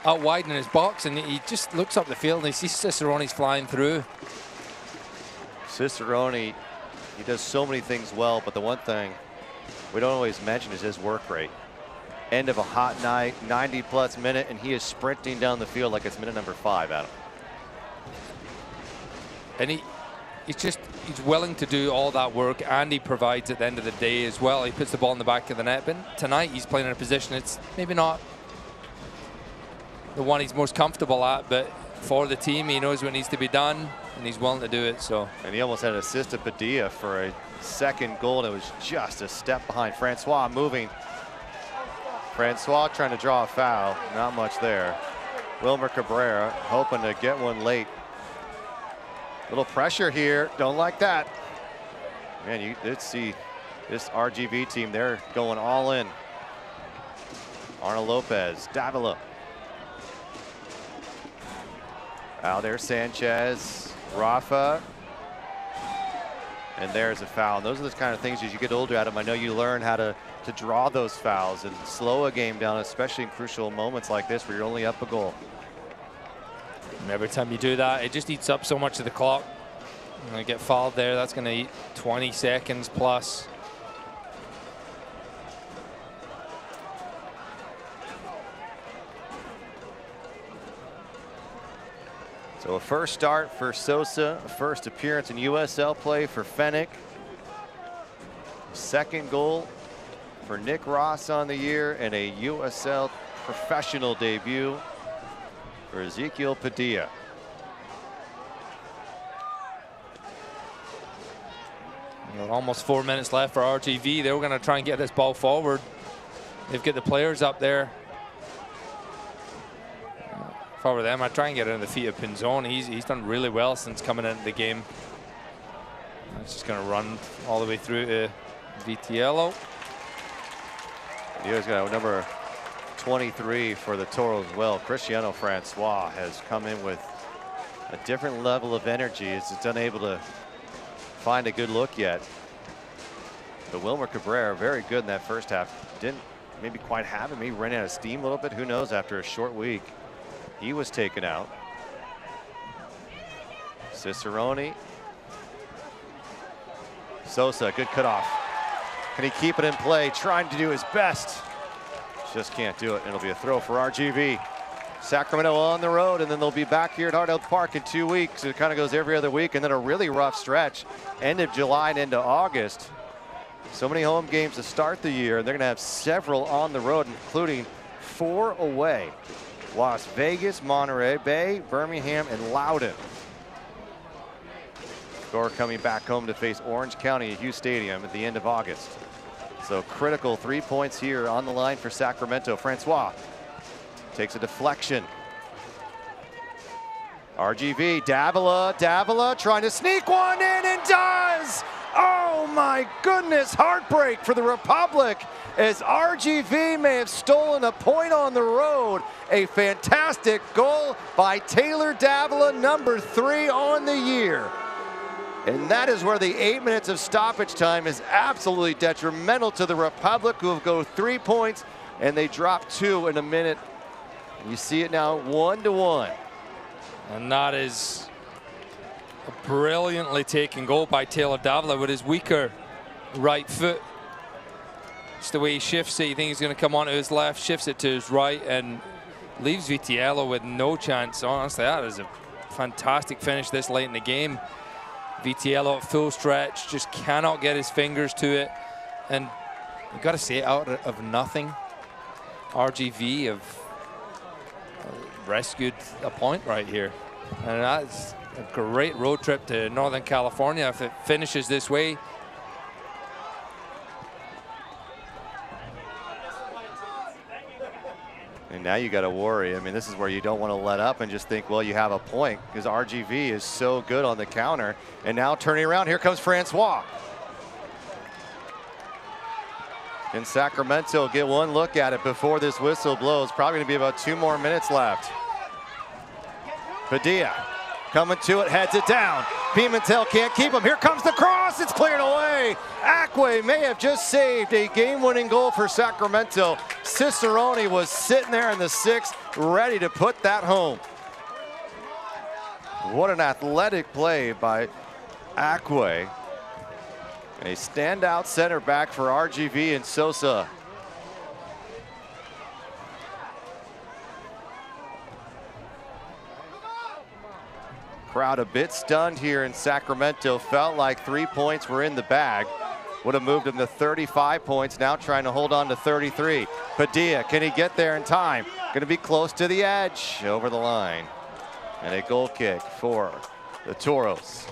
out wide in his box, and he just looks up the field and he sees Cicerone's flying through. Cicerone, he does so many things well, but the one thing we don't always mention is his work rate. End of a hot night, 90-plus minute, and he is sprinting down the field like it's minute number 5, Adam. And he's willing to do all that work, and he provides at the end of the day as well. He puts the ball in the back of the net, but tonight he's playing in a position it's maybe not the one he's most comfortable at, but for the team he knows what needs to be done, and he's willing to do it. So. And he almost had an assist to Padilla for a second goal, and it was just a step behind. Francois moving. Francois trying to draw a foul, not much there. Wilmer Cabrera hoping to get one late. Little pressure here, don't like that. Man, you did see this RGV team, they're going all in. Arnold Lopez, Davila. Out there, Sanchez, Rafa. And there's a foul. And those are the kind of things as you get older, Adam, I know you learn how to draw those fouls and slow a game down, especially in crucial moments like this where you're only up a goal. And every time you do that, it just eats up so much of the clock. When I get fouled there, that's going to eat 20 seconds plus. So a first start for Sosa, a first appearance in USL play for Fennick. Second goal for Nick Ross on the year, and a USL professional debut for Ezequiel Padilla. Almost 4 minutes left for RGV. They were going to try and get this ball forward. They've got the players up there. If I were them, I'd try and get it in the feet of Pinzon. He's done really well since coming into the game. It's just going to run all the way through to Vitiello. He's got number 23 for the Toros as well. Cristiano Francois has come in with a different level of energy. He's unable to find a good look yet. But Wilmer Cabrera, very good in that first half. Didn't maybe quite have him. He ran out of steam a little bit. Who knows, after a short week, he was taken out. Cicerone. Sosa, good cutoff. Can he keep it in play? Trying to do his best. Just can't do it. It'll be a throw for RGV. Sacramento on the road, and then they'll be back here at Hard Out Park in 2 weeks. It kind of goes every other week, and then a really rough stretch, end of July and into August. So many home games to start the year, and they're going to have several on the road, including 4 away. Las Vegas, Monterey Bay, Birmingham, and Loudoun. Score coming back home to face Orange County at Hughes Stadium at the end of August. So critical 3 points here on the line for Sacramento. Francois takes a deflection. RGV, Davila trying to sneak one in and does! Oh my goodness, heartbreak for the Republic as RGV may have stolen a point on the road. A fantastic goal by Taylor Davila, number 3 on the year. And that is where the 8 minutes of stoppage time is absolutely detrimental to the Republic, who have go 3 points, and they drop 2 in a minute. You see it now 1-1. And that is a brilliantly taken goal by Taylor Davila with his weaker right foot. Just the way he shifts it, you think he's going to come onto his left, shifts it to his right, and leaves Vitiello with no chance. Honestly, that is a fantastic finish this late in the game. Vitiello at full stretch, just cannot get his fingers to it. And you've got to say, out of nothing, RGV have rescued a point right here. And that's a great road trip to Northern California if it finishes this way. And now you got to worry. I mean, this is where you don't want to let up and just think, well, you have a point, because RGV is so good on the counter. And now turning around, here comes Francois. And Sacramento get one look at it before this whistle blows. Probably going to be about 2 more minutes left. Padilla coming to it, heads it down. Pimentel can't keep him. Here comes the cross. It's cleared away. Acque may have just saved a game-winning goal for Sacramento. Cicerone was sitting there in the 6th, ready to put that home. What an athletic play by Acque. A standout center back for RGV and Sosa. Crowd a bit stunned here in Sacramento. Felt like 3 points were in the bag. Would have moved him to 35 points. Now trying to hold on to 33. Padilla, can he get there in time? Going to be close to the edge, over the line. And a goal kick for the Toros.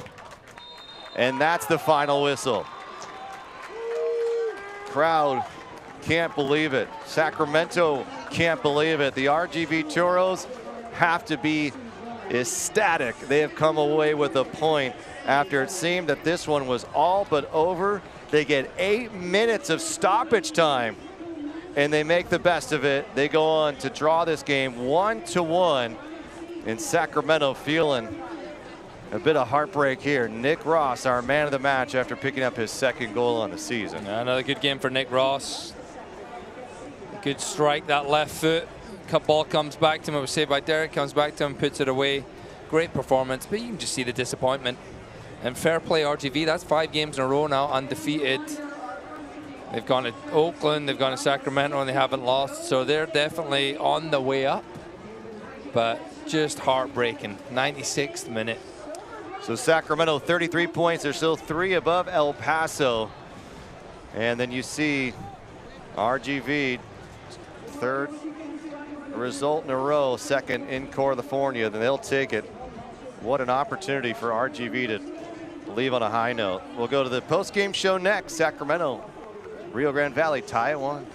And that's the final whistle. Crowd can't believe it. Sacramento can't believe it. The RGV Toros have to be ecstatic. They have come away with a point after it seemed that this one was all but over. They get 8 minutes of stoppage time, and they make the best of it. They go on to draw this game 1-1, and Sacramento feeling a bit of heartbreak here. Nick Ross, our man of the match after picking up his 2nd goal on the season. Another good game for Nick Ross. Good strike, that left foot. Ball comes back to him. It was saved by Deric. Comes back to him, puts it away. Great performance, but you can just see the disappointment. And fair play, RGV. That's 5 games in a row now, undefeated. They've gone to Oakland, they've gone to Sacramento, and they haven't lost. So they're definitely on the way up, but just heartbreaking. 96th minute. So Sacramento 33 points. They're still 3 above El Paso. And then you see RGV, 3rd result in a row, 2nd in California. Then they'll take it. What an opportunity for RGV to leave on a high note. We'll go to the post-game show next. Sacramento, Rio Grande Valley tie at 1.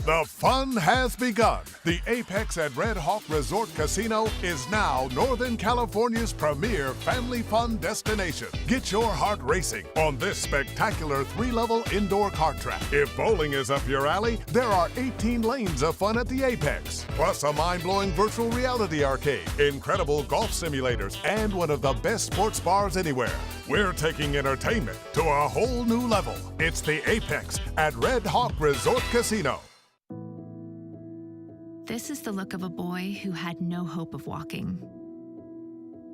The fun has begun. The Apex at Red Hawk Resort Casino is now Northern California's premier family fun destination. Get your heart racing on this spectacular 3-level indoor kart track. If bowling is up your alley, there are 18 lanes of fun at the Apex, plus a mind-blowing virtual reality arcade, incredible golf simulators, and one of the best sports bars anywhere. We're taking entertainment to a whole new level. It's the Apex at Red Hawk Resort Casino. This is the look of a boy who had no hope of walking.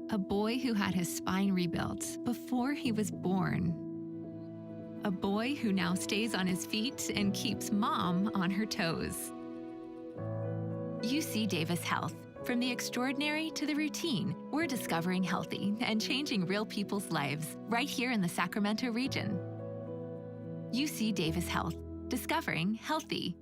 A boy who had his spine rebuilt before he was born. A boy who now stays on his feet and keeps mom on her toes. UC Davis Health. From the extraordinary to the routine, we're discovering healthy and changing real people's lives right here in the Sacramento region. UC Davis Health. Discovering healthy.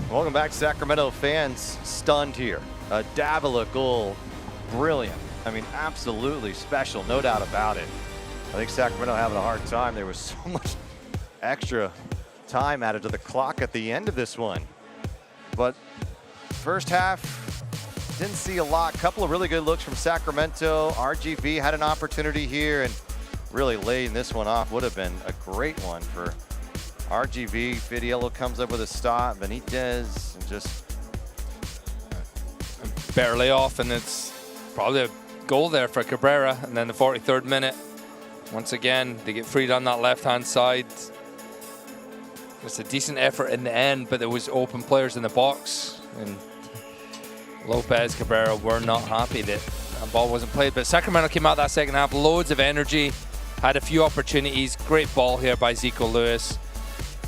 Welcome back, Sacramento fans. Stunned here. A Davila goal, brilliant. I mean, absolutely special, no doubt about it. I think Sacramento having a hard time. There was so much extra time added to the clock at the end of this one. But first half, didn't see a lot. Couple of really good looks from Sacramento. RGV had an opportunity here and really laying this one off. Would have been a great one for RGV. Vidiello comes up with a stop. Benitez and just barely off, and it's probably a goal there for Cabrera. And then the 43rd minute, once again, they get freed on that left-hand side. It's a decent effort in the end, but there was open players in the box, and Lopez, Cabrera were not happy that that ball wasn't played. But Sacramento came out that second half, loads of energy, had a few opportunities. Great ball here by Zico Lewis.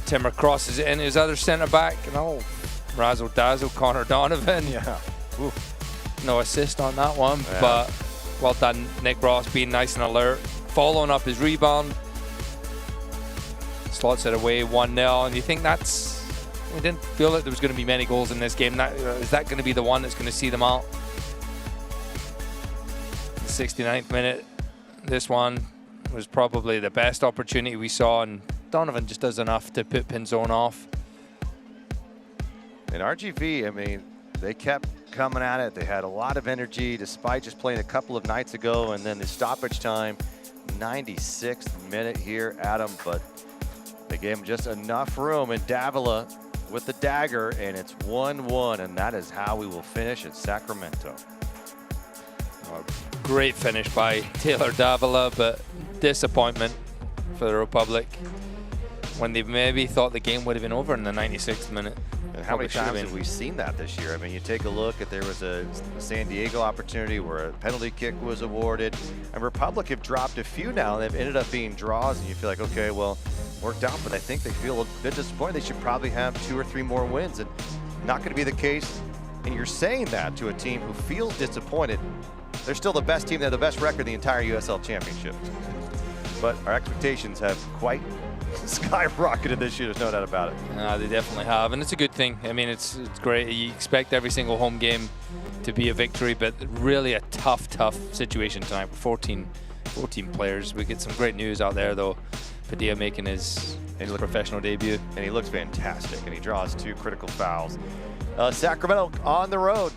Timmer crosses it in his other centre back, and razzle dazzle Connor Donovan. Yeah. Ooh. No assist on that one, but well done, Nick Ross, being nice and alert, following up his rebound. Slots it away 1-0, and you think we didn't feel that there was going to be many goals in this game. Is that going to be the one that's going to see them out? The 69th minute, this one was probably the best opportunity we saw, and Donovan just does enough to put Pinzone off. And RGV, I mean, they kept coming at it. They had a lot of energy despite just playing a couple of nights ago, and then the stoppage time, 96th minute here, Adam, but they gave him just enough room, and Davila with the dagger, and it's 1-1, and that is how we will finish at Sacramento. Great finish by Taylor Davila, but disappointment for the Republic when they maybe thought the game would have been over in the 96th minute. And how many times have we seen that this year? I mean, you take a look at, there was a San Diego opportunity where a penalty kick was awarded, and Republic have dropped a few now. They've ended up being draws, and you feel like, okay, well, worked out, but I think they feel a bit disappointed. They should probably have 2 or 3 more wins, and not going to be the case. And you're saying that to a team who feels disappointed. They're still the best team. They have the best record in the entire USL Championship. But our expectations have quite skyrocketed this year, there's no doubt about it. They definitely have, and it's a good thing. I mean, it's great. You expect every single home game to be a victory, but really a tough situation tonight with 14 players. We get some great news out there, though. Padilla making his professional debut. And he looks fantastic, and he draws 2 critical fouls. Sacramento on the road,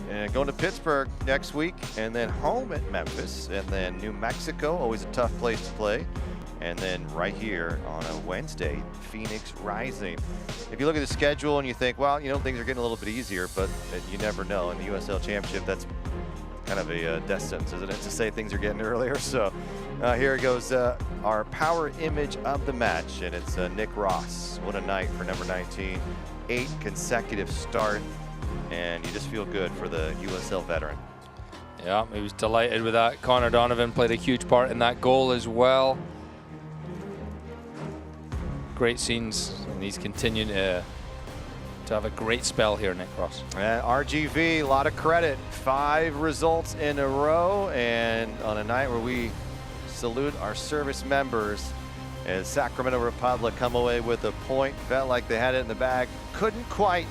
and going to Pittsburgh next week, and then home at Memphis, and then New Mexico, always a tough place to play. And then right here on a Wednesday, Phoenix Rising. If you look at the schedule and you think, well, things are getting a little bit easier, but you never know. In the USL Championship, that's kind of a death sentence, isn't it, to say things are getting earlier? So here goes our power image of the match, and it's Nick Ross. What a night for number 19. 8 consecutive start, and you just feel good for the USL veteran. Yeah, he was delighted with that. Connor Donovan played a huge part in that goal as well. Great scenes, and he's continuing to have a great spell here, Nick Ross. RGV, a lot of credit. 5 results in a row, and on a night where we salute our service members as Sacramento Republic come away with a point. Felt like they had it in the bag. Couldn't quite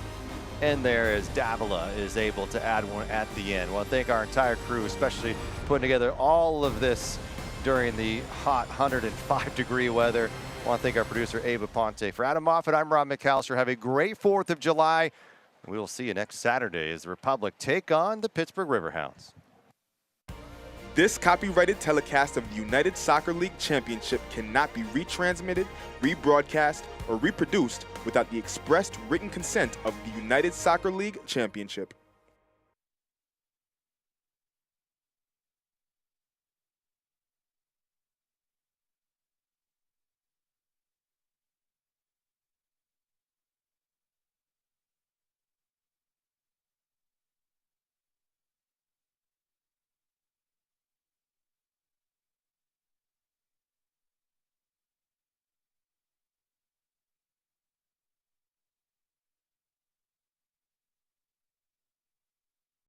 end there as Davila is able to add one at the end. Well, I thank our entire crew, especially putting together all of this during the hot 105-degree weather. I want to thank our producer, Ava Ponte. For Adam Moffat, I'm Rob McAllister. Have a great 4th of July. We will see you next Saturday as the Republic take on the Pittsburgh Riverhounds. This copyrighted telecast of the United Soccer League Championship cannot be retransmitted, rebroadcast, or reproduced without the expressed written consent of the United Soccer League Championship.